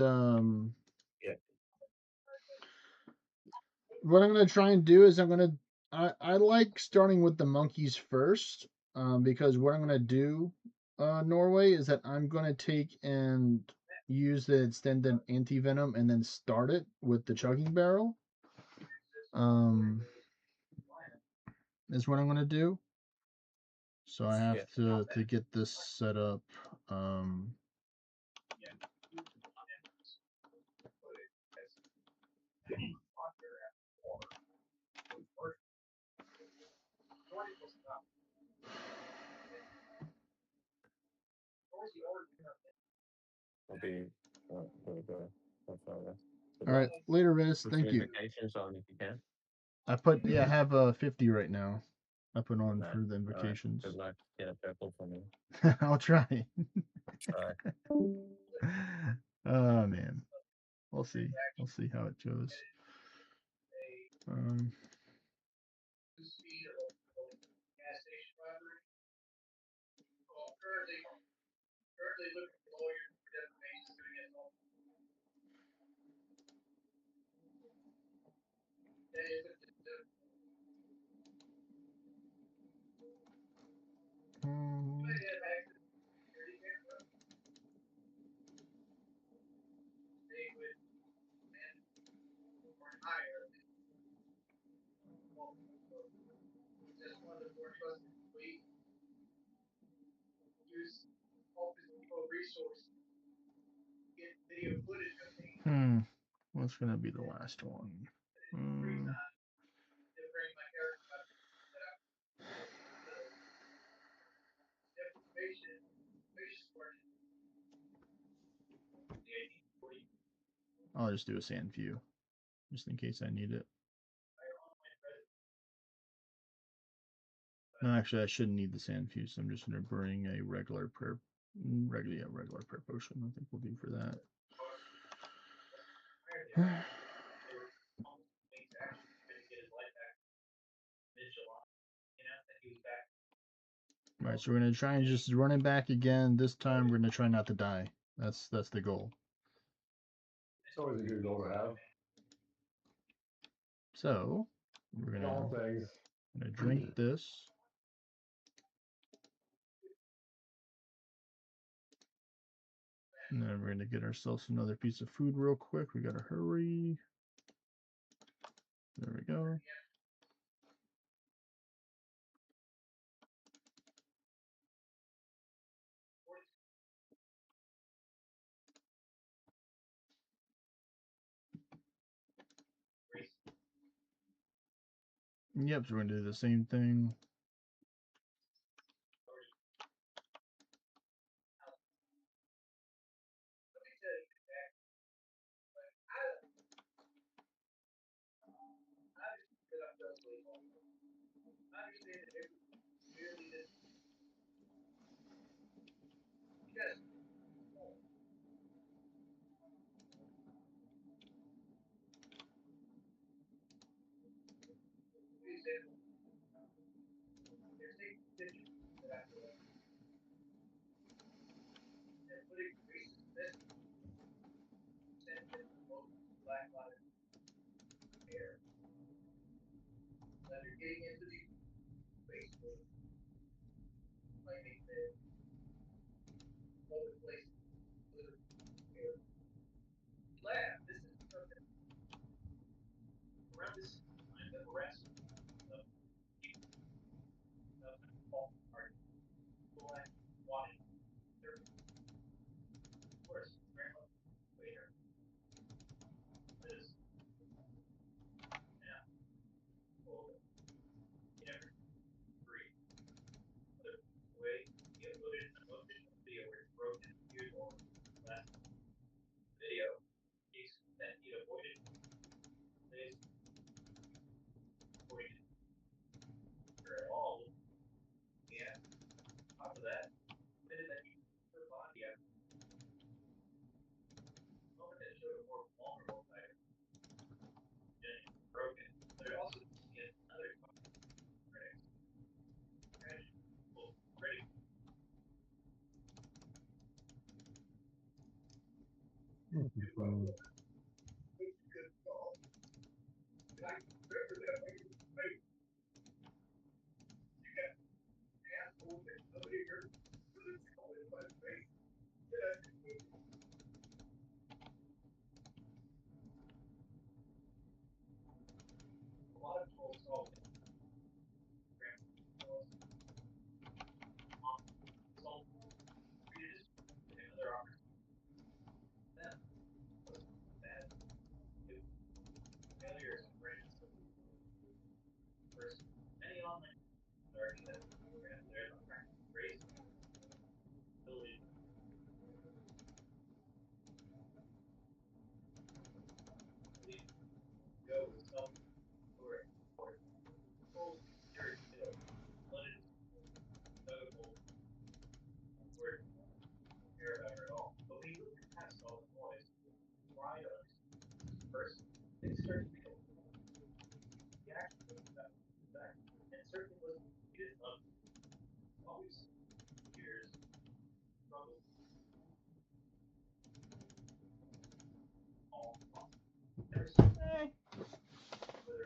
[SPEAKER 2] what I'm gonna try and do is I like starting with the monkeys first, because what I'm gonna do, Norway, is that I'm gonna take and use the extended anti venom and then start it with the chugging barrel. Is what I'm gonna do. So I have to get this set up.
[SPEAKER 11] Will be.
[SPEAKER 2] All right, later, Riz.
[SPEAKER 11] Put
[SPEAKER 2] Thank
[SPEAKER 11] your
[SPEAKER 2] you.
[SPEAKER 11] invocations on if you can.
[SPEAKER 2] I have 50 right now. I put on
[SPEAKER 11] No.
[SPEAKER 2] for the
[SPEAKER 11] All right.
[SPEAKER 2] invocations.
[SPEAKER 11] Good luck. Get a purple for me.
[SPEAKER 2] I'll try.
[SPEAKER 11] All right.
[SPEAKER 2] Oh man, we'll see. We'll see how it goes. Um, what's gonna be the last one? I'll just do a sand view, just in case I need it. No, actually, I shouldn't need the sand fuse. I'm just going to bring a regular prayer potion. I think we'll do for that. All right, so we're going to try and just run it back again. This time, we're going to try not to die. That's the goal.
[SPEAKER 10] It's always a good goal to have.
[SPEAKER 2] So we're
[SPEAKER 10] All things.
[SPEAKER 2] gonna drink this. And then we're gonna get ourselves another piece of food real quick. We gotta hurry. There we go. Yep, so we're gonna do the same thing.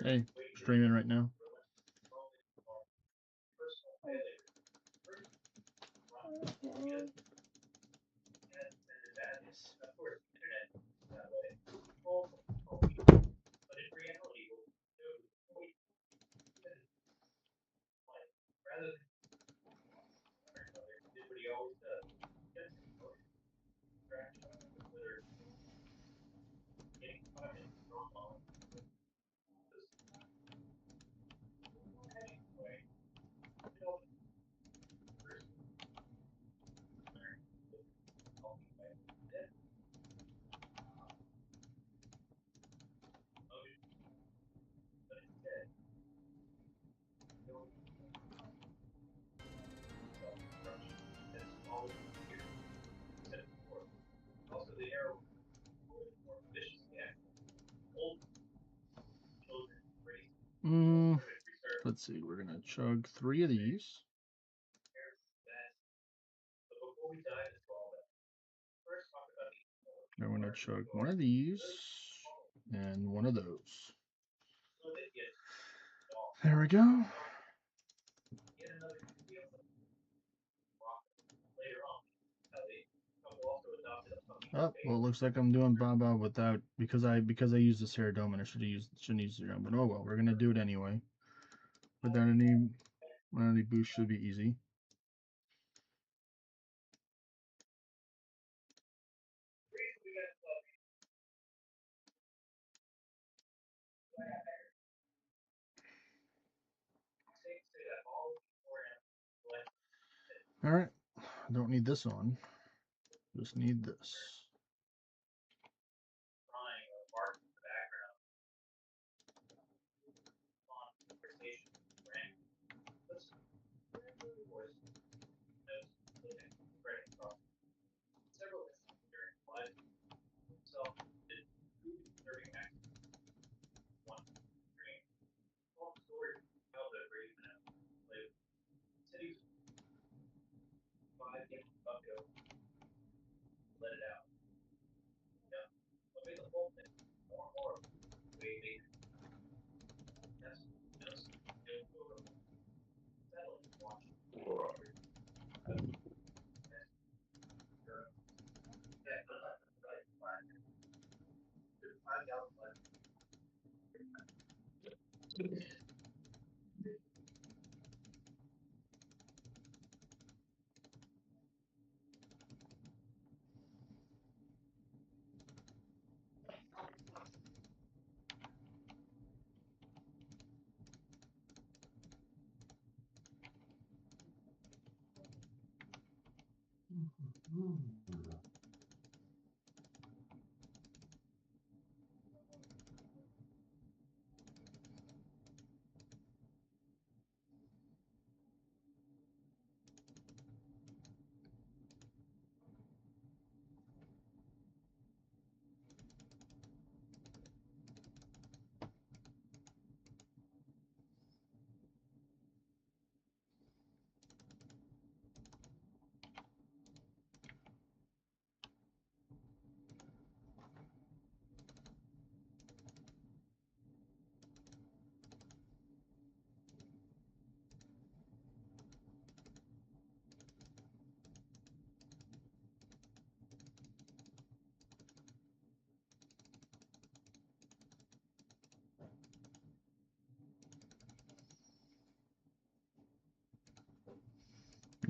[SPEAKER 2] Hey, streaming right now. Let's see. We're gonna chug 3 of these. I'm gonna chug 1 of these and 1 of those. There we go. Oh, well, it looks like I'm doing Baba without because I used the Ceradome and I shouldn't use Ceradome, but oh well, we're gonna do it anyway. Without any boost should be easy. All right, I don't need this on. Just need this.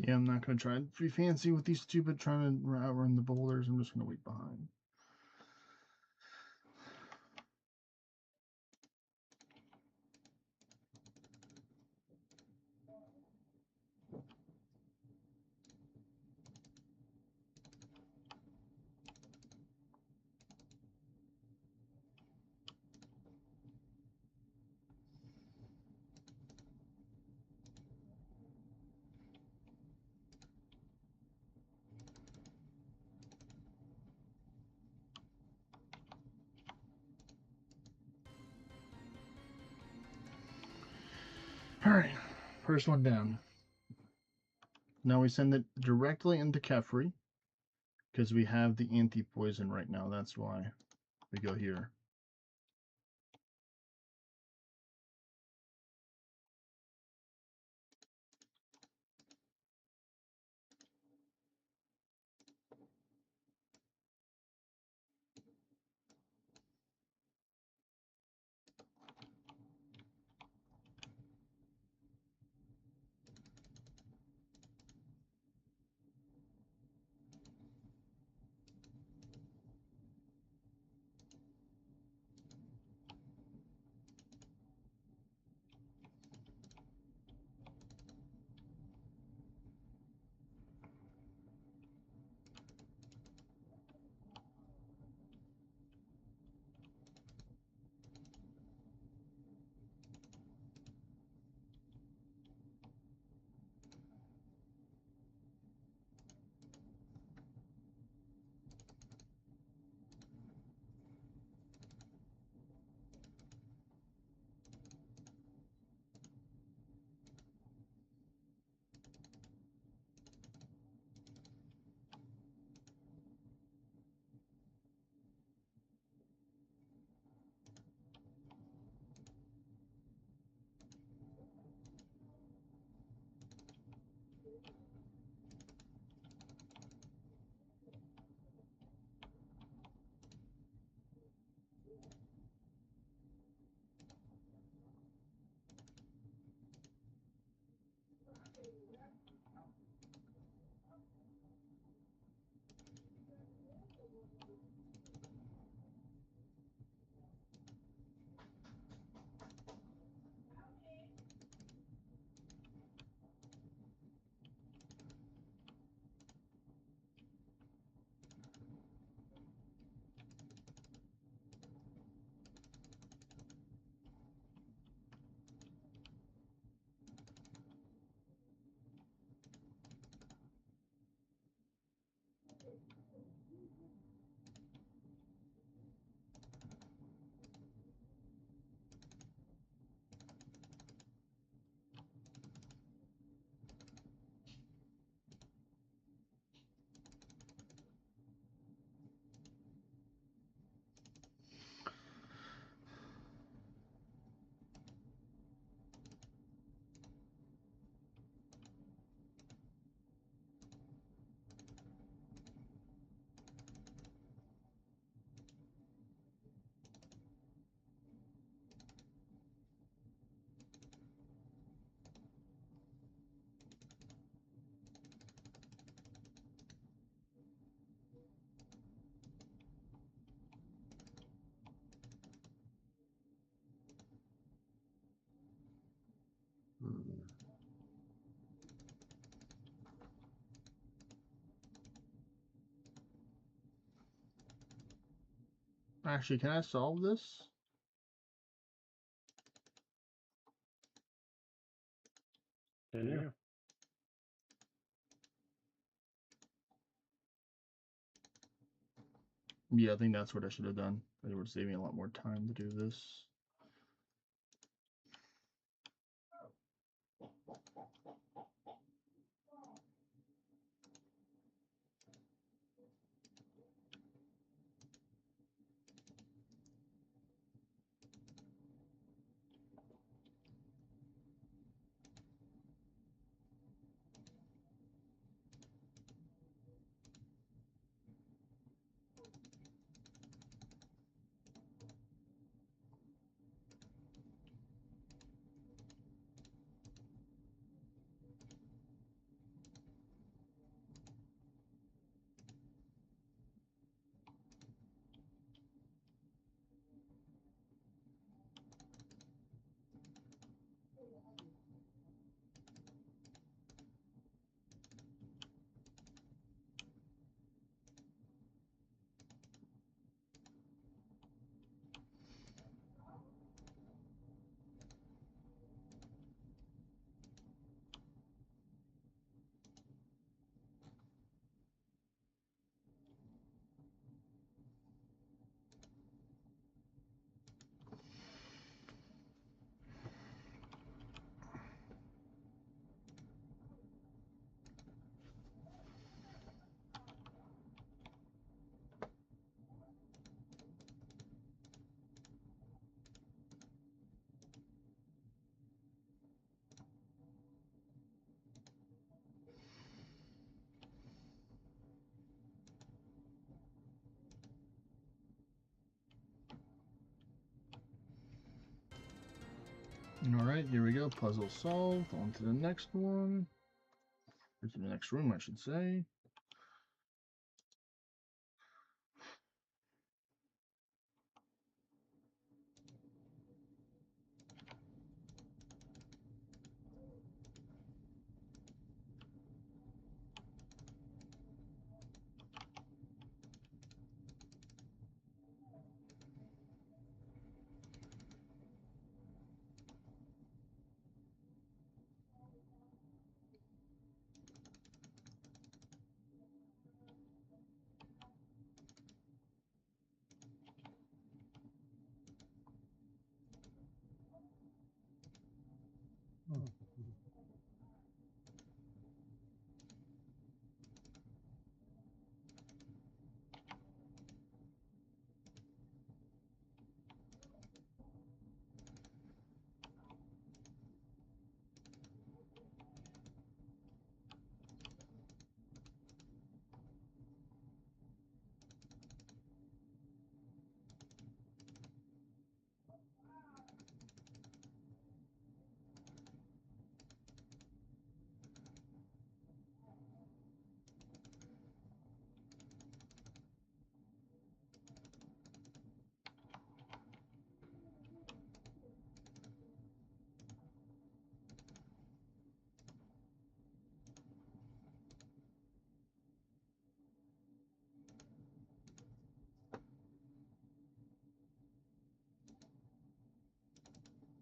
[SPEAKER 2] Yeah, I'm not gonna try and be fancy with these stupid trying to outrun the boulders. I'm just gonna wait behind. All right, first one down. Now we send it directly into Kefri because we have the anti-poison right now. That's why we go here. Actually, can I solve this?
[SPEAKER 10] Can you?
[SPEAKER 2] Yeah, I think that's what I should have done. It would save me a lot more time to do this. Alright, here we go. Puzzle solved. On to the next one. Or to the next room, I should say.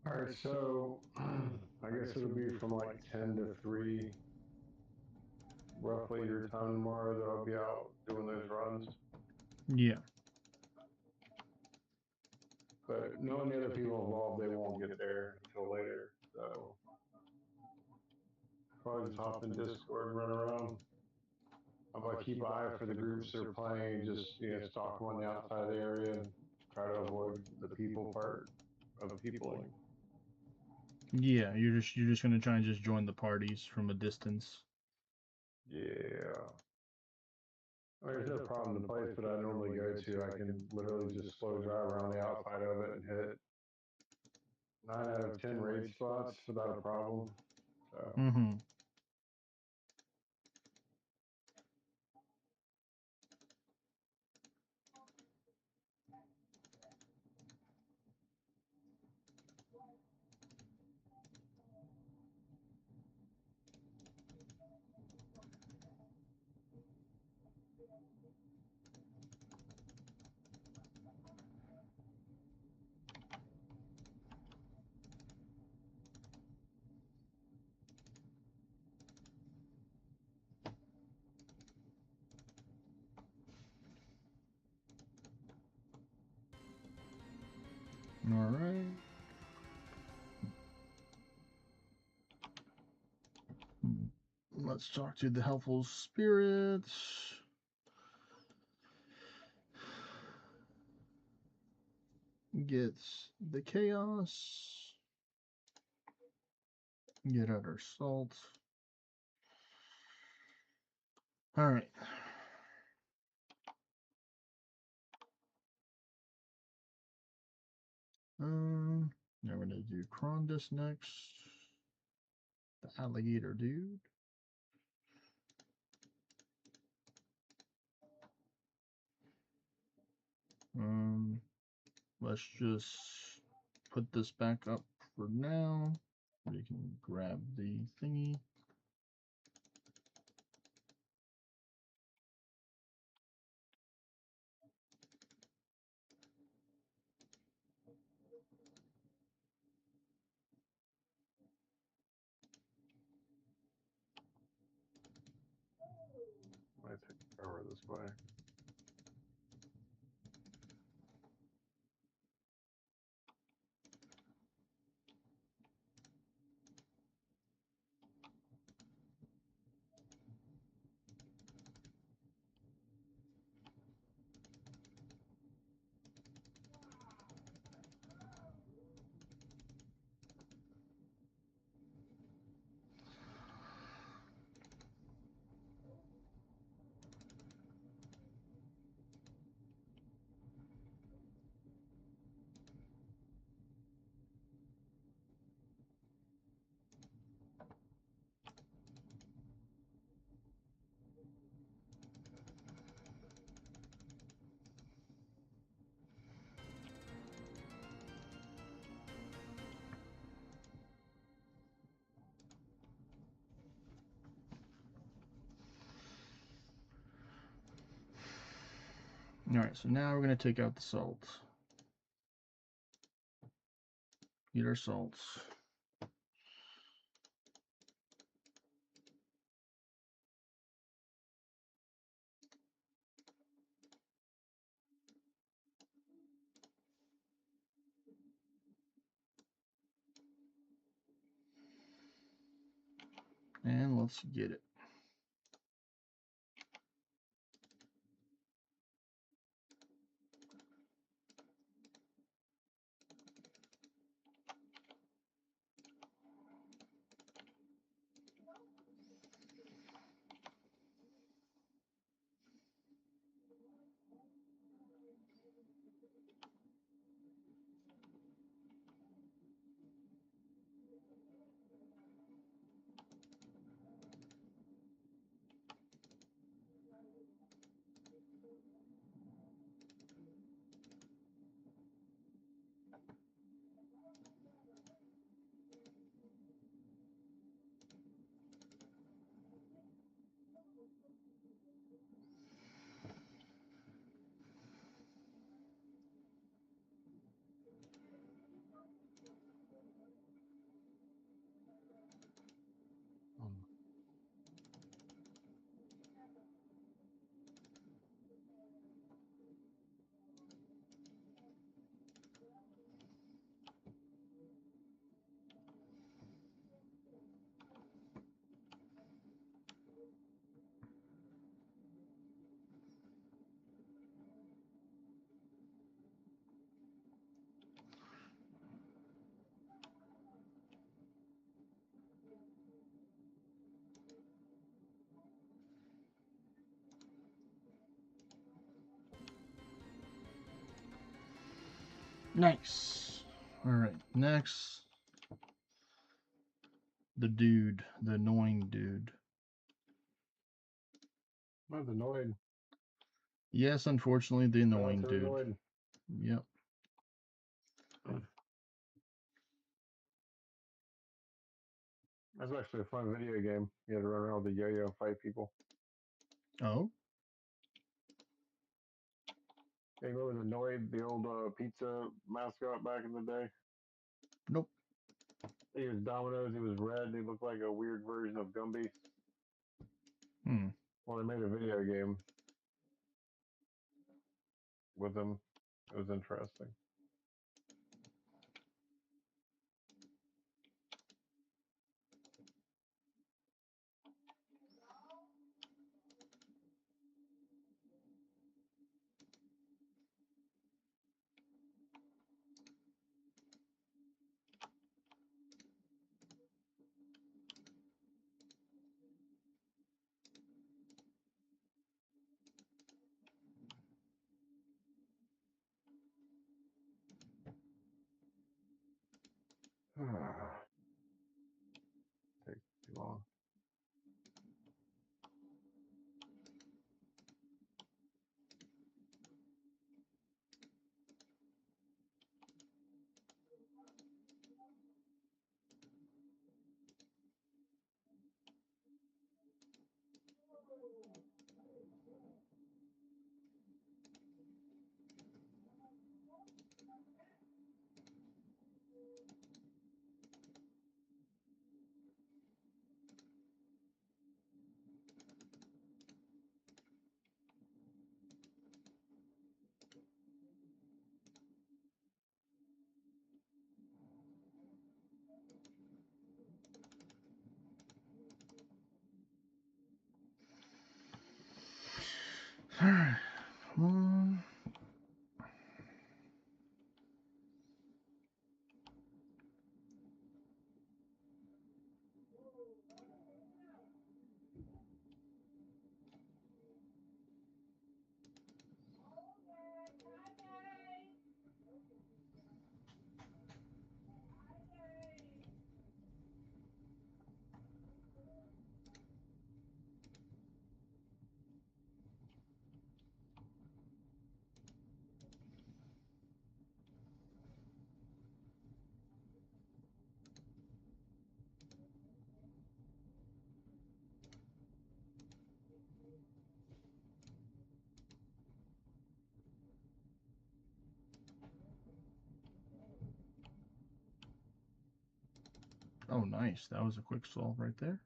[SPEAKER 10] Alright, so I guess it'll be from like 10 to 3, roughly your time tomorrow that I'll be out doing those runs.
[SPEAKER 2] Yeah.
[SPEAKER 10] But knowing the other people involved, they won't get there until later. So probably just hop in Discord, run around. I'm gonna keep an eye for the groups that are playing, just stalk them on the outside area and try to avoid the people part of peopling.
[SPEAKER 2] Yeah, you're just gonna try and just join the parties from a distance.
[SPEAKER 10] Yeah. I mean, there's no problem. The place that I normally go to, I can literally just slow drive around the outside of it and hit 9 out of 10 raid spots without a problem. So.
[SPEAKER 2] Mm-hmm. All right. Let's talk to the helpful spirits. Gets the chaos. Get out our salt. All right. Now we're gonna do Crondus next. The alligator dude. Let's just put this back up for now. We can grab the thingy.
[SPEAKER 10] I take the cover this way.
[SPEAKER 2] All right, so now we're going to take out the salt. Get our salts. And let's get it. Nice. All right, next, the dude, the annoying dude.
[SPEAKER 10] Not annoyed.
[SPEAKER 2] Yes, unfortunately, the annoying dude.
[SPEAKER 10] Annoyed.
[SPEAKER 2] Yep.
[SPEAKER 10] That's actually a fun video game. You had to run around with the yo-yo and fight people.
[SPEAKER 2] Oh.
[SPEAKER 10] Hey, remember the Noid, the old pizza mascot back in the day?
[SPEAKER 2] Nope.
[SPEAKER 10] He was Domino's. He was red. He looked like a weird version of Gumby. Well, they made a video game with him. It was interesting. Take too long.
[SPEAKER 2] All right. Come Oh, nice. That was a quick solve right there.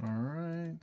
[SPEAKER 2] All right.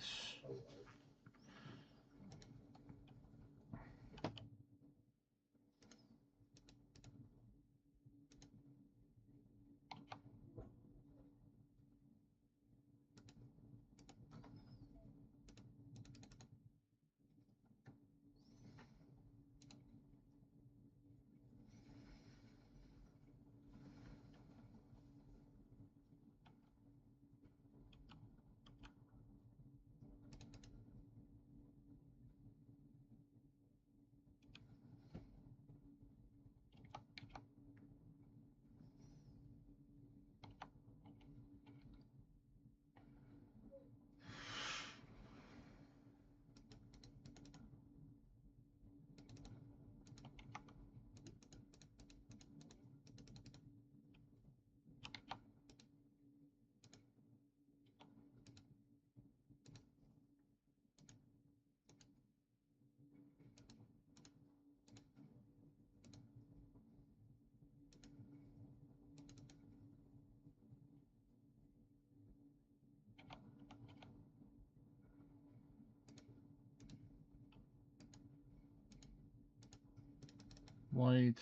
[SPEAKER 2] White,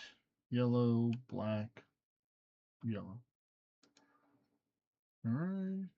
[SPEAKER 2] yellow, black, yellow. All right.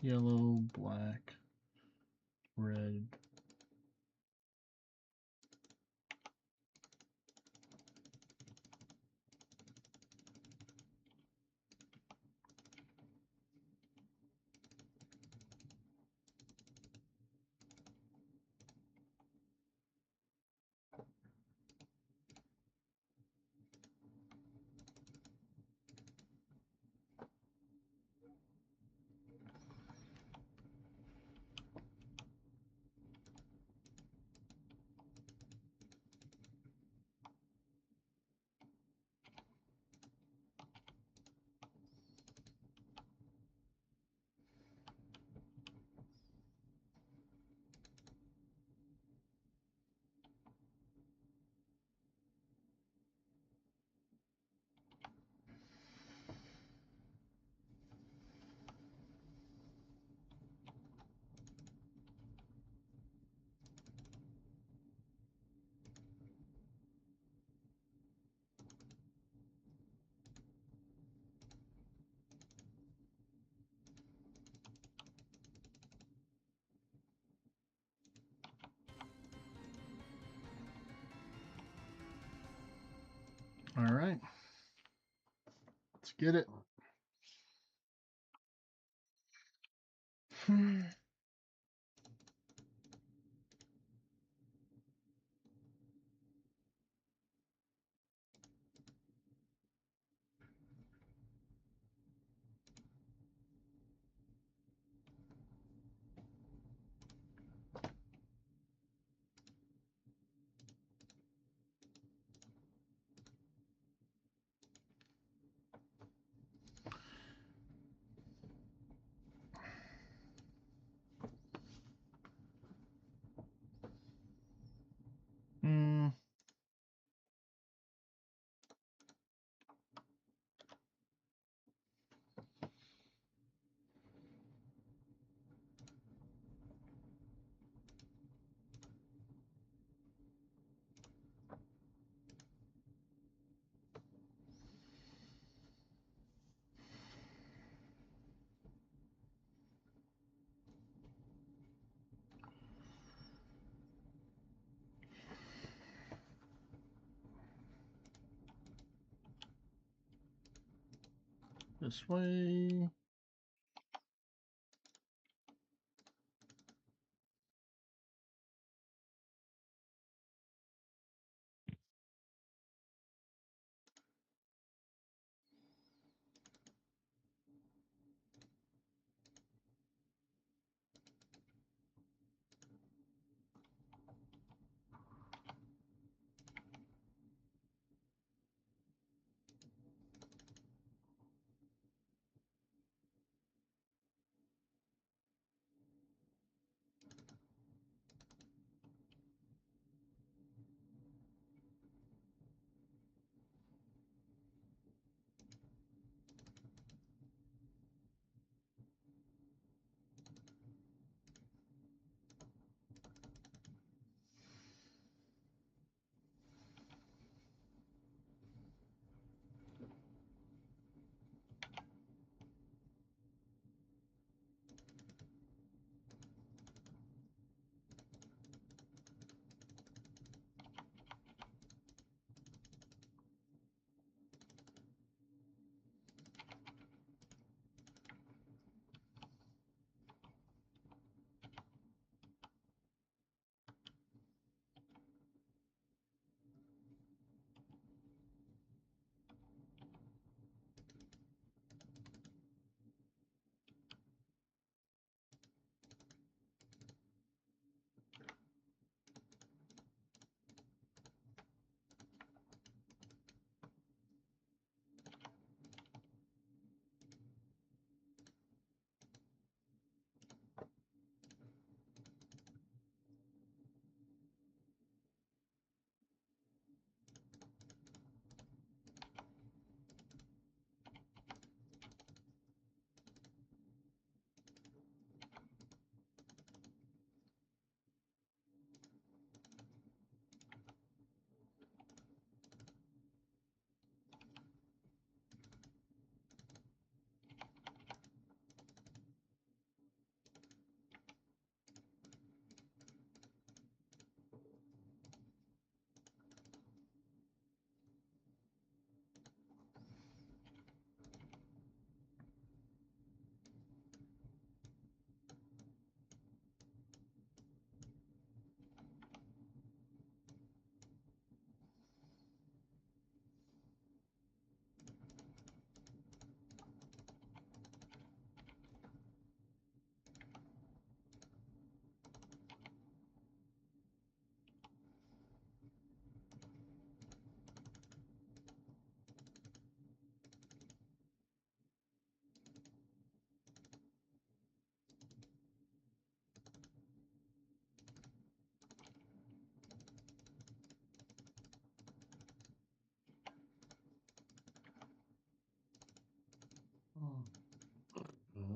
[SPEAKER 2] Yellow, black, red. Let's get it. Hmm. This way.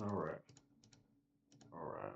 [SPEAKER 12] All right. All right.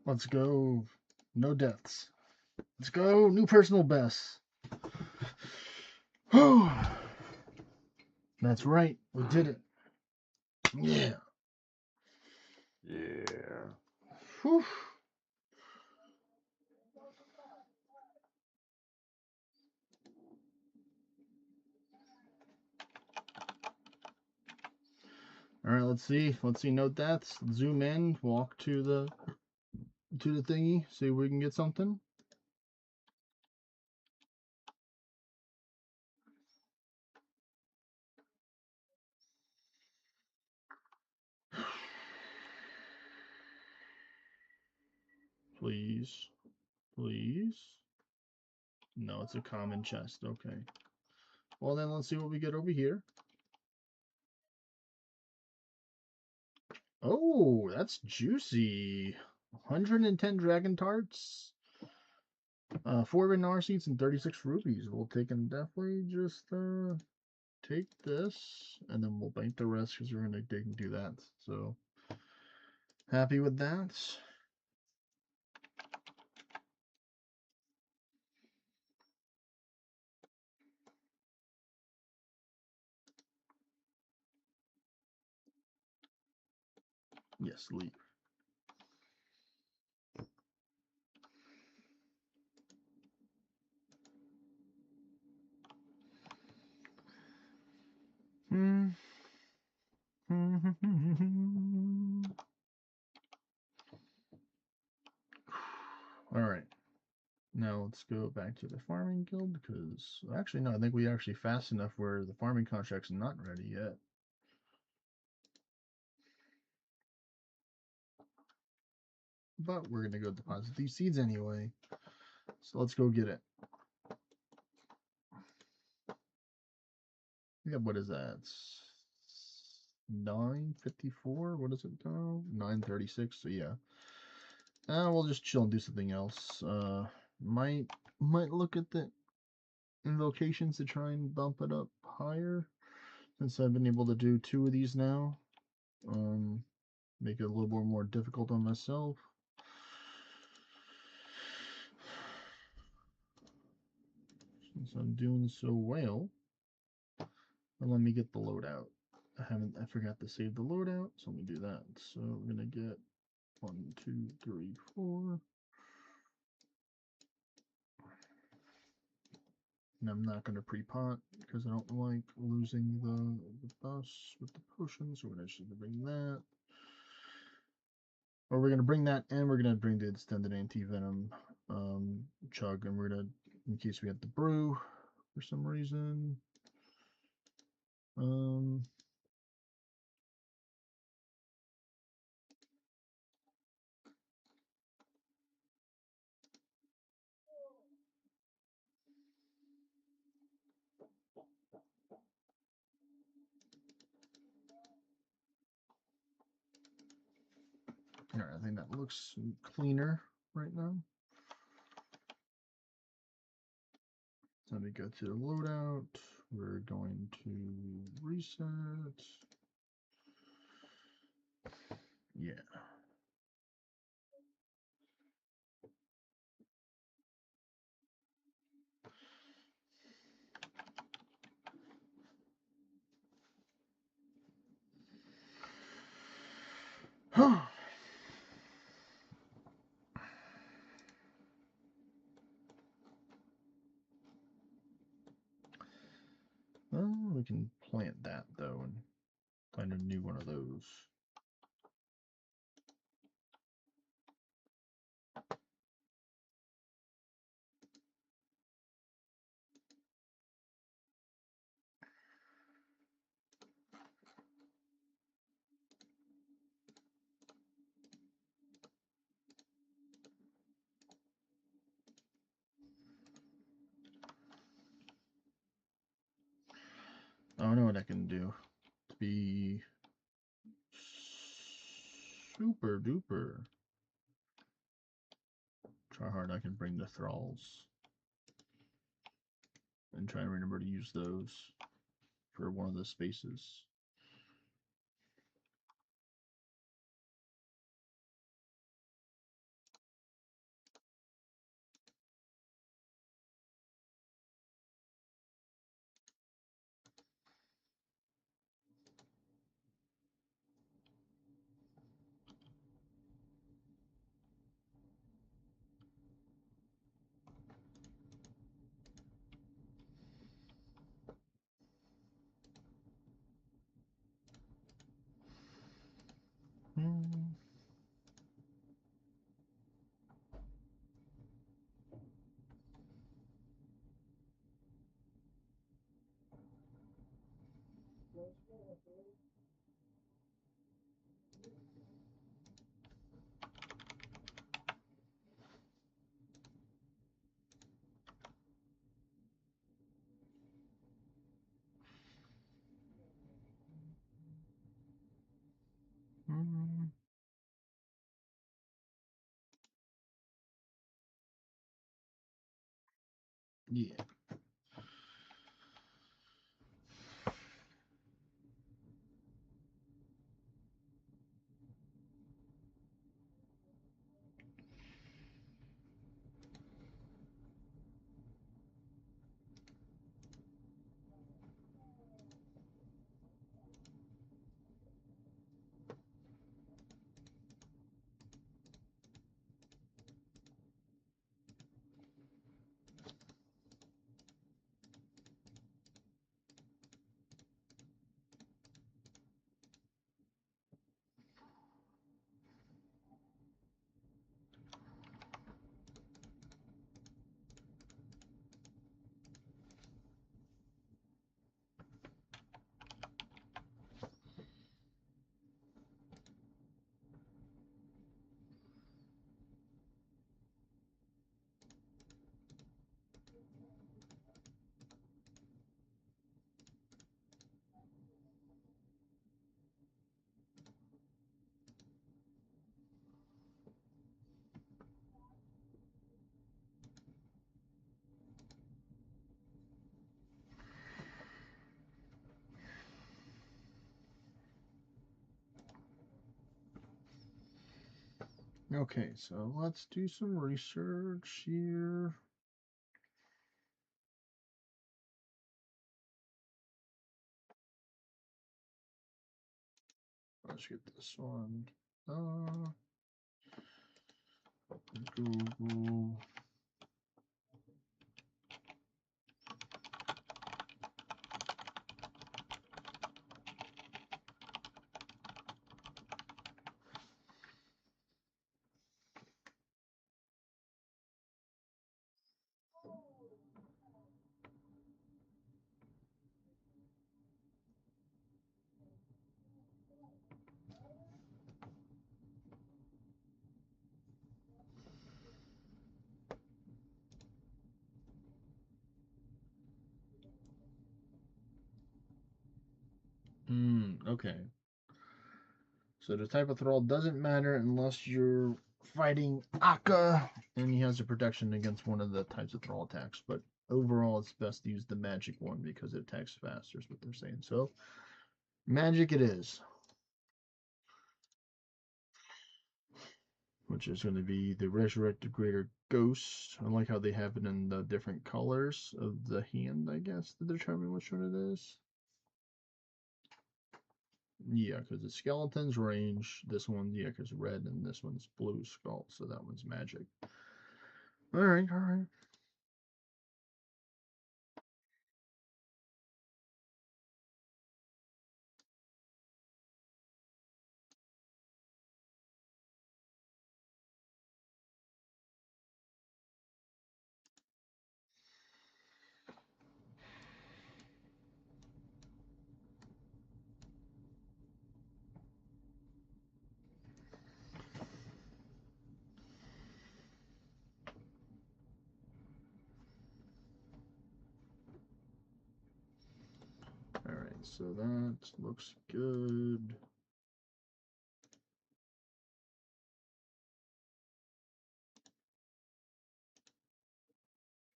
[SPEAKER 2] Let's go. No deaths. Let's go. New personal best. That's right. We did it. Yeah.
[SPEAKER 12] Yeah.
[SPEAKER 2] Whew. All right, let's see. Let's see. No deaths. Zoom in. Walk to the thingy. See if we can get something. Please. Please. No, it's a common chest. Okay. Well, then let's see what we get over here. Oh, that's juicy. 110 dragon tarts. 4 Renar seeds and 36 rupees. We'll take and definitely just take this, and then we'll bank the rest because we're gonna dig and do that. So happy with that. Yes, leave. Hmm. All right. Now let's go back to the farming guild because actually no, I think we actually fast enough where the farming contract's not ready yet. But we're gonna go deposit these seeds anyway. So let's go get it. Yeah, what is that? 9:54. What is it now? 9:36. So yeah. We'll just chill and do something else. Might look at the invocations to try and bump it up higher. Since I've been able to do 2 of these now. Make it a little bit more difficult on myself. Since I'm doing so well. And let me get the loadout. I forgot to save the loadout, so let me do that. So we're gonna get 1, 2, 3, 4. And I'm not gonna pre-pot because I don't like losing the bus with the potions. So we're gonna just bring that. Or we're gonna bring that, and we're gonna bring the extended anti-venom chug, and we're gonna, in case we have to brew for some reason. Alright, I think that looks cleaner right now. So let me go to the loadout. We're going to reset. Yeah. Well, we can plant that though and find a new one of those. I don't know what I can do to be super duper. Try hard. I can bring the thralls and try and remember to use those for one of the spaces. Mm. Yeah. Okay, so let's do some research here. Let's get this one. Google. Okay. So the type of thrall doesn't matter unless you're fighting Akka, and he has a protection against one of the types of thrall attacks. But overall, it's best to use the magic one because it attacks faster, is what they're saying. So, magic it is. Which is going to be the Resurrected Greater Ghost. I like how they have it in the different colors of the hand, I guess, to determine which one it is. Yeah, because the skeleton's range. This one, yeah, because red, and this one's blue skull, so that one's magic. Alright, alright. Alright, so that looks good.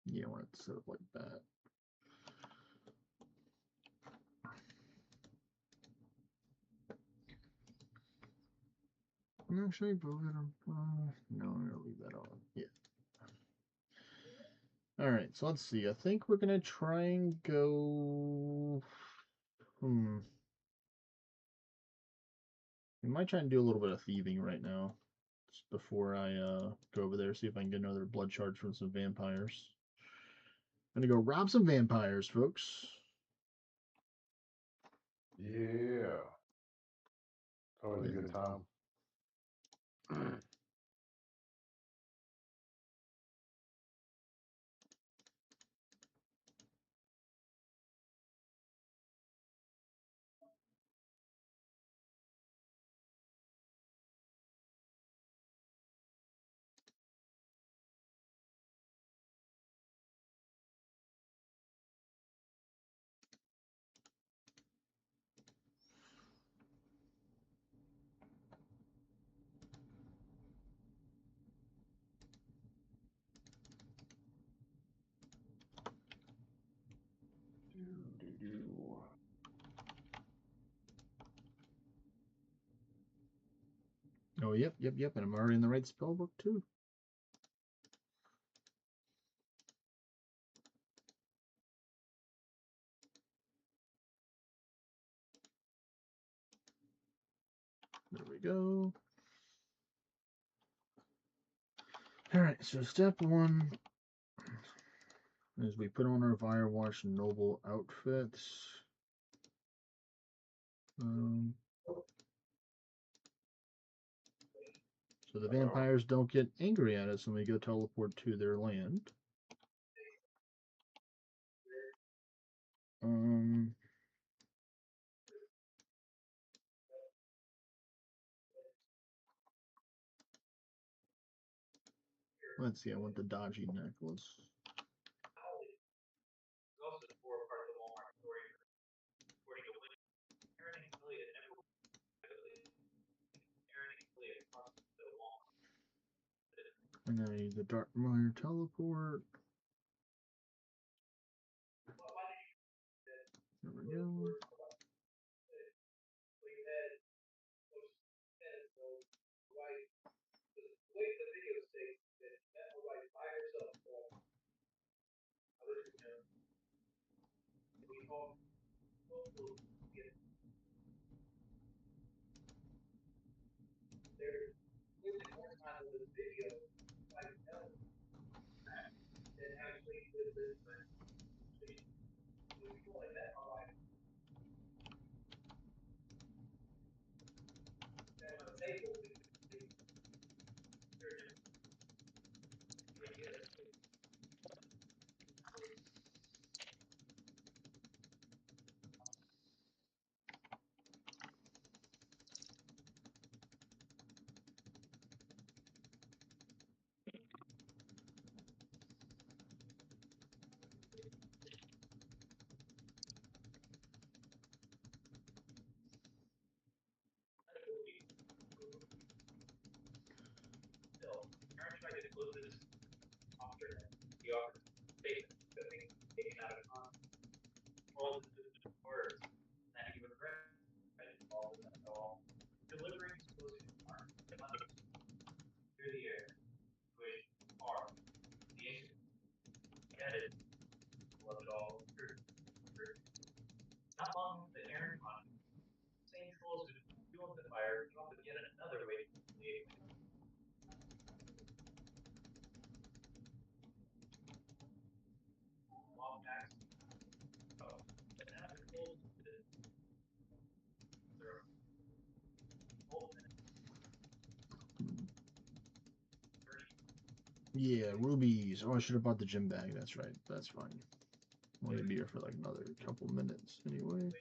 [SPEAKER 2] Yeah, I want it set up like that. Actually, no, I'm gonna leave that on. Yeah. Alright, so let's see. I think we're gonna try and go. We might try and do a little bit of thieving right now. Just before I go over there, see if I can get another blood charge from some vampires. I'm gonna go rob some vampires, folks.
[SPEAKER 10] Yeah. Always a good time.
[SPEAKER 2] Oh, yep. And I'm already in the right spell book, too. There we go. Alright, so step 1 is we put on our Firewatch Noble outfits. So the vampires don't get angry at us when we go teleport to their land. Let's see, I want the dodgy necklace. And then I use the Darkmire teleport. There we go. Yeah, rubies. Oh, I should have bought the gym bag. That's right. That's fine. I'm only be here for like another couple minutes anyway.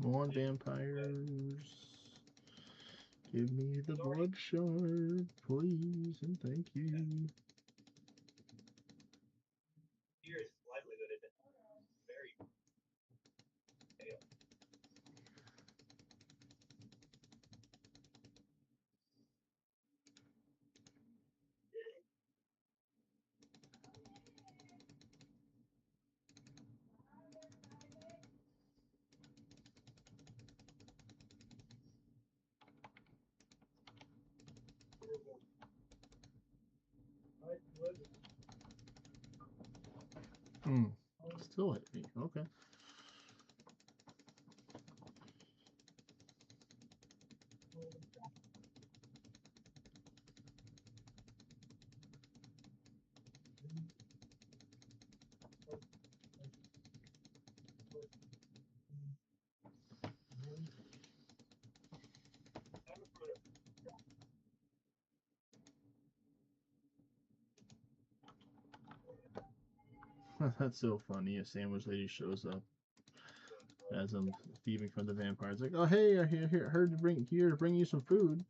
[SPEAKER 2] Come on, vampires. Give me the blood shard, please, and thank you. Still hit me. Okay. That's so funny. A sandwich lady shows up as I'm thieving from the vampires. Like, oh hey, I heard to bring you some food.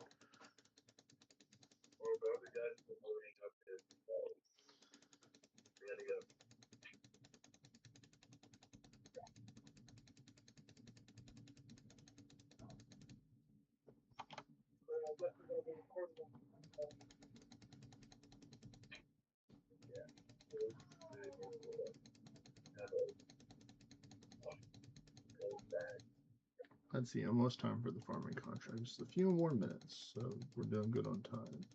[SPEAKER 2] Let's see, almost time for the farming contract. Just a few more minutes, so we're doing good on time.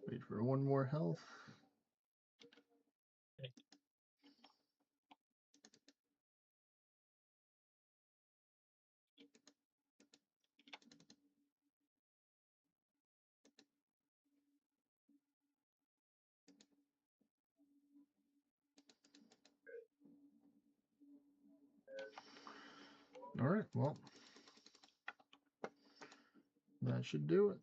[SPEAKER 2] Wait for one more health. All right, well, that should do it.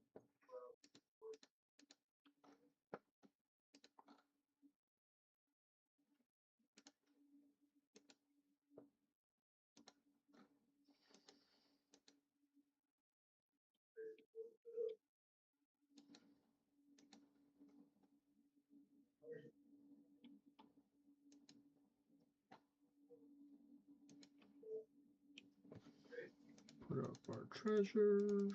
[SPEAKER 2] treasures.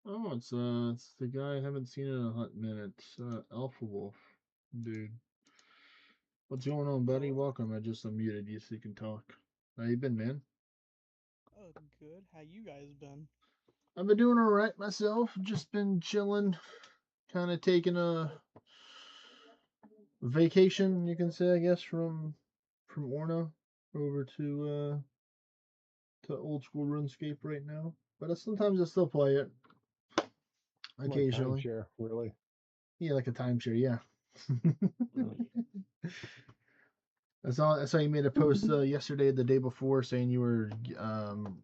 [SPEAKER 2] Oh, it's the guy I haven't seen in a hot minute. Alpha Wolf, dude. What's going on, buddy? Welcome. I just unmuted you so you can talk. How you been, man?
[SPEAKER 13] Oh, good. How you guys been?
[SPEAKER 2] I've been doing all right myself. Just been chilling, kind of taking a vacation, you can say, I guess, from Orna over to old school RuneScape right now. But sometimes I still play it occasionally.
[SPEAKER 10] Like timeshare, really.
[SPEAKER 2] Yeah, like a timeshare. Yeah. I saw you made a post yesterday, the day before, saying you were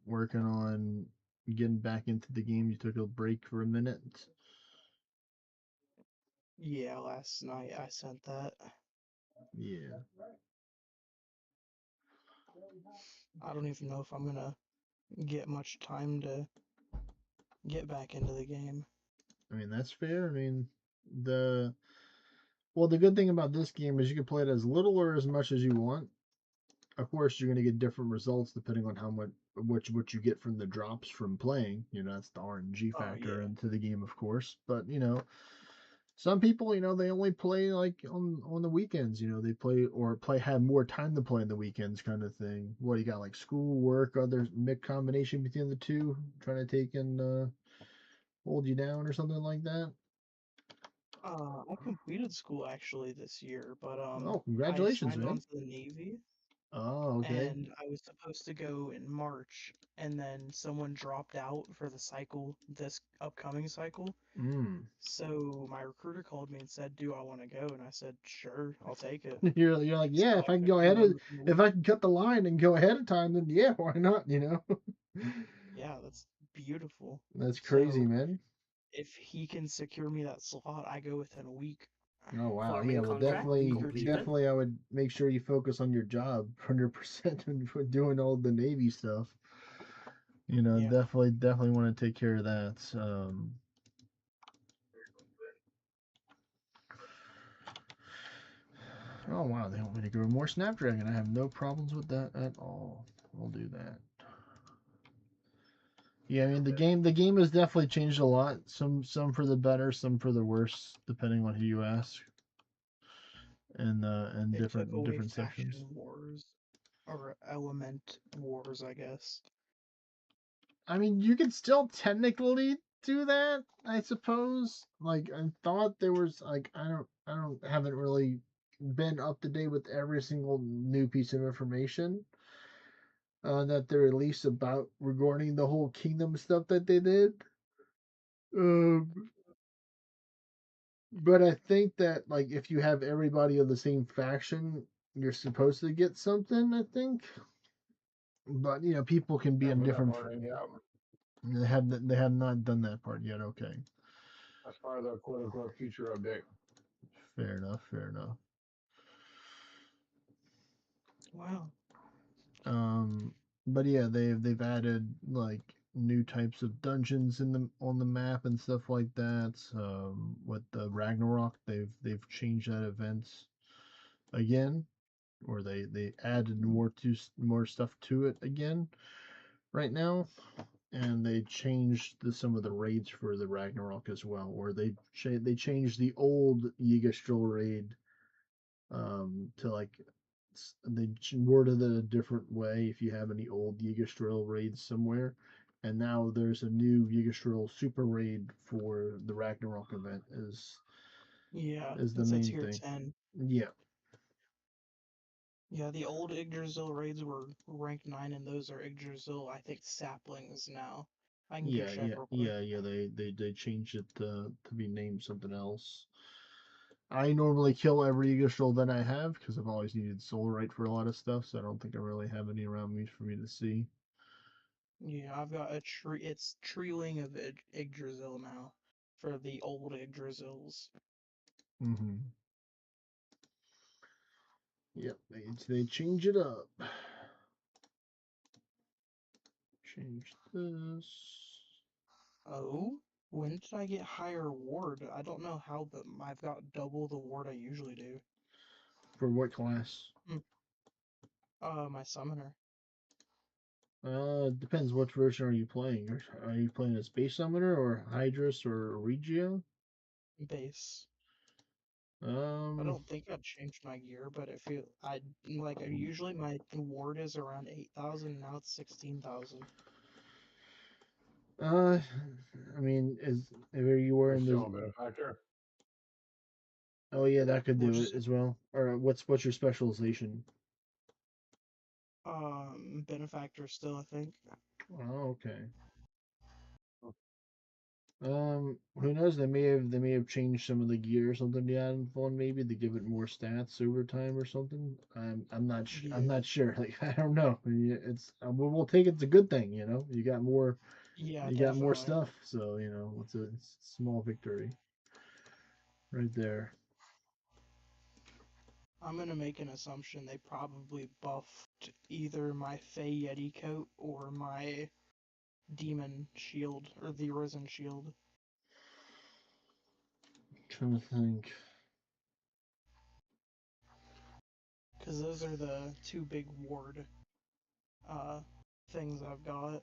[SPEAKER 2] working on getting back into the game. You took a break for a minute.
[SPEAKER 13] Yeah, last night I sent that.
[SPEAKER 2] Yeah.
[SPEAKER 13] I don't even know if I'm gonna get much time to get back into the game.
[SPEAKER 2] I mean, that's fair. I mean, the the good thing about this game is you can play it as little or as much as you want. Of course, you're going to get different results depending on how much what you get from the drops from playing. You know, that's the RNG
[SPEAKER 13] Oh
[SPEAKER 2] factor
[SPEAKER 13] yeah.
[SPEAKER 2] into the game, of course. But some people, they only play like on the weekends. They play have more time to play on the weekends, kind of thing. What you got, like school, work, other mix combination between the two, trying to take and hold you down or something like that.
[SPEAKER 13] I completed school actually this year, but
[SPEAKER 2] Oh,
[SPEAKER 13] I
[SPEAKER 2] congratulations,
[SPEAKER 13] signed on
[SPEAKER 2] man.
[SPEAKER 13] to the Navy
[SPEAKER 2] Oh, okay.
[SPEAKER 13] and I was supposed to go in March, and then someone dropped out for the cycle, this upcoming cycle.
[SPEAKER 2] Mm.
[SPEAKER 13] So my recruiter called me and said, "Do I want to go?" And I said, "Sure, I'll take it."
[SPEAKER 2] You're like, yeah,
[SPEAKER 13] So
[SPEAKER 2] if
[SPEAKER 13] I
[SPEAKER 2] I can
[SPEAKER 13] took
[SPEAKER 2] go
[SPEAKER 13] the
[SPEAKER 2] ahead
[SPEAKER 13] one
[SPEAKER 2] of,
[SPEAKER 13] within the
[SPEAKER 2] if
[SPEAKER 13] week.
[SPEAKER 2] I can cut the line and go ahead of time, then yeah, why not?
[SPEAKER 13] Yeah, that's beautiful.
[SPEAKER 2] That's crazy,
[SPEAKER 13] So
[SPEAKER 2] man.
[SPEAKER 13] if he can secure me that slot, I go within a week.
[SPEAKER 2] Oh wow, yeah.
[SPEAKER 7] Farming
[SPEAKER 2] Well,
[SPEAKER 7] contract
[SPEAKER 13] A week or two.
[SPEAKER 7] completed.
[SPEAKER 2] definitely, I would make sure you focus on your job 100% when doing all the Navy stuff.
[SPEAKER 13] Yeah.
[SPEAKER 2] Definitely want to take care of that. Oh wow, they want me to grow more Snapdragon. I have no problems with that at all. We'll do that. Yeah, I mean the game has definitely changed a lot. Some for the better, some for the worse, depending on who you ask. And
[SPEAKER 13] It took away
[SPEAKER 2] different sections.
[SPEAKER 13] faction wars or element wars, I guess.
[SPEAKER 2] I mean, you could still technically do that, I suppose. Like, I thought there was like haven't really been up to date with every single new piece of information that they released about regarding the whole kingdom stuff that they did. Um, but I think that like if you have everybody of the same faction, you're supposed to get something. I think, but people can be
[SPEAKER 10] Yeah,
[SPEAKER 2] in
[SPEAKER 10] but that
[SPEAKER 2] different.
[SPEAKER 10] part ain't out.
[SPEAKER 2] They have not done that part yet. Okay.
[SPEAKER 10] That's part of the quote unquote future update.
[SPEAKER 2] Fair enough. Fair enough.
[SPEAKER 13] Wow.
[SPEAKER 2] But yeah, they've added like new types of dungeons on the map and stuff like that. With the Ragnarok, they've changed that event again, or they added more stuff to it again right now, and they changed some of the raids for the Ragnarok as well, or they changed the old Yigastrel raid to like they worded it a different way if you have any old Yggdrasil raids somewhere. And now there's a new Yggdrasil super raid for the Ragnarok event
[SPEAKER 13] Yeah,
[SPEAKER 2] is the
[SPEAKER 13] it's a
[SPEAKER 2] main
[SPEAKER 13] tier
[SPEAKER 2] thing.
[SPEAKER 13] 10.
[SPEAKER 2] Yeah.
[SPEAKER 13] Yeah, the old Yggdrasil raids were rank 9, and those are Yggdrasil, I think, saplings now. I can go
[SPEAKER 2] Yeah,
[SPEAKER 13] check
[SPEAKER 2] yeah,
[SPEAKER 13] real quick.
[SPEAKER 2] yeah, yeah. They changed it to be named something else. I normally kill every Yggdrasil that I have because I've always needed soul right for a lot of stuff, so I don't think I really have any around me for me to see.
[SPEAKER 13] Yeah, I've got a tree. It's treeling of Yggdrasil now for the old Yggdrasils.
[SPEAKER 2] Mm-hmm. Yep, they change it up. Change this.
[SPEAKER 13] Oh, when did I get higher ward? I don't know how, but I've got double the ward I usually do.
[SPEAKER 2] For what class?
[SPEAKER 13] My summoner.
[SPEAKER 2] Depends which version are you playing. Are you playing a Space Summoner or Hydrus or Regio?
[SPEAKER 13] Base. I
[SPEAKER 2] Um,
[SPEAKER 13] don't think I've changed my gear, but it feel I like usually my ward is around 8,000. Now it's 16,000.
[SPEAKER 2] uh, I mean, is where you were
[SPEAKER 10] Are you
[SPEAKER 2] in
[SPEAKER 10] still
[SPEAKER 2] the?
[SPEAKER 10] a benefactor?
[SPEAKER 2] Oh yeah, that could do
[SPEAKER 13] Which
[SPEAKER 2] it
[SPEAKER 13] is
[SPEAKER 2] as well. Or what's your specialization?
[SPEAKER 13] benefactor still, I think.
[SPEAKER 2] Oh, okay. Who knows? They may have changed some of the gear or something to add in one maybe to give it more stats over time or something. I'm
[SPEAKER 13] Yeah,
[SPEAKER 2] not sure. Like I don't know. It's we'll take it's a good thing.
[SPEAKER 13] yeah,
[SPEAKER 2] You got more
[SPEAKER 13] definitely.
[SPEAKER 2] stuff. So it's a small victory right there.
[SPEAKER 13] I'm gonna make an assumption they probably buffed either my Fey Yeti coat or my demon shield or the Arisen shield.
[SPEAKER 2] Trying to think.
[SPEAKER 13] Because those are the two big ward uh things I've got.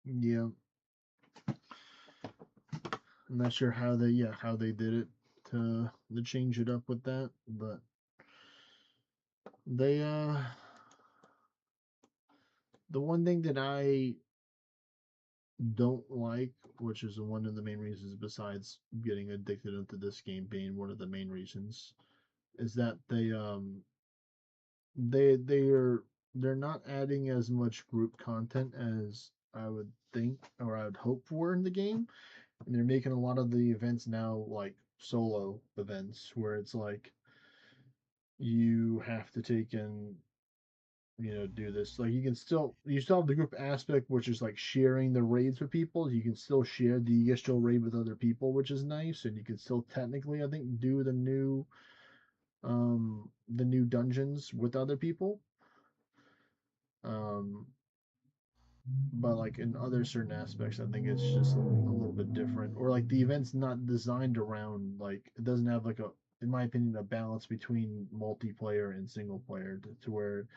[SPEAKER 2] Yeah, I'm not sure how they did it to change it up with that, but they the one thing that I don't like, which is one of the main reasons besides getting addicted into this game being one of the main reasons, is that they're not adding as much group content as I would think or I would hope for in the game. And they're making a lot of the events now like solo events where it's like you have to take in do this. Like you still have the group aspect, which is like sharing the raids with people. You can still share the Yggdrasil raid with other people, which is nice, and you can still technically, I think, do the new dungeons with other people. Um, but like in other certain aspects, I think it's just a little bit different. Or like the event's not designed around like it doesn't have like in my opinion, a balance between multiplayer and single player to where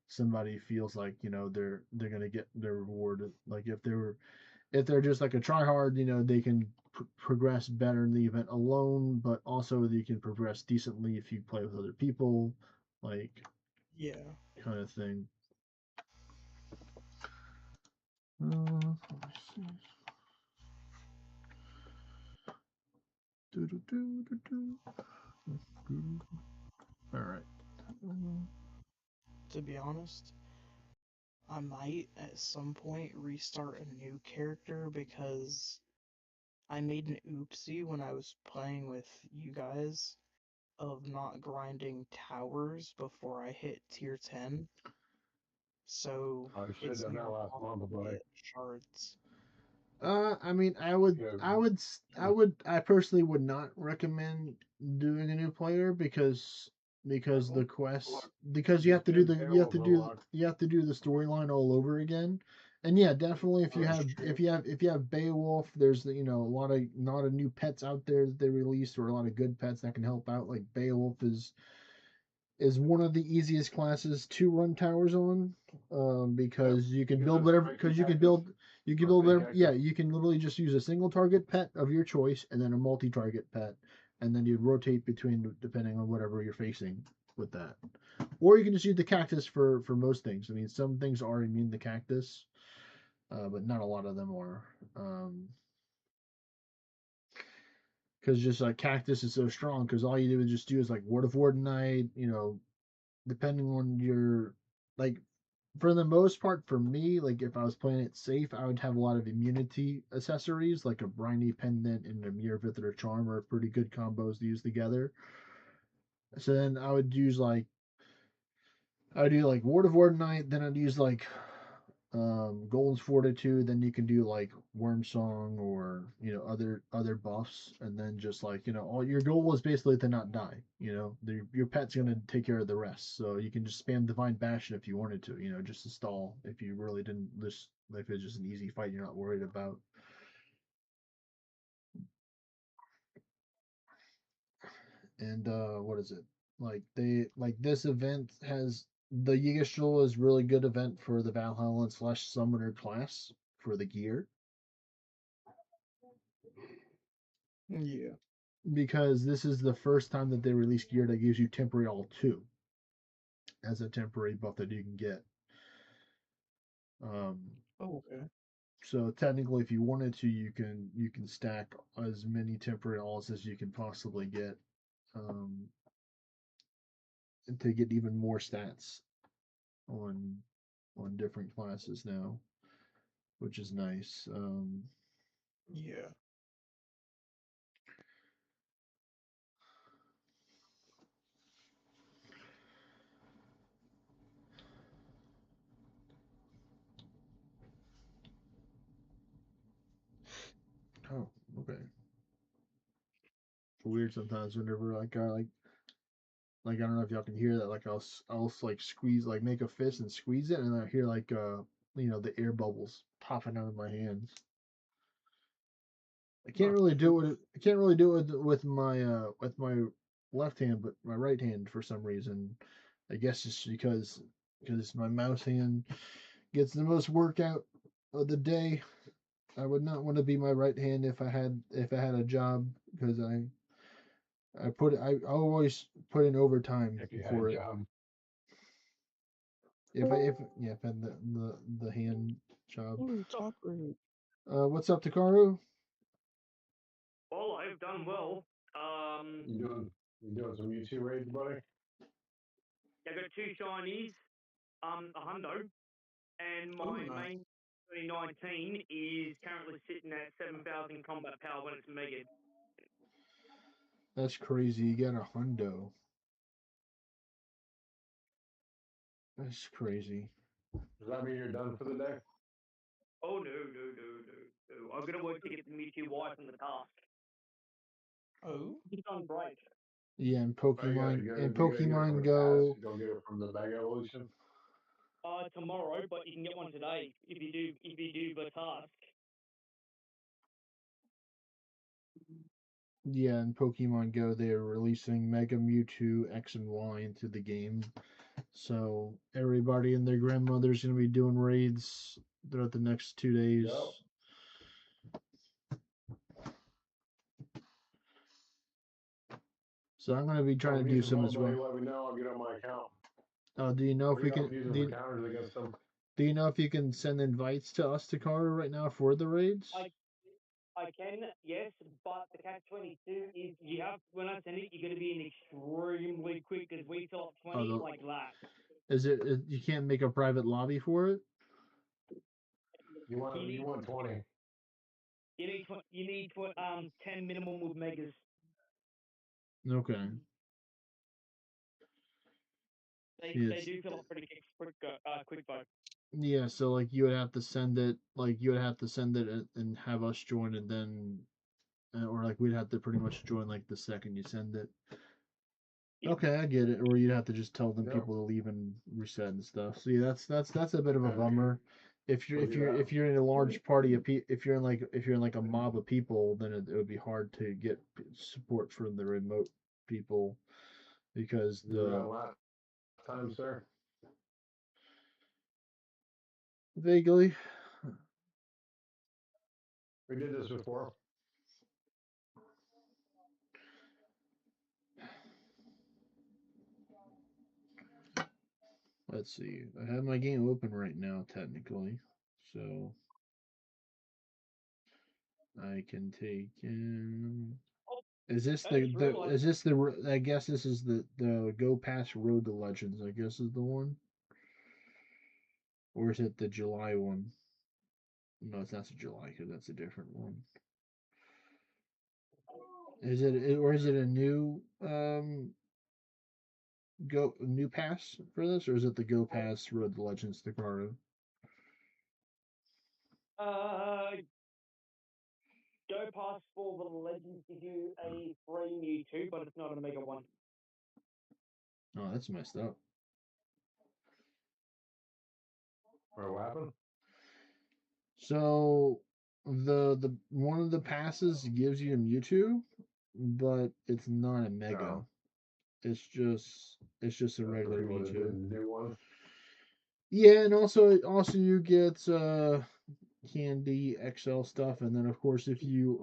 [SPEAKER 2] somebody feels like they're gonna get their reward. Like if they're just like a try hard, they can progress better in the event alone, but also they can progress decently if you play with other people, like
[SPEAKER 13] Yeah.
[SPEAKER 2] kind of thing. Let me see. All right.
[SPEAKER 13] To be honest, I might at some point restart a new character because I made an oopsie when I was playing with you guys of not grinding towers before I hit tier 10. So
[SPEAKER 10] I should have
[SPEAKER 13] it's
[SPEAKER 10] done that
[SPEAKER 13] now
[SPEAKER 10] last month,
[SPEAKER 13] possible to
[SPEAKER 10] buddy.
[SPEAKER 13] get shards.
[SPEAKER 2] I mean,
[SPEAKER 10] Because
[SPEAKER 2] I personally would not recommend doing a new player because the quest because you have
[SPEAKER 10] just
[SPEAKER 2] to do
[SPEAKER 10] get
[SPEAKER 2] the
[SPEAKER 10] Beowulf unlocked.
[SPEAKER 2] you have to do the storyline all over again. And yeah, definitely if you
[SPEAKER 13] That's
[SPEAKER 2] have
[SPEAKER 13] true.
[SPEAKER 2] if you have Beowulf, there's a lot of new pets out there that they released or a lot of good pets that can help out. Like Beowulf is one of the easiest classes to run towers on,
[SPEAKER 10] Yep.
[SPEAKER 2] because you can
[SPEAKER 10] Because
[SPEAKER 2] build
[SPEAKER 10] it's
[SPEAKER 2] whatever
[SPEAKER 10] strength and
[SPEAKER 2] because you can
[SPEAKER 10] tactics.
[SPEAKER 2] You can you can literally just use a single target pet of your choice and then a multi-target pet, and then you rotate between depending on whatever you're facing with that. Or you can just use the cactus for most things. I mean, some things are immune to cactus, but not a lot of them are. Because just like cactus is so strong, because all you do is just do is like Ward of Wardenite, depending on your like for the most part, for me, like if I was playing it safe, I would have a lot of immunity accessories, like a Briny Pendant and a Mirror Visitor Charm are pretty good combos to use together. So then I would use like I would do like Ward of Wardenite, then I'd use like Golden's Fortitude, then you can do like Worm Song or other buffs, and then just like all your goal is basically to not die. Your pet's gonna take care of the rest, so you can just spam Divine Bastion if you wanted to. Just to stall if you really didn't just if it's just an easy fight you're not worried about. And what is it? Like this event has the Yggdrasil is really good event for the Valhalla / Summoner class for the gear.
[SPEAKER 13] Yeah.
[SPEAKER 2] Because this is the first time that they release gear that gives you temporary all 2 as a temporary buff that you can get.
[SPEAKER 13] Okay.
[SPEAKER 2] So technically, if you wanted to, you can stack as many temporary alls as you can possibly get, um, to get even more stats on different classes now, which is nice.
[SPEAKER 13] Yeah.
[SPEAKER 2] Oh, okay. Weird sometimes whenever like I don't know if y'all can hear that. Like I'll like squeeze like make a fist and squeeze it, and I hear like the air bubbles popping out of my hands. I can't really do it. I can't really do it with my left hand, but my right hand for some reason. I guess it's because my mouse hand gets the most workout of the day. I would not want to be my right hand if I had a job because I always put in overtime
[SPEAKER 10] If you had
[SPEAKER 2] for
[SPEAKER 10] a
[SPEAKER 2] it.
[SPEAKER 10] job.
[SPEAKER 2] If I had the hand job.
[SPEAKER 13] Ooh, talk rude.
[SPEAKER 2] What's up, Takaru?
[SPEAKER 7] Well, I've done well.
[SPEAKER 10] You doing some YouTube raids, buddy?
[SPEAKER 7] I got 2 shinies, a hundo, and my main 2019 is currently sitting at 7,000 combat power when it's mega.
[SPEAKER 2] That's crazy. You got a hundo. That's crazy.
[SPEAKER 10] Does that mean you're done for the day?
[SPEAKER 7] Oh no. I'm gonna work to get the Mewtwo Y from the task.
[SPEAKER 13] Oh?
[SPEAKER 7] It's on break.
[SPEAKER 2] Yeah, and
[SPEAKER 10] Oh, you gotta
[SPEAKER 2] Pokemon
[SPEAKER 10] get
[SPEAKER 2] and
[SPEAKER 10] it. You gotta get it from
[SPEAKER 2] Pokemon
[SPEAKER 10] the past.
[SPEAKER 2] Go.
[SPEAKER 10] You don't get it from the Mega Evolution.
[SPEAKER 7] Tomorrow, but you can get one today if you do the task.
[SPEAKER 2] Yeah, and Pokemon Go, they're releasing Mega Mewtwo X and Y into the game. So everybody and their grandmother's gonna be doing raids throughout the next 2 days.
[SPEAKER 10] Yep.
[SPEAKER 2] So I'm gonna be trying to do some as well.
[SPEAKER 10] Let me know. I'll get on my account.
[SPEAKER 2] Do you know if we can?
[SPEAKER 10] Counters against them.
[SPEAKER 2] Do you know if you can send invites to us to Karu right now for the raids?
[SPEAKER 7] I can, yes, but the catch-22 is when I send it, you're going to be in extremely quick because we fill up 20 like that.
[SPEAKER 2] Is it? You can't make a private lobby for it?
[SPEAKER 10] You want 20.
[SPEAKER 7] You need 10 minimum with megas.
[SPEAKER 2] Okay.
[SPEAKER 7] They do fill up pretty quick though.
[SPEAKER 2] Yeah, so like you would have to send it, and have us join, and then, or like we'd have to pretty much join like the second you send it. Okay, I get it. Or you'd have to just tell them people to leave and reset and stuff. So yeah, that's a bit of a bummer. If you're in a large party of if you're in like a mob of people, then it would be hard to get support from the remote people because
[SPEAKER 10] last time, sir.
[SPEAKER 2] Vaguely.
[SPEAKER 10] We did this before.
[SPEAKER 2] Let's see. I have my game open right now, technically, so I can take in. Is this is this the? I guess this is the Go Past Road to Legends. I guess is the one, or is it the July one? No, it's not the July because that's a different one. Is it or is it a new new pass for this, or is it the Go Pass Road to Legends Staccato?
[SPEAKER 7] Go past for the Legends to do a free Mewtwo, but it's not a Mega one.
[SPEAKER 2] Oh, that's messed up.
[SPEAKER 10] What happened?
[SPEAKER 2] So the one of the passes gives you a Mewtwo, but it's not a Mega.
[SPEAKER 10] No.
[SPEAKER 2] It's just a regular Mewtwo.
[SPEAKER 10] New one.
[SPEAKER 2] Yeah, and also you get Candy XL stuff, and then of course if you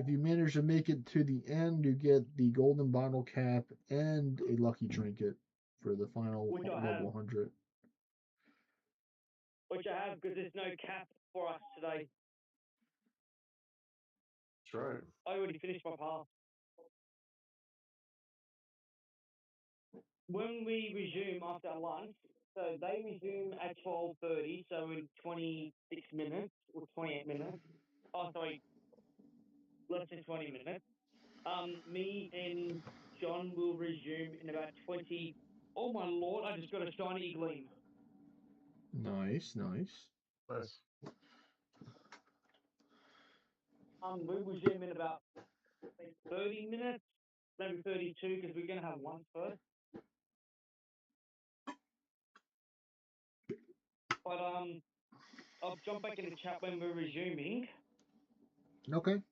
[SPEAKER 2] manage to make it to the end, you get the golden bottle cap and a lucky trinket for the final level 100.
[SPEAKER 7] Which I have because there's no cap for us today.
[SPEAKER 10] That's right.
[SPEAKER 7] I already finished my pass. When we resume after lunch, so they resume at 12:30, so in 26 minutes or 28 minutes. Oh, sorry, less than 20 minutes. Me and John will resume in about 20. Oh my lord! I just got a shiny gleam.
[SPEAKER 2] Nice.
[SPEAKER 10] Nice.
[SPEAKER 7] We'll resume in about 30 minutes, maybe 32, because we're gonna have lunch first. But I'll jump back in the chat when we're resuming.
[SPEAKER 2] Okay.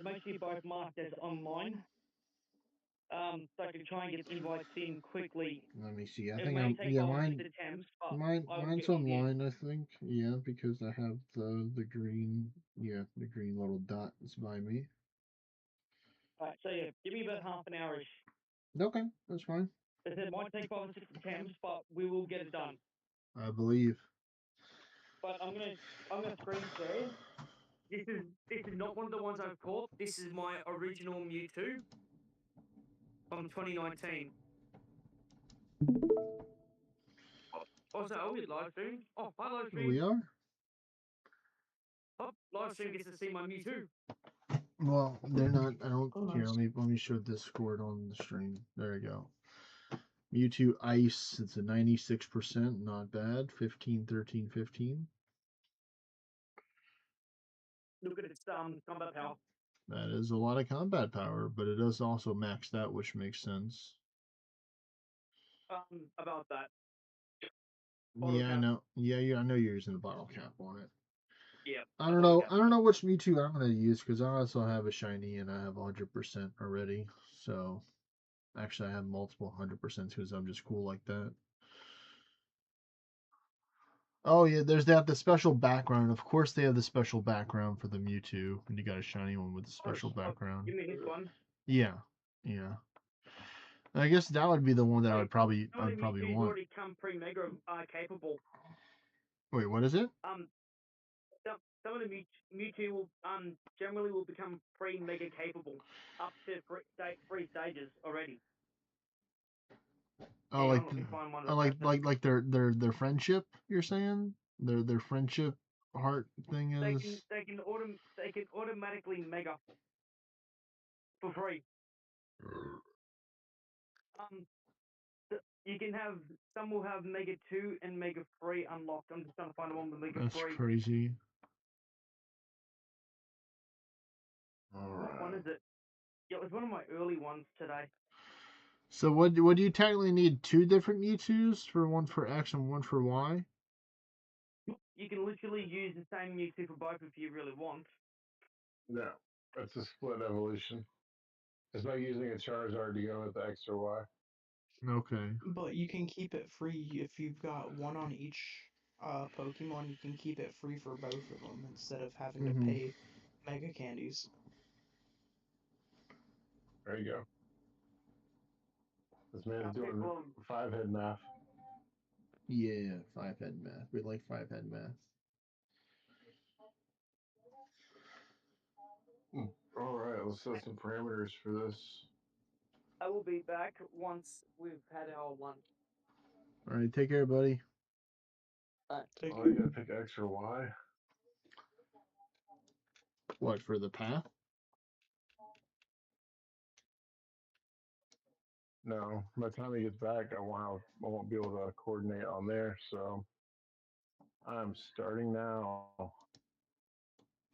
[SPEAKER 7] Make sure you both mark as online. So I can try and get invites in quickly.
[SPEAKER 2] Let me see. I
[SPEAKER 7] It
[SPEAKER 2] think
[SPEAKER 7] may
[SPEAKER 2] I'm
[SPEAKER 7] take
[SPEAKER 2] yeah
[SPEAKER 7] longer
[SPEAKER 2] mine
[SPEAKER 7] with attempts, but
[SPEAKER 2] mine's online. I think yeah because I have the green the green little dot that's by me.
[SPEAKER 7] Alright, so yeah, give me about half an hourish.
[SPEAKER 2] Okay, that's fine.
[SPEAKER 7] It might take 5 or 6 attempts, but we will get it done.
[SPEAKER 2] I believe.
[SPEAKER 7] But I'm gonna screen share. This is not one of the ones I've caught. This is my original Mewtwo from 2019. Also, are we live stream? Oh, hi live stream.
[SPEAKER 2] We are.
[SPEAKER 7] Oh, live stream gets to see my Mewtwo.
[SPEAKER 2] Well, they're not. I don't. Here, let me show Discord on the stream. There you go. Mewtwo Ice. It's a 96%. Not bad. 15, 13, 15.
[SPEAKER 7] Look at its combat power.
[SPEAKER 2] That is a lot of combat power, but it is also maxed out, which makes sense.
[SPEAKER 7] About that.
[SPEAKER 2] Yeah, I know. Yeah, I know you're using the bottle cap on it.
[SPEAKER 7] Yeah.
[SPEAKER 2] I don't know. I don't know which Mewtwo I'm gonna use because I also have a shiny and I have 100% already. So, actually, I have multiple 100% because I'm just cool like that. Oh yeah, there's the special background. Of course, they have the special background for the Mewtwo, and you got a shiny one with the special background.
[SPEAKER 7] Give me this one.
[SPEAKER 2] Yeah, yeah. I guess that would be the one that I'd probably want.
[SPEAKER 7] Already come pre-mega capable.
[SPEAKER 2] Wait, what is it?
[SPEAKER 7] Some of the Mewtwo will generally will become pre-mega capable up to three stages already.
[SPEAKER 2] Oh, like their friendship. You're saying their friendship heart thing is.
[SPEAKER 7] They can automatically mega for free. You can have some will have Mega 2 and Mega 3 unlocked. I'm just trying to find one with Mega 3.
[SPEAKER 2] That's crazy.
[SPEAKER 7] What one is it? Yeah, it was one of my early ones today.
[SPEAKER 2] So what do you technically need? Two different Mewtwo's for one for X and one for Y?
[SPEAKER 7] You can literally use the same Mewtwo for both if you really want.
[SPEAKER 10] No, it's a split evolution. It's like using a Charizard to go with the X or Y.
[SPEAKER 2] Okay.
[SPEAKER 13] But you can keep it free if you've got one on each Pokemon, you can keep it free for both of them instead of having to
[SPEAKER 2] Mm-hmm.
[SPEAKER 13] pay mega candies.
[SPEAKER 10] There you go. This man's
[SPEAKER 7] Pick
[SPEAKER 10] doing
[SPEAKER 7] one.
[SPEAKER 10] 5-head math.
[SPEAKER 2] Yeah, 5-head math. We like 5-head math.
[SPEAKER 10] All right, let's set some parameters for this.
[SPEAKER 7] I will be back once we've had our lunch.
[SPEAKER 2] All right, take care, buddy.
[SPEAKER 13] Take
[SPEAKER 10] Oh, you gotta pick X or Y.
[SPEAKER 2] What, for the path?
[SPEAKER 10] No, by the time he gets back, I won't be able to coordinate on there. So I'm starting now.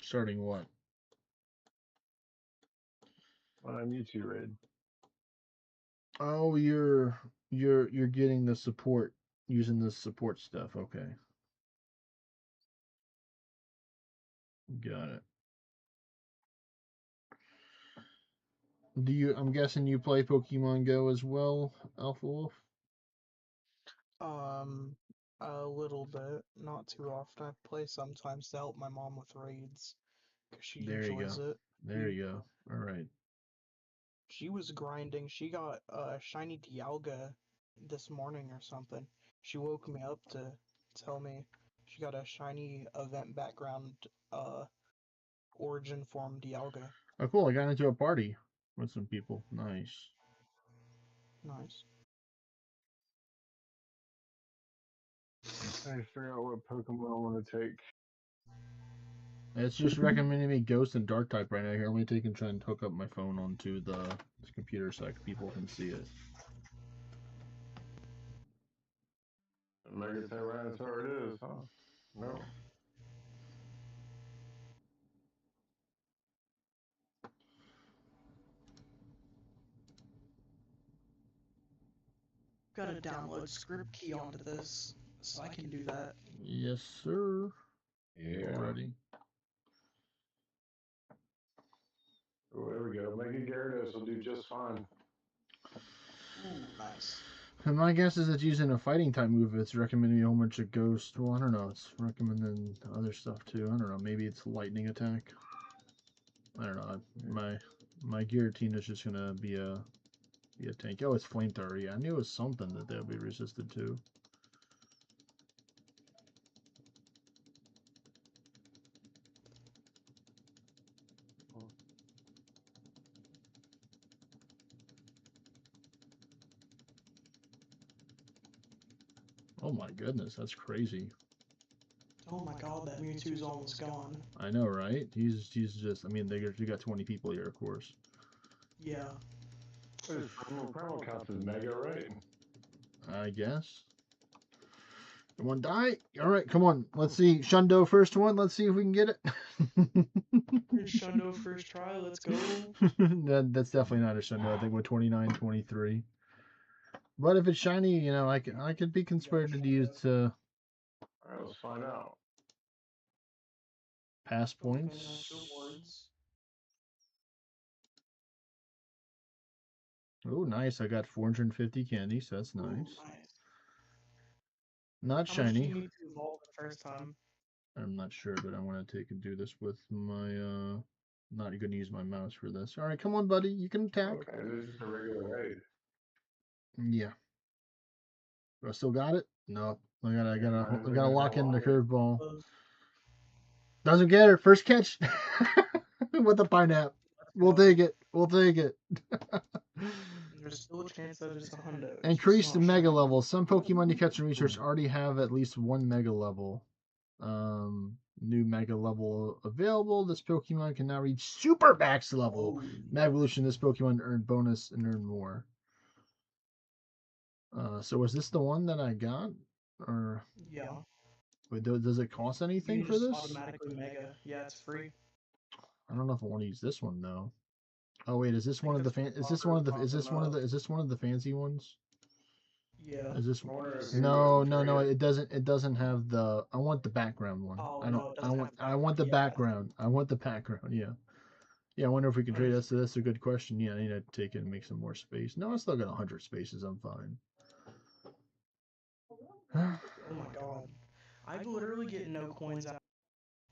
[SPEAKER 2] Starting what?
[SPEAKER 10] I'm YouTube raid.
[SPEAKER 2] Oh, you're getting the support using the support stuff. Okay. Got it. I'm guessing you play Pokemon Go as well, Alpha Wolf?
[SPEAKER 13] A little bit, not too often. I play sometimes to help my mom with raids, because she
[SPEAKER 2] There you
[SPEAKER 13] enjoys
[SPEAKER 2] go.
[SPEAKER 13] it.
[SPEAKER 2] There you go. All right.
[SPEAKER 13] She was grinding. She got a shiny Dialga this morning or something. She woke me up to tell me she got a shiny event background origin form Dialga.
[SPEAKER 2] Oh, cool. I got into a party with some people. Nice.
[SPEAKER 13] Nice.
[SPEAKER 10] I figure out what Pokemon I want to take.
[SPEAKER 2] It's just recommending me Ghost and Dark type right now. Here, let me take and try and hook up my phone onto the computer so people can see it.
[SPEAKER 10] Mega Tyranitar it is, huh? No.
[SPEAKER 13] Gotta download script key onto this so I can do that.
[SPEAKER 2] Yes, sir.
[SPEAKER 10] Yeah.
[SPEAKER 2] Already.
[SPEAKER 10] Oh, there we go. Mega Gyarados will do just fine.
[SPEAKER 13] Ooh, nice.
[SPEAKER 2] And my guess is it's using a fighting type move. It's recommending me a whole bunch of Ghost. Well, I don't know. It's recommending other stuff too. I don't know. Maybe it's lightning attack. I don't know. My Giratina is just gonna be a tank. Oh, it's flamethrower. Yeah, I knew it was something that they'll be resisted to. Oh my goodness, that's crazy.
[SPEAKER 13] Oh my god, that Mewtwo's almost gone.
[SPEAKER 2] I know, right? He's just. I mean, you got 20 people here, of course.
[SPEAKER 13] Yeah.
[SPEAKER 10] Primal counts as Mega, right?
[SPEAKER 2] I guess. One die. All right, come on. Let's see. Shundo first one. Let's see if we can get it.
[SPEAKER 13] Shundo first try. Let's go.
[SPEAKER 2] That's definitely not a Shundo. I think we're 29, 23. But if it's shiny, you know, I could be conspired to use
[SPEAKER 10] All right, let's find out.
[SPEAKER 2] pass points. Oh, nice. I got 450 candy, so that's nice.
[SPEAKER 13] Ooh, nice.
[SPEAKER 2] Not
[SPEAKER 13] How
[SPEAKER 2] shiny.
[SPEAKER 13] much do you need to evolve the first time?
[SPEAKER 2] I'm not sure, but I want to take and do this with my not going to use my mouse for this. All right, come on, buddy. You can attack.
[SPEAKER 10] Okay, this is just a regular raid.
[SPEAKER 2] Yeah. I still got it? No. I gotta lock in the curveball. Doesn't get it. First catch with the pineapple. We'll take it. We'll take it.
[SPEAKER 13] There's still a chance that it's a hundo.
[SPEAKER 2] Increase the mega level. Some Pokemon you catch in research already have at least one mega level. New mega level available. This Pokemon can now reach Super Max level. Mega Evolution, this Pokemon earn bonus and earn more. So was this the one that I got? Or
[SPEAKER 13] yeah.
[SPEAKER 2] Wait, does it cost anything for this?
[SPEAKER 13] Automatically mega. Yeah, it's free.
[SPEAKER 2] I don't know if I want to use this one though. Oh wait, is this one of the is this one of the fancy ones?
[SPEAKER 13] Yeah.
[SPEAKER 2] Is this no? It doesn't have the. I want the background one.
[SPEAKER 13] Oh,
[SPEAKER 2] I don't.
[SPEAKER 13] no,
[SPEAKER 2] I want the background. I want the background. Yeah. Yeah. I wonder if we can trade this. So that's a good question. Yeah, I need to take it and make some more space. No, I still got 100 spaces. I'm fine.
[SPEAKER 13] Oh my god. I literally get no coins out of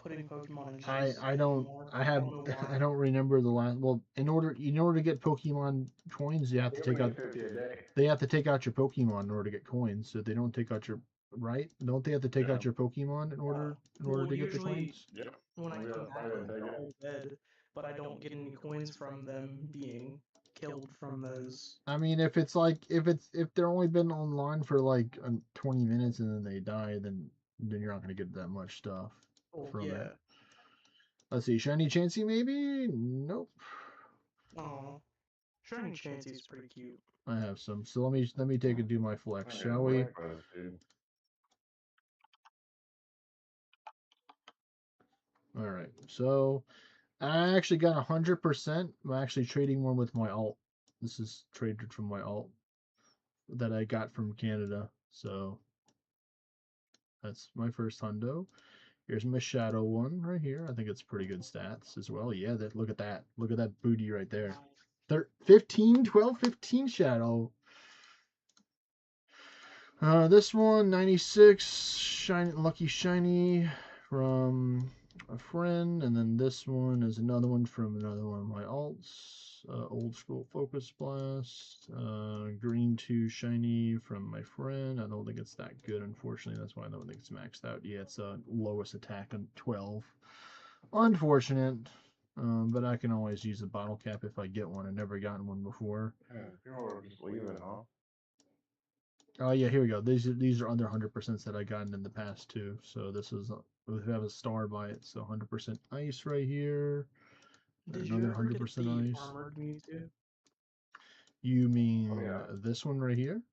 [SPEAKER 13] putting Pokemon in
[SPEAKER 2] I
[SPEAKER 13] chests
[SPEAKER 2] I don't
[SPEAKER 13] anymore.
[SPEAKER 2] I have
[SPEAKER 13] don't know
[SPEAKER 2] I
[SPEAKER 13] why.
[SPEAKER 2] don't remember the last. Well, in order to get Pokemon coins, you have to
[SPEAKER 10] You
[SPEAKER 2] take
[SPEAKER 10] only
[SPEAKER 2] out
[SPEAKER 10] get 50 a day.
[SPEAKER 2] they have to take out your Pokemon in order to get coins. So they don't take out your right. Don't they have to take
[SPEAKER 10] Yeah.
[SPEAKER 2] out your Pokemon in order
[SPEAKER 13] Well,
[SPEAKER 2] to get the
[SPEAKER 13] usually
[SPEAKER 2] coins?
[SPEAKER 10] Yep.
[SPEAKER 13] when I
[SPEAKER 10] We
[SPEAKER 13] come
[SPEAKER 10] gotta
[SPEAKER 13] back,
[SPEAKER 10] fight it and
[SPEAKER 13] they're
[SPEAKER 10] take it.
[SPEAKER 13] all dead, but I don't get any coins from them being killed from those.
[SPEAKER 2] I mean, if it's like if they're only been online for like 20 minutes and then they die, then you're not gonna get that much stuff
[SPEAKER 13] Oh
[SPEAKER 2] from
[SPEAKER 13] yeah.
[SPEAKER 2] it. Let's see, Shiny Chansey maybe? Nope.
[SPEAKER 13] Oh, Shiny Chansey's pretty cute.
[SPEAKER 2] I have some. So let me take and do my flex,
[SPEAKER 10] I
[SPEAKER 2] shall
[SPEAKER 10] got
[SPEAKER 2] we?
[SPEAKER 10] breakfast, dude.
[SPEAKER 2] All right. So I actually got 100%. I'm actually trading one with my alt. This is traded from my alt that I got from Canada. So that's my first hundo. Here's my shadow one right here. I think it's pretty good stats as well. Yeah, that look at that. Look at that booty right there. 15, 12, 15 shadow. This one, 96, shiny, lucky shiny from a friend. And then this one is another one from another one of my alts. Old school focus blast. Green 2 shiny from my friend. I don't think it's that good, unfortunately. That's why I don't think it's maxed out. Yeah, it's lowest attack on 12. Unfortunate. But I can always use a bottle cap if I get one. I've never gotten one before.
[SPEAKER 10] Yeah, people are just leaving, huh?
[SPEAKER 2] Oh yeah, here we go. These are under 100% that I gotten in the past too. So this is we have a star by it. So 100% ice right here.
[SPEAKER 13] Did you
[SPEAKER 2] Another
[SPEAKER 13] ever get
[SPEAKER 2] 100%
[SPEAKER 13] the
[SPEAKER 2] ice.
[SPEAKER 13] armored Mewtwo?
[SPEAKER 2] You mean
[SPEAKER 10] Oh, yeah.
[SPEAKER 2] this one right here?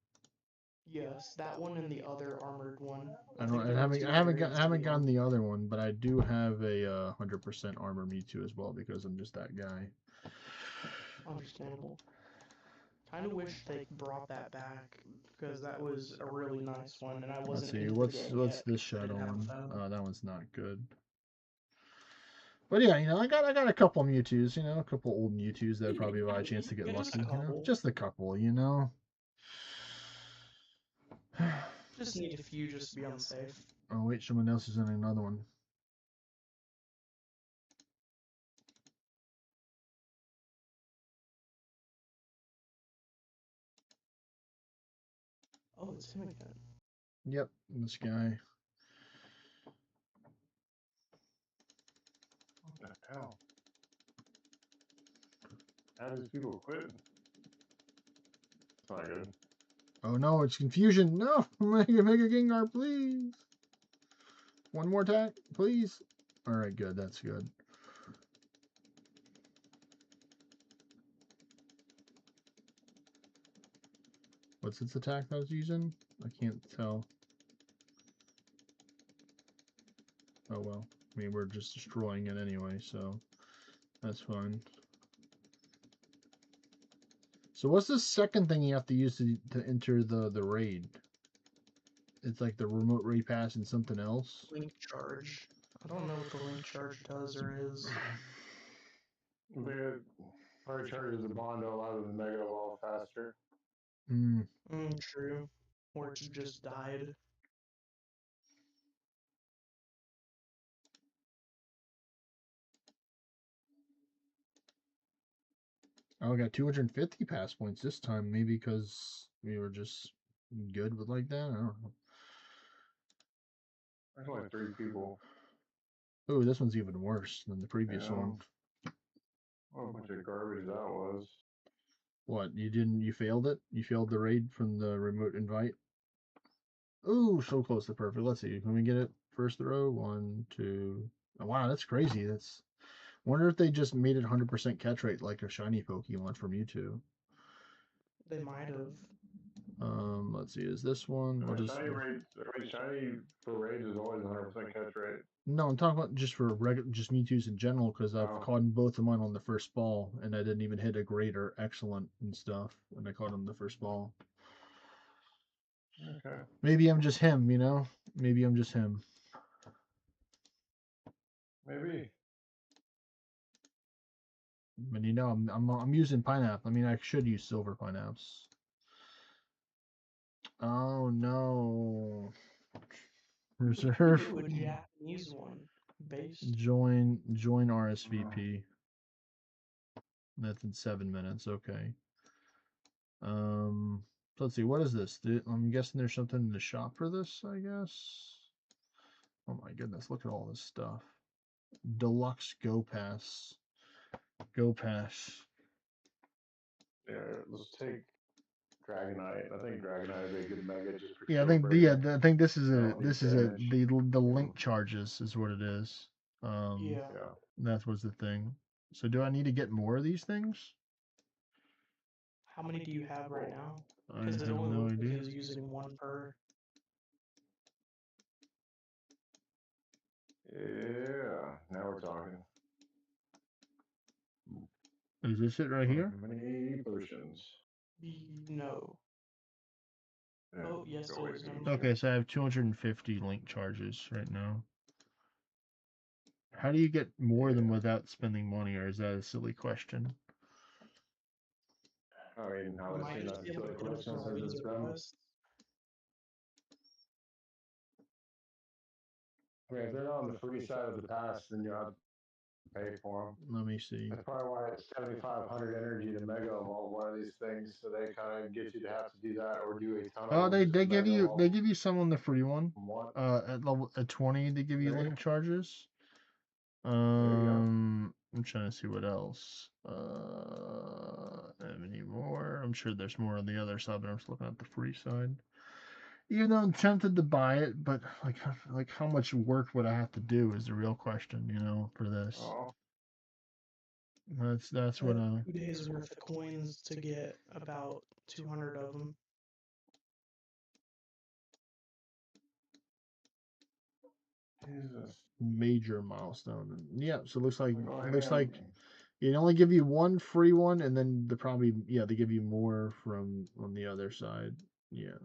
[SPEAKER 13] Yes, that one and the other armored one.
[SPEAKER 2] I
[SPEAKER 13] think
[SPEAKER 2] don't.
[SPEAKER 13] there
[SPEAKER 2] I
[SPEAKER 13] were
[SPEAKER 2] haven't.
[SPEAKER 13] two
[SPEAKER 2] I haven't.
[SPEAKER 13] variants
[SPEAKER 2] I
[SPEAKER 13] to the
[SPEAKER 2] haven't gotten
[SPEAKER 13] armor.
[SPEAKER 2] the other one, but I do have a 100% armor Mewtwo as well because I'm just that guy.
[SPEAKER 13] Understandable. Kind of wish they brought that back because that was a really nice one, and I
[SPEAKER 2] Let's
[SPEAKER 13] wasn't
[SPEAKER 2] see.
[SPEAKER 13] into the
[SPEAKER 2] What's
[SPEAKER 13] game
[SPEAKER 2] what's
[SPEAKER 13] yet
[SPEAKER 2] this
[SPEAKER 13] 'cause I
[SPEAKER 2] shadow
[SPEAKER 13] didn't have a
[SPEAKER 2] one?
[SPEAKER 13] phone.
[SPEAKER 2] That one's not good. But yeah, I got a couple Mewtwo's, a couple old Mewtwo's that probably by a chance to get
[SPEAKER 13] Yeah, just a
[SPEAKER 2] lucky,
[SPEAKER 13] couple.
[SPEAKER 2] just a couple,
[SPEAKER 13] Just need a few just to be on the safe.
[SPEAKER 2] Oh wait, someone else is in another one.
[SPEAKER 13] Oh, it's him again.
[SPEAKER 2] Yep, this guy.
[SPEAKER 10] What the hell? How these people quit? It's not good.
[SPEAKER 2] Oh no, it's confusion. No, make a Gengar, please. One more attack, please. All right, good. That's good. What's its attack that I was using? I can't tell. Oh well. I mean, we're just destroying it anyway, so that's fine. So what's the second thing you have to use to enter the raid? It's like the remote raid pass and something else.
[SPEAKER 13] Link charge. I don't know what the link charge does or is.
[SPEAKER 10] It probably charges the bond to allow them to mega evolve faster.
[SPEAKER 13] True. Or it's just died.
[SPEAKER 2] Oh, I got 250 pass points this time. Maybe because we were just good with like that. I don't know.
[SPEAKER 10] There's only 3 people.
[SPEAKER 2] Oh, this one's even worse than the previous one.
[SPEAKER 10] What a bunch of garbage that was.
[SPEAKER 2] What, you failed it? You failed the raid from the remote invite? Oh, so close to perfect. Let's see. Can we get it? First throw. 1, 2. Oh, wow, that's crazy. Wonder if they just made it 100% catch rate like a shiny Pokemon from Mewtwo.
[SPEAKER 13] They might have.
[SPEAKER 2] Let's see. Is this one? I'll just...
[SPEAKER 10] Shiny for raids is always 100% catch rate.
[SPEAKER 2] No, I'm talking about just for just Mewtwo's in general, because I've caught both of mine on the first ball, and I didn't even hit a great or excellent and stuff, and I caught them the first ball.
[SPEAKER 10] Okay.
[SPEAKER 2] Maybe I'm just him, Maybe I'm just him.
[SPEAKER 10] Maybe.
[SPEAKER 2] But I'm using pineapple. I mean, I should use silver pineapples. Oh no. Reserve.
[SPEAKER 13] Do a Japanese one based.
[SPEAKER 2] Join RSVP. That's in 7 minutes. Okay. So let's see. What is this? I'm guessing there's something in the shop for this. I guess. Oh my goodness! Look at all this stuff. Deluxe Go Pass. Go Pass.
[SPEAKER 10] Yeah, let's take Dragonite. I think Dragonite would be a good mega just for
[SPEAKER 2] Yeah, I
[SPEAKER 10] kill
[SPEAKER 2] think
[SPEAKER 10] breaking.
[SPEAKER 2] I think this is
[SPEAKER 10] Don't need damage.
[SPEAKER 2] the link charges is what it is.
[SPEAKER 13] Yeah.
[SPEAKER 10] Yeah.
[SPEAKER 2] That was the thing. So do I need to get more of these things?
[SPEAKER 13] How many do you have right now?
[SPEAKER 2] I
[SPEAKER 13] Because it
[SPEAKER 2] have
[SPEAKER 13] only
[SPEAKER 2] no
[SPEAKER 13] looks like
[SPEAKER 2] idea.
[SPEAKER 13] he was using one per.
[SPEAKER 10] Yeah. Now we're talking.
[SPEAKER 2] Is this it right here?
[SPEAKER 10] How many potions?
[SPEAKER 13] No.
[SPEAKER 10] Yeah,
[SPEAKER 13] Oh, yes,
[SPEAKER 10] go
[SPEAKER 13] it
[SPEAKER 10] away,
[SPEAKER 13] is.
[SPEAKER 10] dude.
[SPEAKER 2] Okay, so I have 250 link charges right now. How do you get more of them without spending money, or is that a silly question?
[SPEAKER 10] I mean, I would say that's a silly question since it's them. I mean, if they're on the free side of the pass, then you have to pay for them.
[SPEAKER 2] Let me see.
[SPEAKER 10] That's probably why it's 7,500 energy to mega evolve one of these things, so they kind of get you to have to do that or do a ton of
[SPEAKER 2] Oh,
[SPEAKER 10] them.
[SPEAKER 2] they give
[SPEAKER 10] mega
[SPEAKER 2] you
[SPEAKER 10] evolve
[SPEAKER 2] some on the free one.
[SPEAKER 10] one.
[SPEAKER 2] At 20 they give you
[SPEAKER 10] There you
[SPEAKER 2] link charges.
[SPEAKER 10] There you go.
[SPEAKER 2] I'm trying to see what else. Have any more? I'm sure there's more on the other side, but I'm just looking at the free side. Even though I'm tempted to buy it, but like how much work would I have to do is the real question, for this.
[SPEAKER 10] Oh,
[SPEAKER 2] That's what
[SPEAKER 13] 2 days worth of coins to get about 200 of them.
[SPEAKER 10] Jesus.
[SPEAKER 2] major milestone. Yeah, so it looks like
[SPEAKER 10] Oh,
[SPEAKER 2] it only give you one free one, and then they give you more from on the other side. Yeah.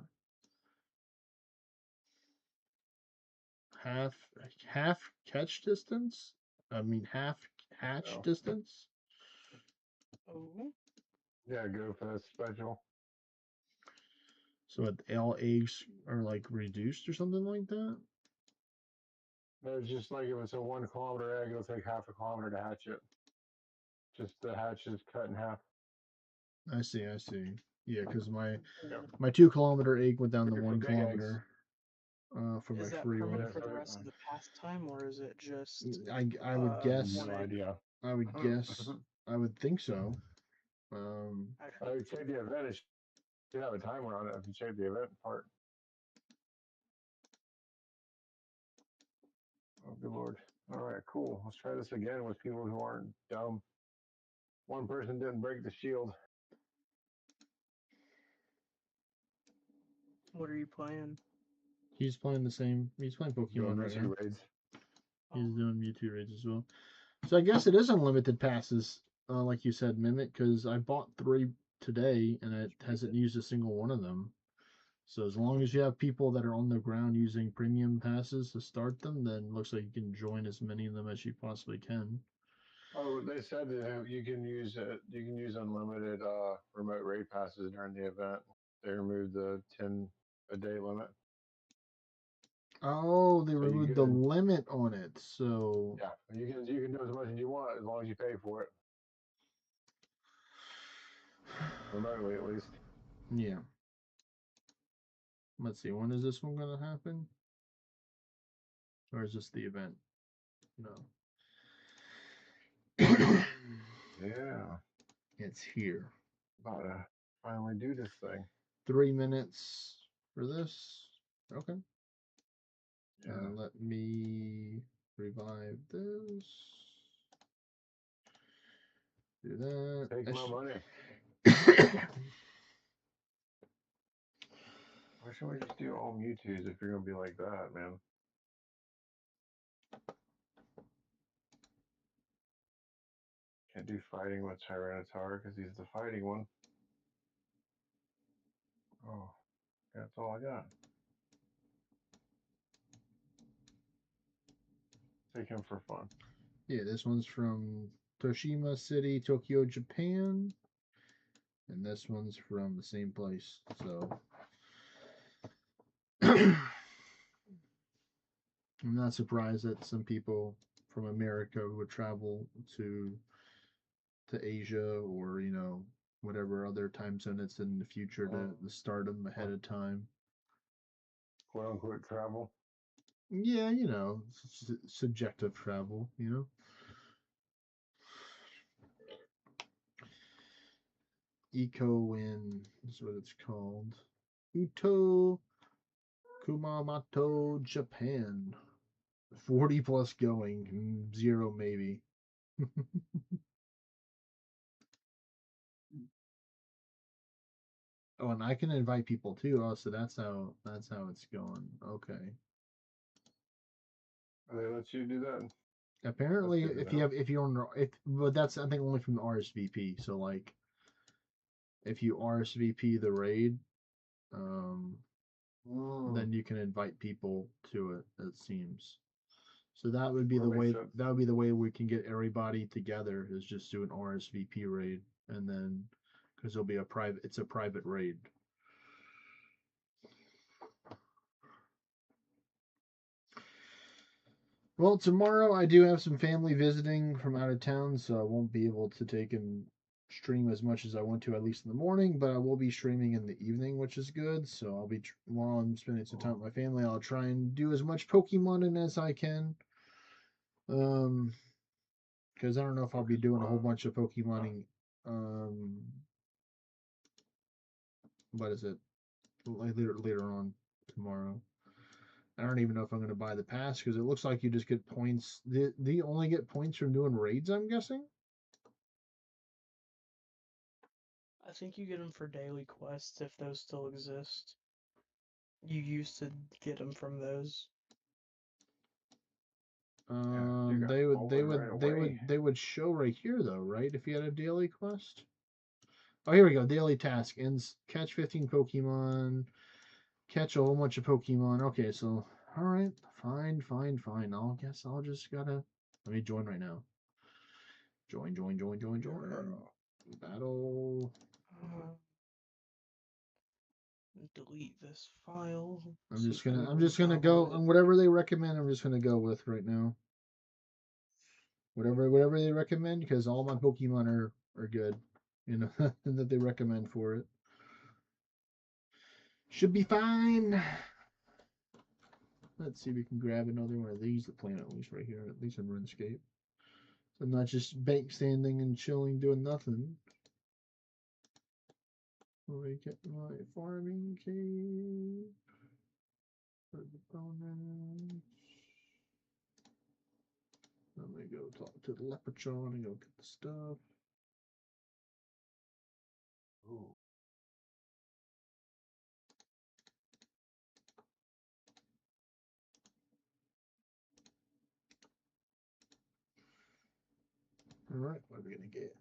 [SPEAKER 2] Half catch distance? I mean half hatch
[SPEAKER 10] No.
[SPEAKER 2] distance?
[SPEAKER 13] Oh.
[SPEAKER 10] Yeah, go for that special.
[SPEAKER 2] So all eggs are like reduced or something like that?
[SPEAKER 10] No, it's just like if it's a 1 kilometer egg, it'll take half a kilometer to hatch it. Just the hatch is cut in half.
[SPEAKER 2] I see. Yeah, because my
[SPEAKER 10] Yeah.
[SPEAKER 2] 2 kilometer egg went down to
[SPEAKER 10] For
[SPEAKER 2] 1
[SPEAKER 10] big eggs.
[SPEAKER 2] kilometer. For my
[SPEAKER 13] Is that
[SPEAKER 2] free
[SPEAKER 13] permanent
[SPEAKER 2] one.
[SPEAKER 13] for the rest of the pastime, or is it just?
[SPEAKER 2] I would guess.
[SPEAKER 13] one egg?
[SPEAKER 10] idea.
[SPEAKER 2] I would guess. I would think so.
[SPEAKER 10] I would check the event. It should have a timer on it if you check the event part. Oh, good lord. All right, cool. Let's try this again with people who aren't dumb. One person didn't break the shield.
[SPEAKER 13] What are you playing?
[SPEAKER 2] He's playing the same. He's playing Pokemon right now.
[SPEAKER 10] Raids.
[SPEAKER 2] He's doing Mewtwo raids as well. So I guess it is unlimited passes, like you said, Mimic, because I bought 3 today and it hasn't used a single one of them. So as long as you have people that are on the ground using premium passes to start them, then it looks like you can join as many of them as you possibly can.
[SPEAKER 10] Oh, they said that you can use unlimited remote raid passes during the event. They removed the 10 a day limit.
[SPEAKER 2] Oh, they
[SPEAKER 10] So you
[SPEAKER 2] removed the limit on it. So
[SPEAKER 10] yeah, you can do as much as you want as long as you pay for it. Remotely, at least.
[SPEAKER 2] yeah. Let's see. When is this one gonna happen? Or is this the event? No.
[SPEAKER 10] Yeah.
[SPEAKER 2] It's here.
[SPEAKER 10] About to finally do this thing.
[SPEAKER 2] 3 minutes for this. Okay.
[SPEAKER 10] Yeah.
[SPEAKER 2] Let me revive this. Do that.
[SPEAKER 10] Take my money. Why should we just do all Mewtwo's if you're gonna be like that, man? Can't do fighting with Tyranitar because he's the fighting one. Oh, that's all I got. Take him for fun.
[SPEAKER 2] Yeah, this one's from Toshima City, Tokyo, Japan. And this one's from the same place. So I'm not surprised that some people from America would travel to Asia or whatever other time zone it's in the future to start them ahead of time.
[SPEAKER 10] Quote unquote travel.
[SPEAKER 2] Yeah, subjective travel. Eco Win is what it's called. Uto Kumamoto, Japan. 40 plus going, 0 maybe. Oh, and I can invite people too. Oh, so that's how it's going. Okay.
[SPEAKER 10] They let you do that.
[SPEAKER 2] Apparently, if you're on but that's I think only from the RSVP. So like, if you RSVP the raid, then you can invite people to it. It seems. So that would be the way. That would be the way we can get everybody together. Is just do an RSVP raid, and then because it'll be a private. It's a private raid. Well, tomorrow I do have some family visiting from out of town, so I won't be able to take and stream as much as I want to, at least in the morning, but I will be streaming in the evening, which is good. So I'll be, while I'm spending some time with my family, I'll try and do as much Pokemon as I can. Because I don't know if I'll be doing a whole bunch of Pokemoning. What is it? Later on tomorrow. I don't even know if I'm going to buy the pass because it looks like you just get points. Do you only get points from doing raids, I'm guessing?
[SPEAKER 13] I think you get them for daily quests if those still exist. You used to get them from those.
[SPEAKER 2] They would show right here though, right? If you had a daily quest. Oh, here we go. Daily task ends. Catch 15 Pokemon. Catch a whole bunch of Pokemon. Okay, so all right, fine. I'll guess I'll just gotta let me join right now. Join. Battle.
[SPEAKER 13] Delete this file.
[SPEAKER 2] I'm just gonna go on whatever they recommend. I'm just gonna go with right now. Whatever they recommend, because all my Pokemon are good, that they recommend for it. Should be fine. Let's see if we can grab another one of these to plant at least right here, at least in RuneScape. So I'm not just bank standing and chilling doing nothing. Let me get my farming cave. For the bonus. Let me go talk to the Leprechaun and go get the stuff. Ooh. All right, what are we gonna get?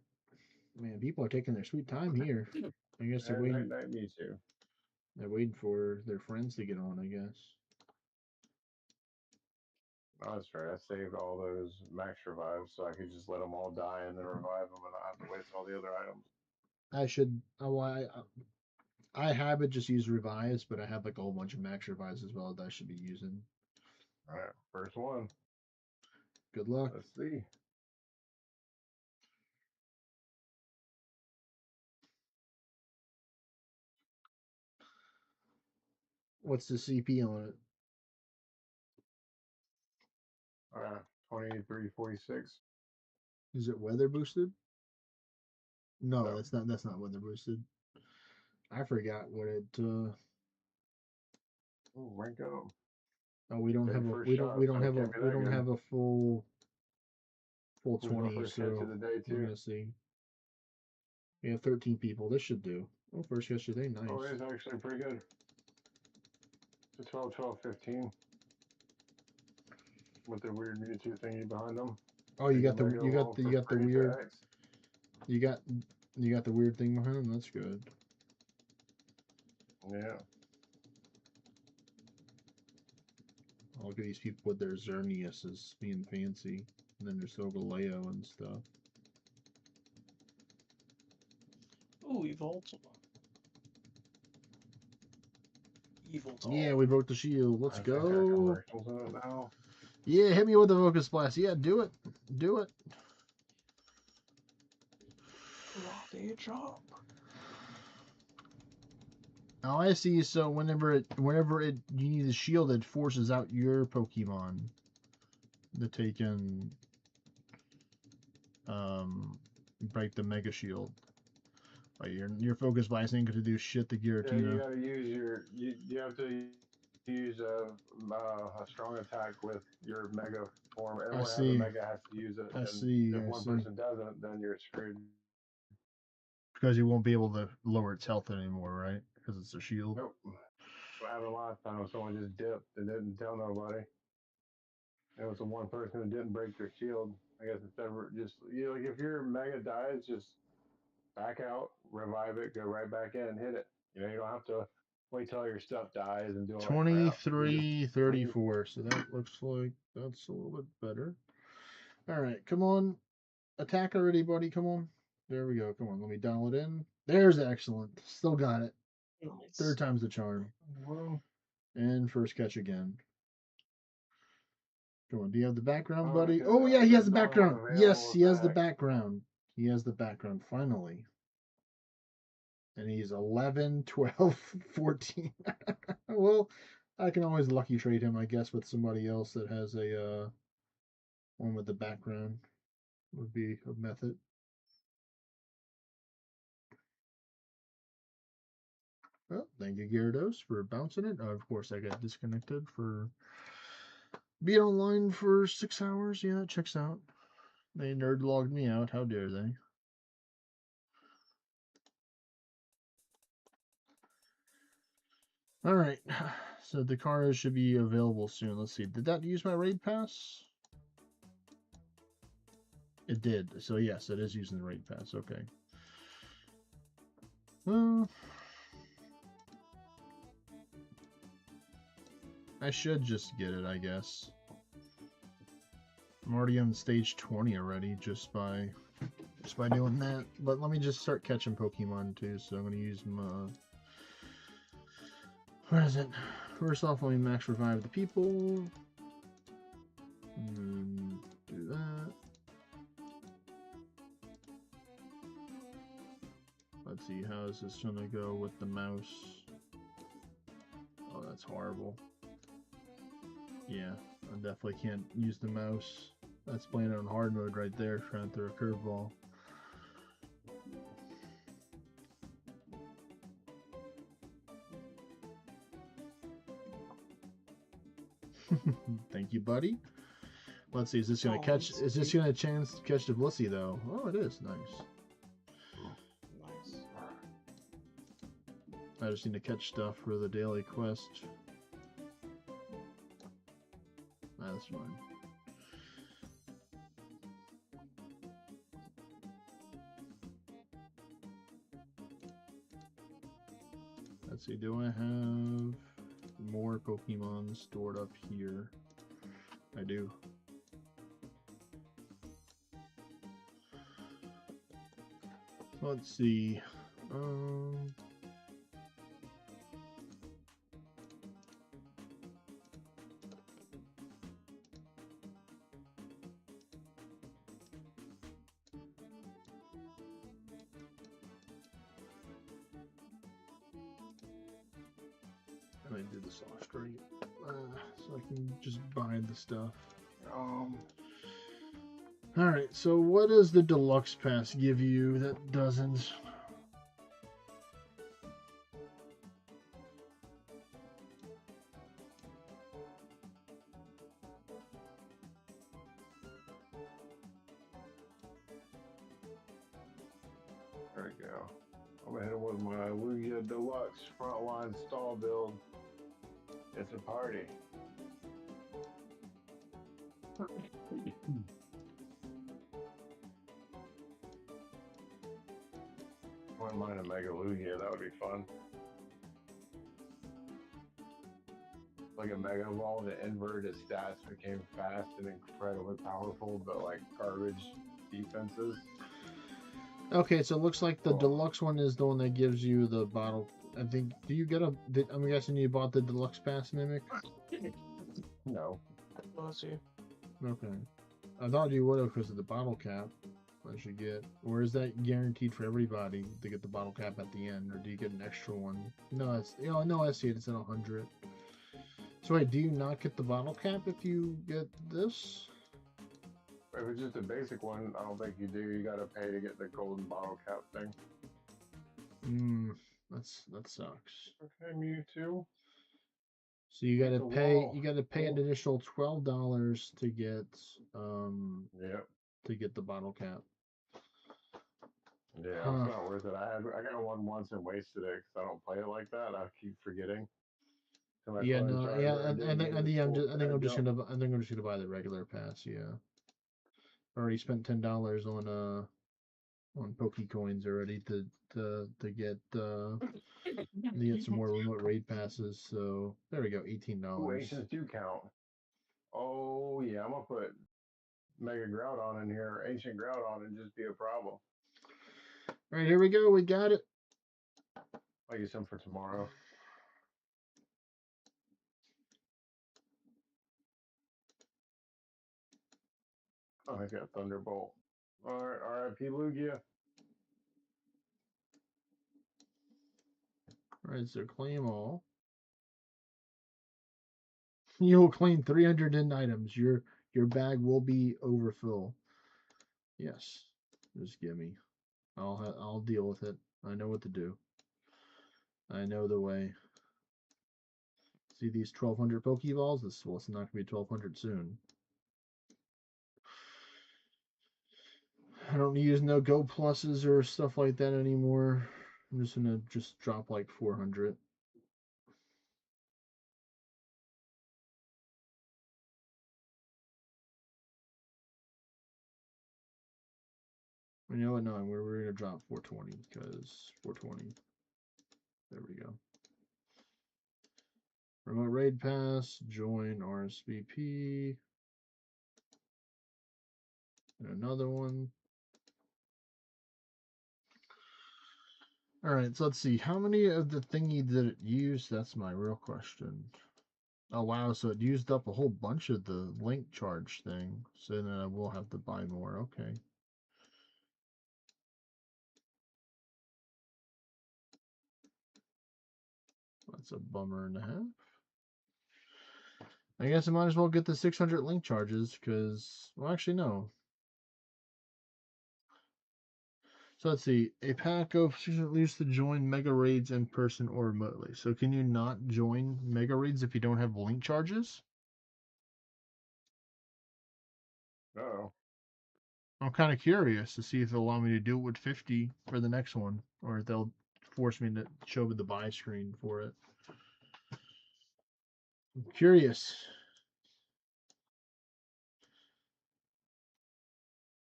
[SPEAKER 2] Man, people are taking their sweet time here. I guess they're waiting.
[SPEAKER 10] Me too.
[SPEAKER 2] They're waiting for their friends to get on, I guess.
[SPEAKER 10] Oh, that's right. I saved all those max revives so I could just let them all die and then revive them and not have to waste all the other items.
[SPEAKER 2] I should. Oh, I have it just use revives, but I have like a whole bunch of max revives as well that I should be using.
[SPEAKER 10] All right, first one.
[SPEAKER 2] Good luck.
[SPEAKER 10] Let's see.
[SPEAKER 2] What's the CP on it?
[SPEAKER 10] 2346.
[SPEAKER 2] Is it weather boosted? No, that's not weather boosted. I forgot what it.
[SPEAKER 10] Oh, rank up.
[SPEAKER 2] Oh, we don't have a we don't have a full 20. So we're gonna see. We have 13 people. This should do. Oh, first yesterday, nice.
[SPEAKER 10] Oh, it's actually pretty good. It's 12, 12, 15. With the weird Mewtwo thingy behind them.
[SPEAKER 2] Oh, you got the weird you got the weird thing behind them. That's good.
[SPEAKER 10] Yeah.
[SPEAKER 2] Oh, look at these people with their Xerneas being fancy, and then there's Solgaleo and stuff.
[SPEAKER 13] Oh, Evolta.
[SPEAKER 2] Yeah, we broke the shield. Let's go.
[SPEAKER 10] Now.
[SPEAKER 2] Yeah, hit me with the Focus Blast. Yeah, do it. Do it.
[SPEAKER 13] Karate chop.
[SPEAKER 2] Oh, I see. So whenever it you need a shield, it forces out your Pokemon to take in break the Mega Shield. Like your Focus Blast ain't gonna do shit to
[SPEAKER 10] Yeah, you
[SPEAKER 2] Giratina.
[SPEAKER 10] gotta use you have to use a strong attack with your Mega form.
[SPEAKER 2] I
[SPEAKER 10] Everyone has a
[SPEAKER 2] see.
[SPEAKER 10] Mega has to use it,
[SPEAKER 2] I
[SPEAKER 10] and
[SPEAKER 2] see.
[SPEAKER 10] if
[SPEAKER 2] I
[SPEAKER 10] one
[SPEAKER 2] see.
[SPEAKER 10] person doesn't, then you're screwed.
[SPEAKER 2] Because you won't be able to lower its health anymore, right? Because it's a shield.
[SPEAKER 10] Nope. What happened last time? Someone just dipped and didn't tell nobody. It was the one person who didn't break their shield. I guess it's ever just like if your Mega dies, just back out, revive it, go right back in and hit it. You don't have to wait till your stuff dies and do all that crap.
[SPEAKER 2] 23, 34. So that looks like that's a little bit better. All right, come on. Attack already, buddy. Come on. There we go. Come on. Let me dial it in. There's excellent. Still got it.
[SPEAKER 13] Nice.
[SPEAKER 2] Third time's the charm.
[SPEAKER 10] Well,
[SPEAKER 2] And first catch again. Come on. Do you have the background,
[SPEAKER 10] oh,
[SPEAKER 2] buddy?
[SPEAKER 10] okay,
[SPEAKER 2] Oh, yeah, he has the
[SPEAKER 10] that's the only one
[SPEAKER 2] background. Yes,
[SPEAKER 10] available
[SPEAKER 2] he has the
[SPEAKER 10] back.
[SPEAKER 2] background. He has the background, finally. And he's 11, 12, 14. Well, I can always lucky trade him, I guess, with somebody else that has a one with the background. Would be a method. Well, thank you, Gyarados, for bouncing it. Of course, I got disconnected for being online for 6 hours. Yeah, that checks out. They nerd logged me out. How dare they? All right. So the car should be available soon. Let's see. Did that use my raid pass? It did. So yes, it is using the raid pass. Okay. Well, I should just get it, I guess. I'm already on stage 20 already just by doing that. But let me just start catching Pokemon too. So I'm gonna use my what is it? First off, let me max revive the people. And do that. Let's see, how is this gonna go with the mouse? Oh, that's horrible. Yeah, I definitely can't use the mouse. That's playing on hard mode right there, trying to throw a curveball. Thank you, buddy. Let's see, is this gonna catch? Is this gonna chance to catch the Blissey though? Oh, it is nice.
[SPEAKER 13] Nice.
[SPEAKER 2] I just need to catch stuff for the daily quest. That's fine. Let's see, do I have more Pokemon stored up here? I do. Let's see. I did the soft right, so I can just buy the stuff. Alright, so what does the deluxe pass give you that doesn't?
[SPEAKER 10] There we go. I'm gonna hit him with my Lugia Deluxe Frontline Stall build. It's a party. Wouldn't mind a Mega Lugia, that would be fun. Like a Mega Ball that inverted its stats, became fast and incredibly powerful, but like garbage defenses.
[SPEAKER 2] Okay, so it looks like the deluxe one is the one that gives you the bottle. I think. Do you get a? I'm guessing you bought the deluxe pass, Mimic.
[SPEAKER 10] No.
[SPEAKER 13] Bless you.
[SPEAKER 2] Okay. I thought you would have because of the bottle cap I should get. Or is that guaranteed for everybody to get the bottle cap at the end? Or do you get an extra one? No, no, I see it. It's at 100. So wait, do you not get the bottle cap if you get this?
[SPEAKER 10] If it's just a basic one, I don't think you do. You gotta pay to get the golden bottle cap thing.
[SPEAKER 2] That sucks.
[SPEAKER 10] Okay, Mewtwo.
[SPEAKER 2] So you gotta
[SPEAKER 10] the
[SPEAKER 2] pay
[SPEAKER 10] wall.
[SPEAKER 2] an additional $12 to get
[SPEAKER 10] Yep.
[SPEAKER 2] to get the bottle cap.
[SPEAKER 10] Yeah,
[SPEAKER 2] Huh.
[SPEAKER 10] it's not worth it. I got one once and wasted it because I don't play it like that. I keep forgetting.
[SPEAKER 2] Yeah, no, yeah, I think I'm just gonna buy the regular pass. Yeah, already spent $10 on Pokecoins already to get some more remote raid passes. So there we go,
[SPEAKER 10] Ooh,
[SPEAKER 2] $18.
[SPEAKER 10] ancients do count. Oh yeah, I'm gonna put Mega Groudon in here, Ancient Groudon, and just be a problem.
[SPEAKER 2] All right, here we go. We got it.
[SPEAKER 10] I'll use some for tomorrow. Oh, I got Thunderbolt. All right, R.I.P. Lugia.
[SPEAKER 2] All right, so claim all. You will claim 300 in items. Your bag will be overfill. Yes, just give me. I'll deal with it. I know what to do. I know the way. See these 1,200 Pokeballs? It's not going to be 1,200 soon. I don't use no Go Pluses or stuff like that anymore. I'm just going to drop like 400. You know what? No, we're going to drop 420 because 420. There we go. Remote Raid Pass, join RSVP. And another one. Alright, so let's see. How many of the thingy did it use? That's my real question. Oh, wow. So it used up a whole bunch of the link charge thing. So then I will have to buy more. Okay. That's a bummer and a half. I guess I might as well get the 600 link charges because, well, actually, no. So let's see. A pack of 600 leaves to join Mega Raids in person or remotely. So can you not join Mega Raids if you don't have link charges?
[SPEAKER 10] Uh-oh.
[SPEAKER 2] I'm kind of curious to see if they'll allow me to do it with 50 for the next one, or if they'll force me to show the buy screen for it. I'm curious.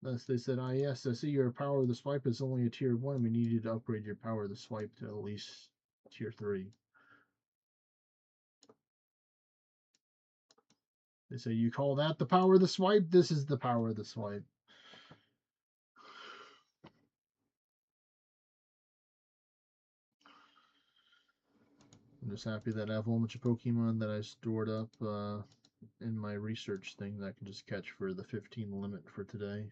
[SPEAKER 2] Thus, they said, yes, I see your power of the swipe is only a tier 1. We need you to upgrade your power of the swipe to at least tier 3. They say, you call that the power of the swipe? This is the power of the swipe. I'm just happy that I have a whole bunch of Pokemon that I stored up in my research thing that I can just catch for the 15 limit for today.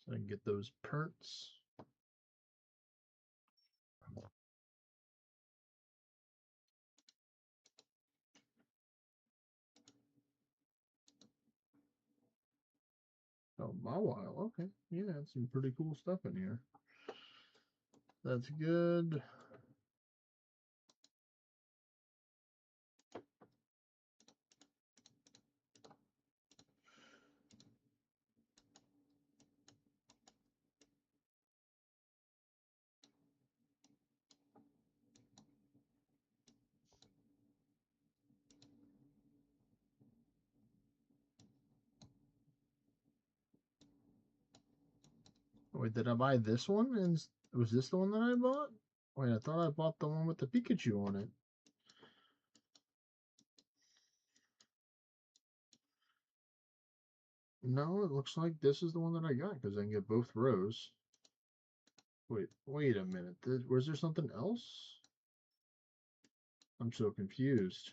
[SPEAKER 2] So I can get those perks. Oh, Mawile. Okay. Yeah, that's some pretty cool stuff in here. That's good. Wait, did I buy this one? And was this the one that I bought? Wait, I thought I bought the one with the Pikachu on it. No, it looks like this is the one that I got because I can get both rows. Wait a minute. Was there something else? I'm so confused.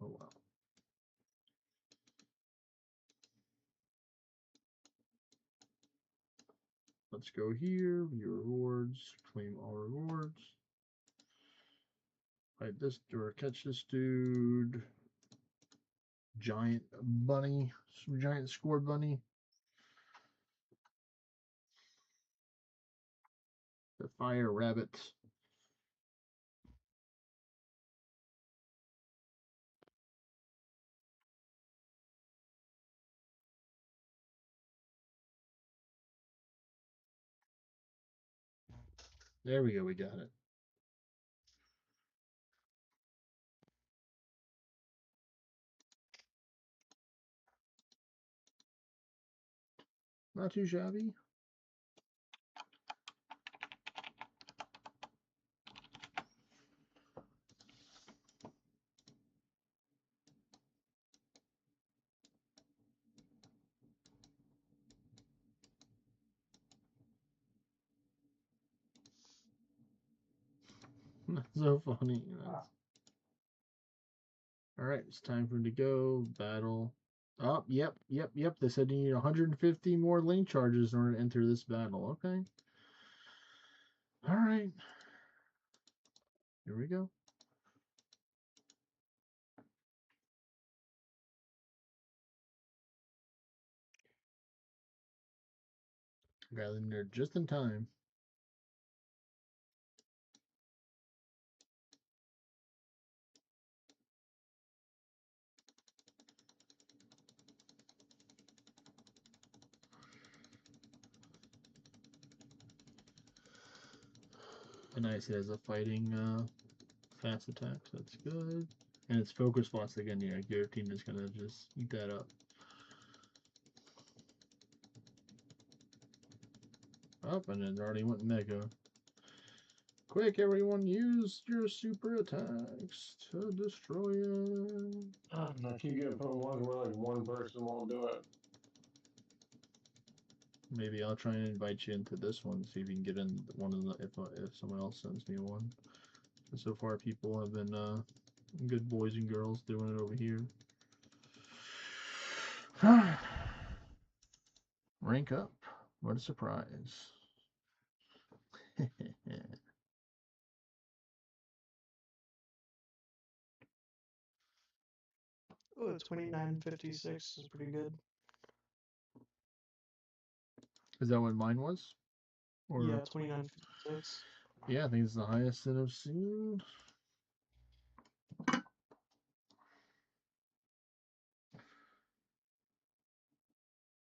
[SPEAKER 2] Oh, wow. Let's go here. View rewards. Claim all rewards. Fight this or catch this dude. Giant bunny. Giant score bunny. The fire rabbit. There we go, we got it. Not too shabby. That's so funny. All right, it's time for him to go battle. Oh, yep. They said you need 150 more link charges in order to enter this battle. Okay. All right. Here we go. Got in there just in time. And nice, it has a fighting fast attack, so that's good. And it's focus boss again. Yeah, Guillotine is gonna just eat that up. Up, and it already went mega. Quick, everyone, use your super attacks to destroy it.
[SPEAKER 10] I keep getting put ones where like one person won't do it.
[SPEAKER 2] Maybe I'll try and invite you into this one, see if you can get in one of the if someone else sends me one. And so far, people have been good boys and girls doing it over here. Rank up. What a surprise.
[SPEAKER 13] Oh, 2956 is pretty good.
[SPEAKER 2] Is that what mine was? Or...
[SPEAKER 13] Yeah, 2956.
[SPEAKER 2] Yeah, I think it's the highest that I've seen.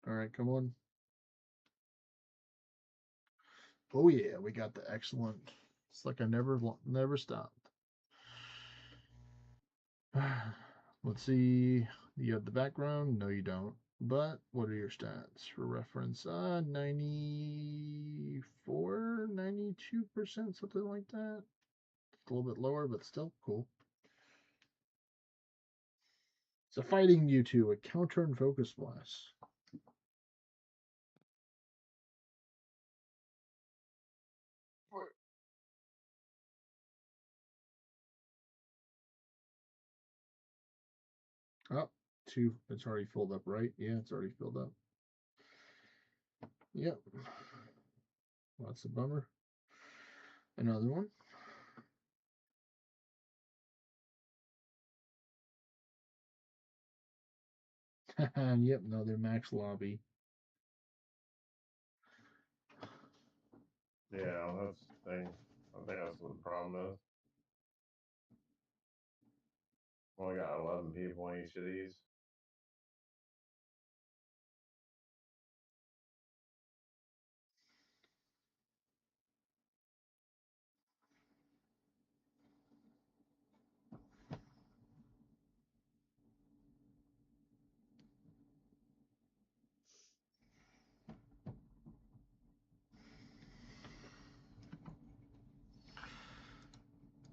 [SPEAKER 2] All right, come on. Oh yeah, we got the excellent. It's like I never stopped. Let's see. You have the background? No, you don't. But what are your stats for reference? 94, 92%, something like that. It's a little bit lower, but still cool. It's a fighting Mewtwo, a counter and focus blast. Oh, two. It's already filled up, right? Yeah, it's already filled up. Yep. That's a bummer. Another one. Yep, another max lobby.
[SPEAKER 10] Yeah, that's the thing. I think that's what the problem is. Only got 11 people in each of these.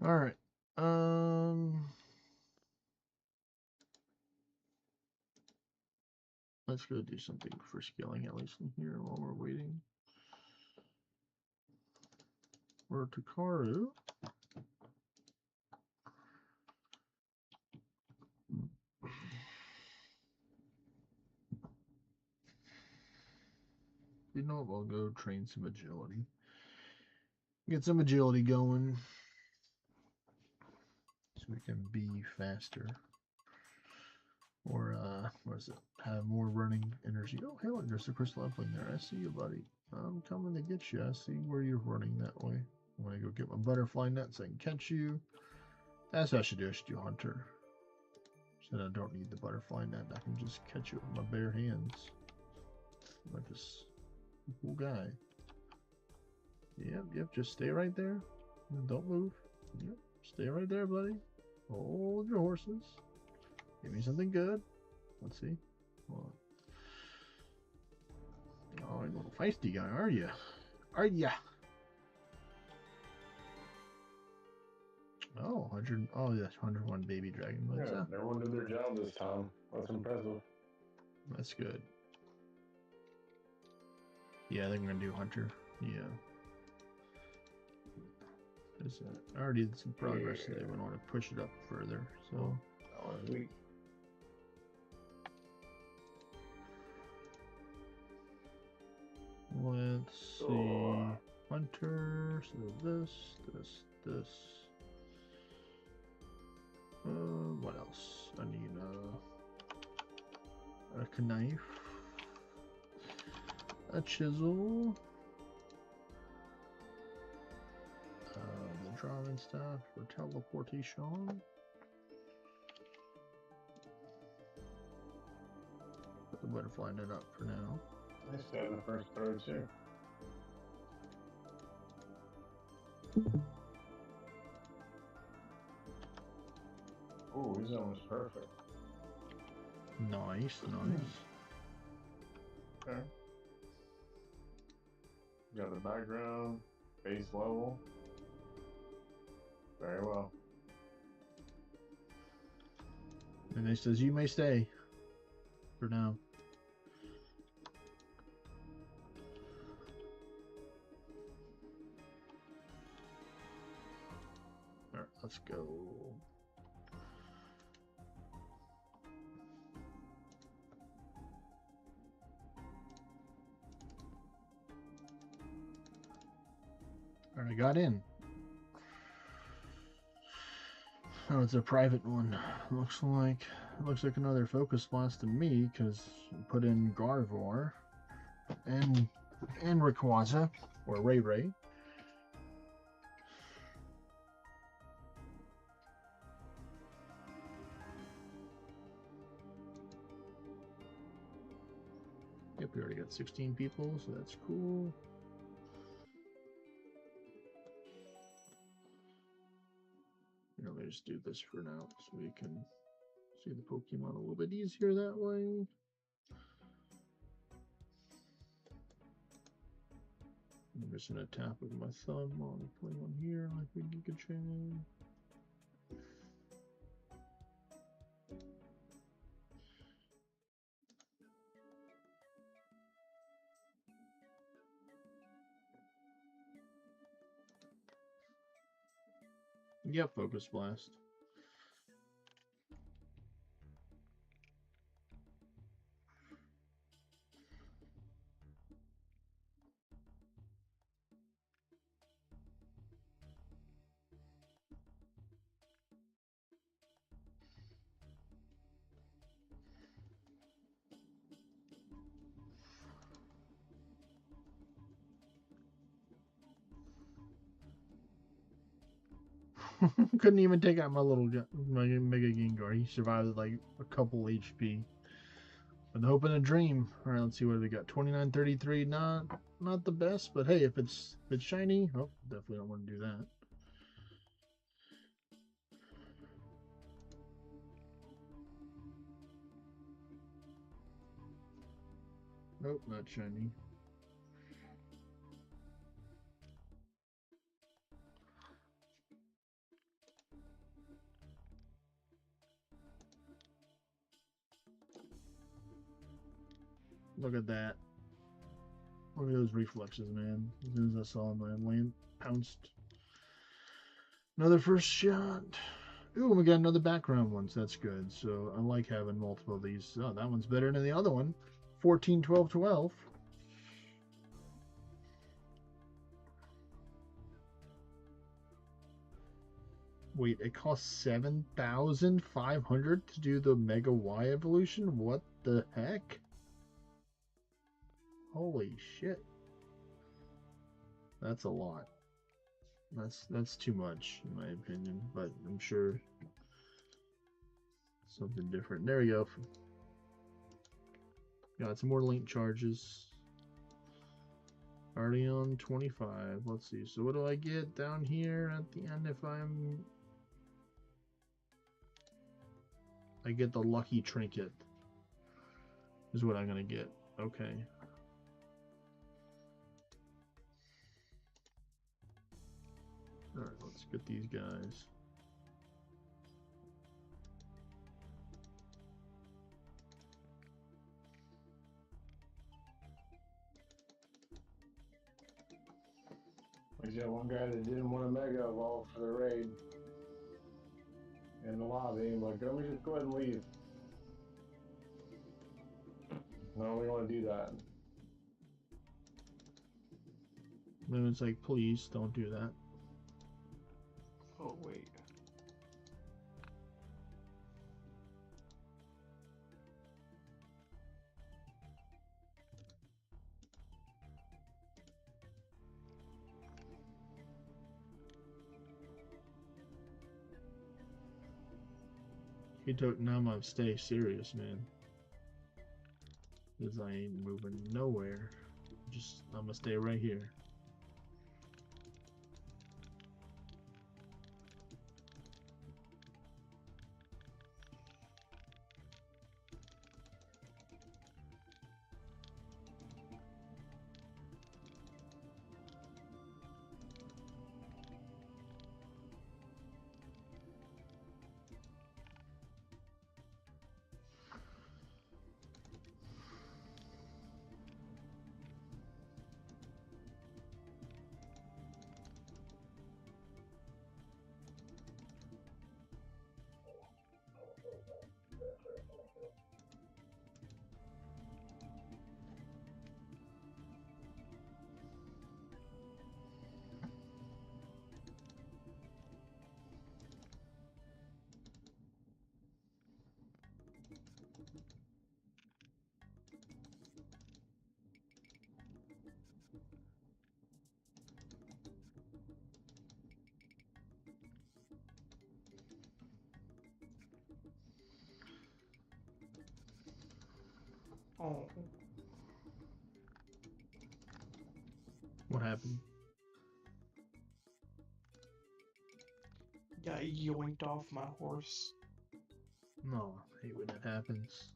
[SPEAKER 2] All right. Let's go do something for scaling at least in here while we're waiting. We're to Karu. You know what? We'll go train some agility. Get some agility going. So we can be faster. Or, what is it? Have more running energy. Oh, hell, there's a crystal upling there. I see you, buddy. I'm coming to get you. I see where you're running that way. I'm going to go get my butterfly net so I can catch you. That's what I should do. I should do hunter. So I don't need the butterfly net. I can just catch you with my bare hands. I'm like this cool guy. Yep, just stay right there. Don't move. Yep, stay right there, buddy. Hold your horses. Give me something good. Let's see. Hold on. Oh, you're a little feisty guy, are you? Are ya? Oh, 100. Oh, yes, 101 baby dragon.
[SPEAKER 10] Yeah, everyone did their job this time. That's impressive.
[SPEAKER 2] That's good. Yeah, I think I'm gonna do hunter. Yeah. I already did some progress today. We want to push it up further. So.
[SPEAKER 10] That was weak.
[SPEAKER 2] Let's see. Hunter. So this. What else? I need a knife, a chisel, the drawing stuff for teleportation. Put the butterfly net up for now.
[SPEAKER 10] I stayed in the first throw too. Oh, he's almost perfect.
[SPEAKER 2] Nice.
[SPEAKER 10] Okay. Got the background, base level. Very well.
[SPEAKER 2] And it says you may stay for now. Alright, let's go. Alright, I got in. Oh, it's a private one. Looks like another focus blast to me because put in Garvor and Rayquaza or Ray. Yep, we already got 16 people, so that's cool. Let me just do this for now so we can see the Pokemon a little bit easier that way. I'm just going to tap with my thumb on the play one here like we Giga Chain. Yep, Focus Blast. Couldn't even take out my Mega Gengar. He survived like a couple HP. With the hope and a dream. Alright, let's see what we got. 2933, not the best, but hey, if it's shiny, oh, definitely don't want to do that. Nope, not shiny. Look at that. Look at those reflexes, man. As soon as I saw him, I land pounced. Another first shot. Ooh, we got another background one, so that's good. So I like having multiple of these. Oh, that one's better than the other one. 14, 12, 12. Wait, it costs 7,500 to do the Mega Y evolution? What the heck? Holy shit. That's a lot. That's too much in my opinion, but I'm sure something different. There we go. Got some more link charges. Already on 25. Let's see. So what do I get down here at the end if I get the lucky trinket is what I'm gonna get. Okay. Alright, let's get these guys.
[SPEAKER 10] We got one guy that didn't want a mega evolve for the raid in the lobby. I'm like, don't we just go ahead and leave? No, we want to do that.
[SPEAKER 2] Then it's like, please don't do that.
[SPEAKER 13] Oh, wait.
[SPEAKER 2] He took Nama, stay serious, man. Because I ain't moving nowhere. I'm gonna stay right here.
[SPEAKER 13] Oh.
[SPEAKER 2] What happened?
[SPEAKER 13] Got yoinked off my horse.
[SPEAKER 2] No, I hate when that happens.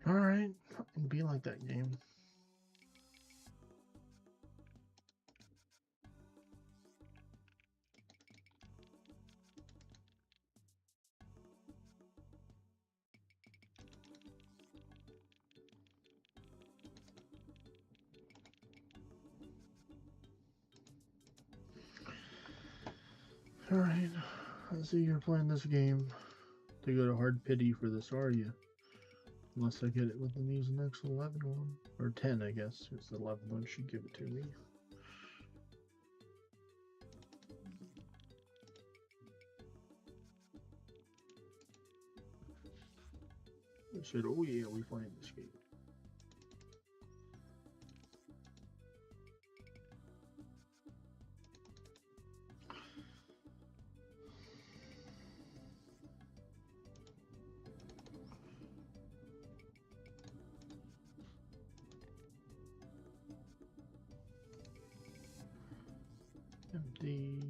[SPEAKER 2] Alright, fucking be like that game. Alright, I see you're playing this game to go to hard pity for this, are you? Unless I get it within these next 11 one. Or 10, I guess. It's the 11th one should give it to me. I said, oh yeah, we playing this game. Empty.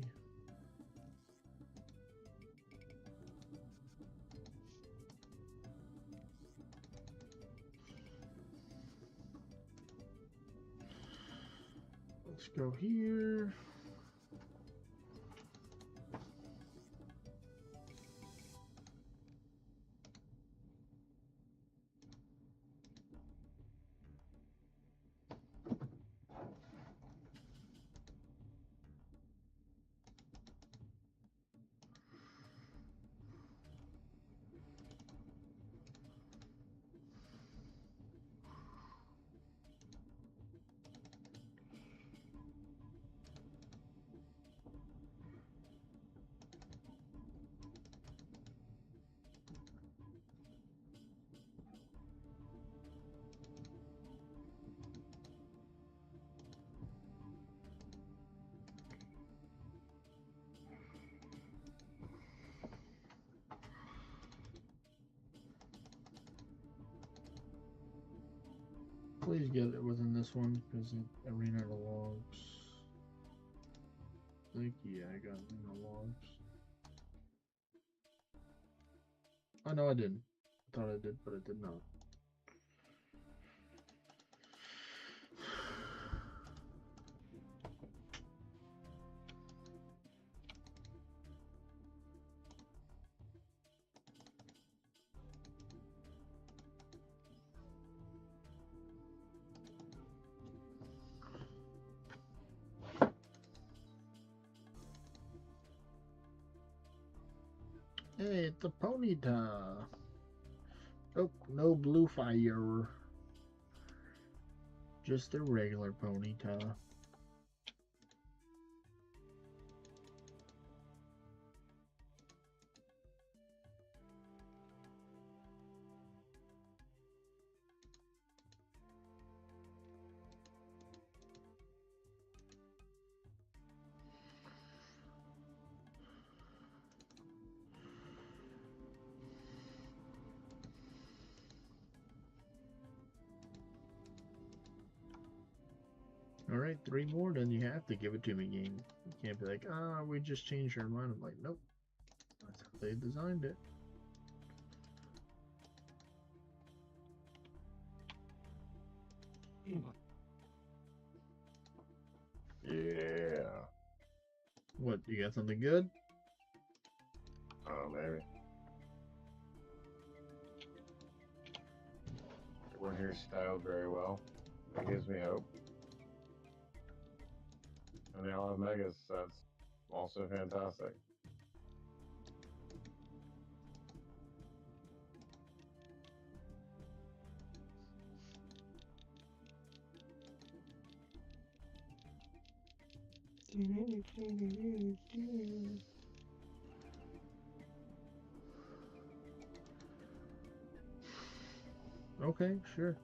[SPEAKER 2] Let's go here. Please get it within this one, because I ran out of logs. I think, yeah, I got no logs. Oh, no, I didn't. I thought I did, but I did not. Hey, it's a ponyta. Oh, no blue fire. Just a regular ponyta. Alright, 3 more, then you have to give it to me, game. You can't be like, ah, we just changed our mind. I'm like, nope. That's how they designed it. Yeah. What, you got something good?
[SPEAKER 10] Oh, maybe. Everyone here styled very well. That gives me hope. And they all have megas, so that's also fantastic.
[SPEAKER 2] Okay, sure.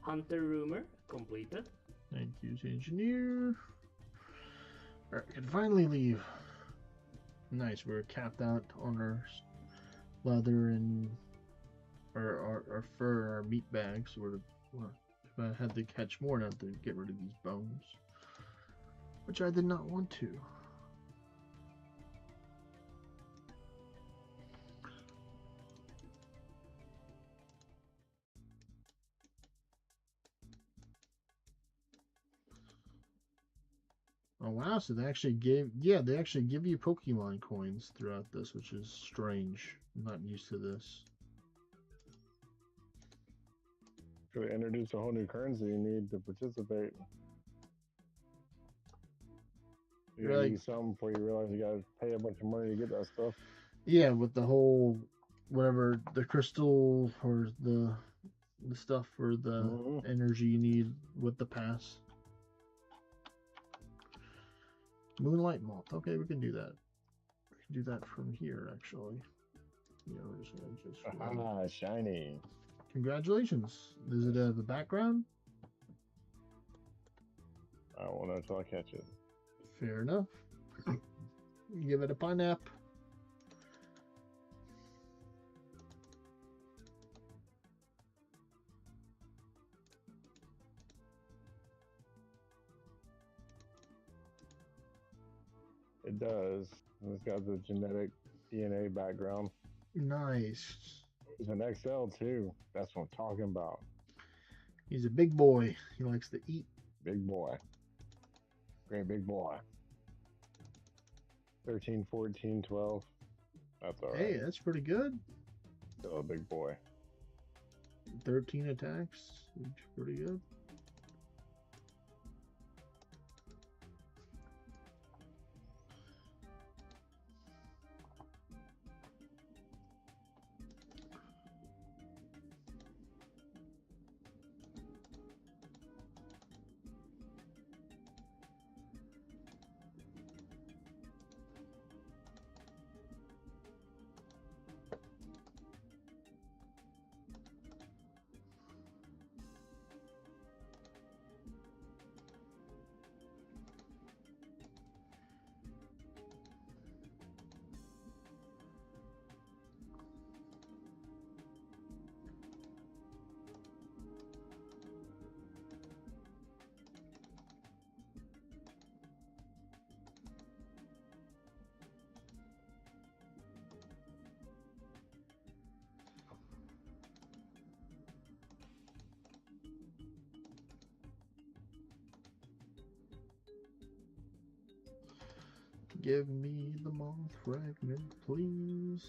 [SPEAKER 14] Hunter rumor completed.
[SPEAKER 2] Thank you, engineer. Alright, we can finally leave. Nice, we're capped out on our leather and our fur, our meat bags. We're I had to catch more now to get rid of these bones, which I did not want to. Oh wow, so they actually they actually give you Pokemon coins throughout this, which is strange. I'm not used to this.
[SPEAKER 10] So they introduced a whole new currency you need to participate. You gotta use something before you realize you gotta pay a bunch of money to get that stuff.
[SPEAKER 2] Yeah, with the whole whatever the crystal or the stuff for the energy you need with the pass. Moonlight Moth. Okay, we can do that. We can do that from here, actually. Yeah, we're just gonna
[SPEAKER 10] shiny.
[SPEAKER 2] Congratulations. Is it the background?
[SPEAKER 10] I won't know until I catch it.
[SPEAKER 2] Fair enough. Give it a pineapple.
[SPEAKER 10] It does. It's got the genetic DNA background.
[SPEAKER 2] Nice.
[SPEAKER 10] It's an XL too. That's what I'm talking about.
[SPEAKER 2] He's a big boy. He likes to eat.
[SPEAKER 10] Big boy. Great big boy. 13, 14, 12. That's all right.
[SPEAKER 2] Hey, that's pretty good.
[SPEAKER 10] Still a big boy.
[SPEAKER 2] 13 attacks. Pretty good. Give me the moth fragment, please.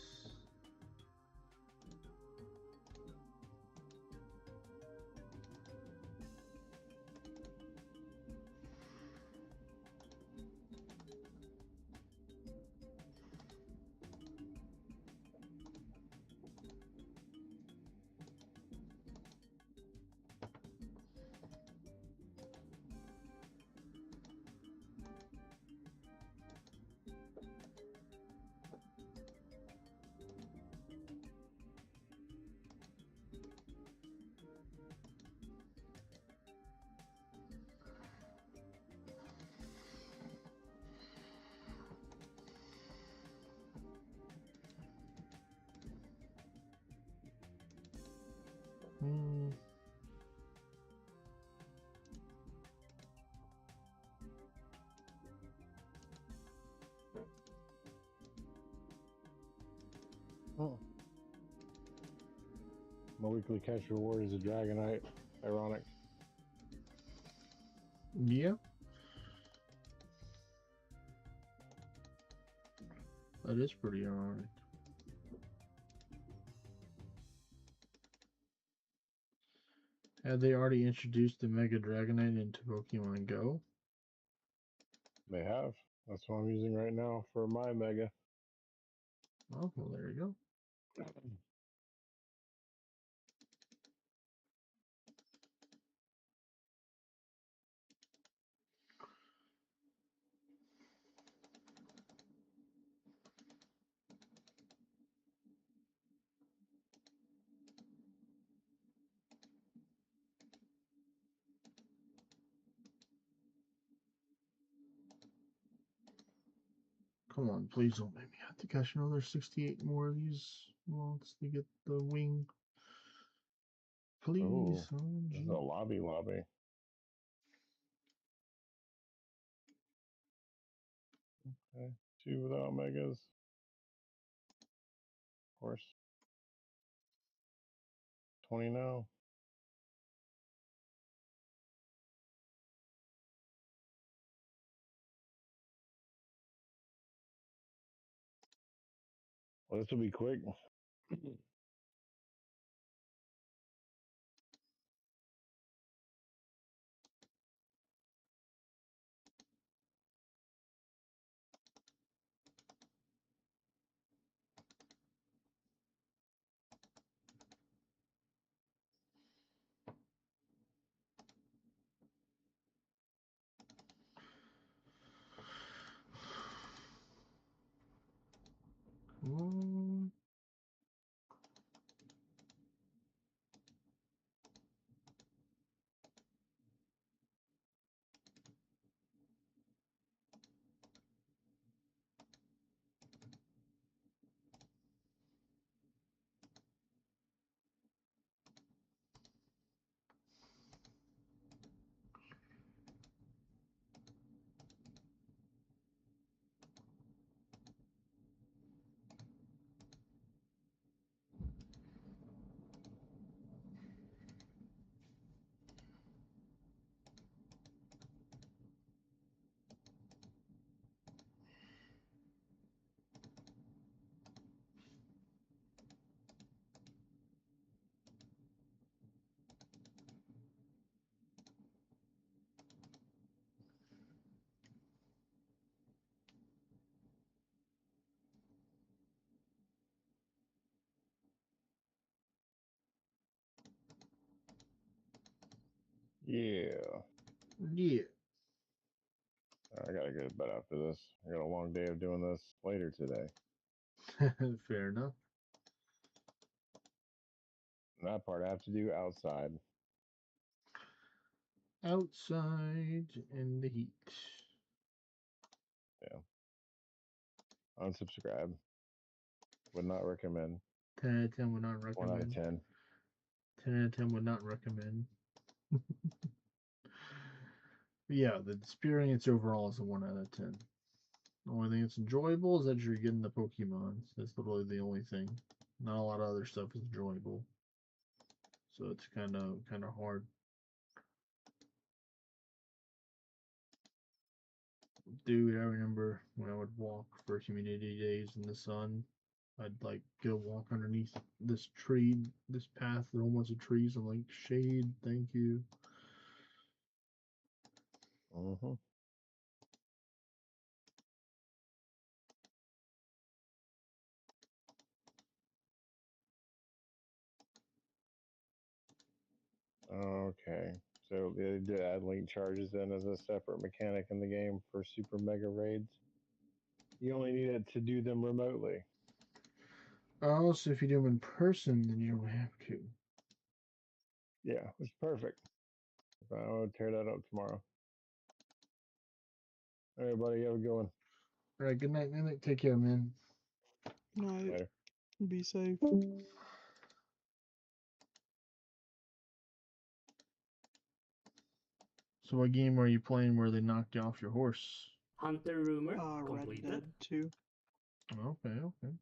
[SPEAKER 10] Oh. My weekly catch reward is a Dragonite. Ironic.
[SPEAKER 2] Yeah. That is pretty ironic. Had they already introduced the Mega Dragonite into Pokemon Go?
[SPEAKER 10] They have. That's what I'm using right now for my Mega.
[SPEAKER 2] Oh, well, there you go. Come on, please don't make me have to catch another 68 more of these wants to get the wing. Please.
[SPEAKER 10] Ooh,
[SPEAKER 2] Oh,
[SPEAKER 10] this is
[SPEAKER 2] gee.
[SPEAKER 10] a lobby. Okay, 2 with omegas. Of course. 20 now. Well, this will be quick.
[SPEAKER 2] Come on.
[SPEAKER 10] Yeah.
[SPEAKER 2] Yeah.
[SPEAKER 10] I gotta go to bed after this. I got a long day of doing this later today.
[SPEAKER 2] Fair enough.
[SPEAKER 10] And that part I have to do outside.
[SPEAKER 2] Outside in the heat.
[SPEAKER 10] Yeah. Unsubscribe. Would not recommend.
[SPEAKER 2] 10 out of 10 would not
[SPEAKER 10] 1 out of
[SPEAKER 2] recommend.
[SPEAKER 10] 10.
[SPEAKER 2] 10 out of 10 would not recommend. Yeah, the experience overall is a 1 out of 10. The only thing that's enjoyable is that you're getting the Pokemons. That's literally the only thing. Not a lot of other stuff is enjoyable. So it's kind of hard. Dude, I remember when I would walk for community days in the sun. I'd like go walk underneath this tree, this path with almost a trees. I'm like, shade, thank you.
[SPEAKER 10] Mm-hmm. Okay. So they did add link charges in as a separate mechanic in the game for super mega raids. You only needed to do them remotely.
[SPEAKER 2] Oh, so if you do them in person, then you don't have to.
[SPEAKER 10] Yeah, it's perfect. I'll tear that up tomorrow. All right, buddy, have a good one.
[SPEAKER 2] All right, good night, Mimic. Take care, man.
[SPEAKER 13] Night.
[SPEAKER 10] Later.
[SPEAKER 13] Be safe.
[SPEAKER 2] So what game are you playing where they knocked you off your horse?
[SPEAKER 14] Hunter Rumor
[SPEAKER 13] Red
[SPEAKER 14] completed.
[SPEAKER 13] Dead 2.
[SPEAKER 2] Okay, okay.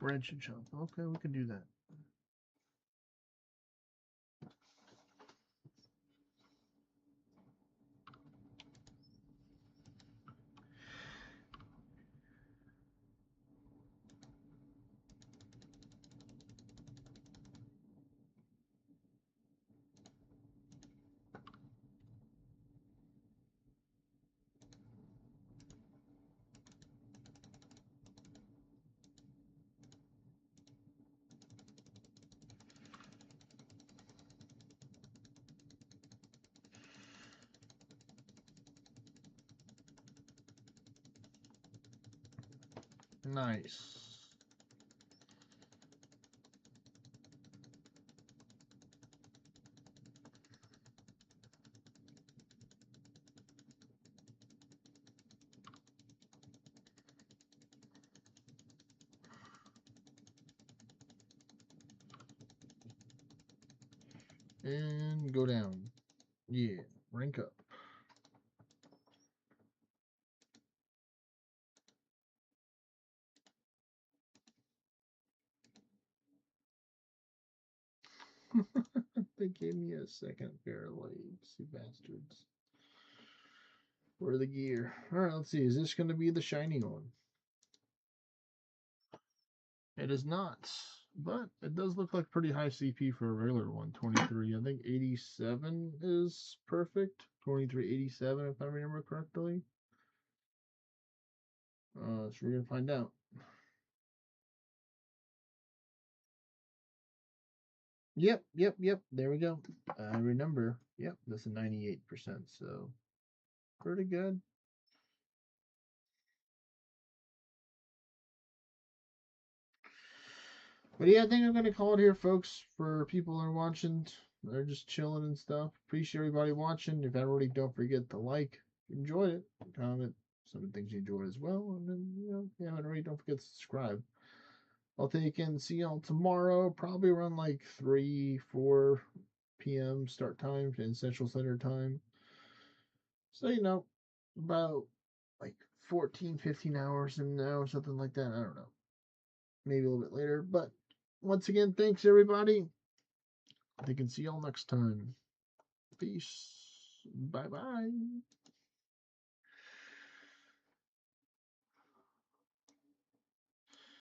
[SPEAKER 2] branch and jump. Okay, we can do that. Nice. And go down. Yeah, rank up. They gave me a second pair of legs, you bastards. Where are the gear? Alright, let's see. Is this going to be the shiny one? It is not. But it does look like pretty high CP for a regular one. 23. I think 87 is perfect. 2387 if I remember correctly. So we're going to find out. Yep. There we go. I remember. Yep, that's a 98%. So pretty good. But yeah, I think I'm gonna call it here, folks. For people that are watching, they're just chilling and stuff. Appreciate everybody watching. If already, don't forget to like, enjoy it, comment some of the things you enjoyed as well, and then if you haven't already, don't forget to subscribe. I'll take and see y'all tomorrow, probably around like 3-4 p.m. start time in Central Standard Time. So about like 14-15 hours from now or something like that. I don't know. Maybe a little bit later, but once again, thanks everybody. I can see y'all next time. Peace. Bye bye.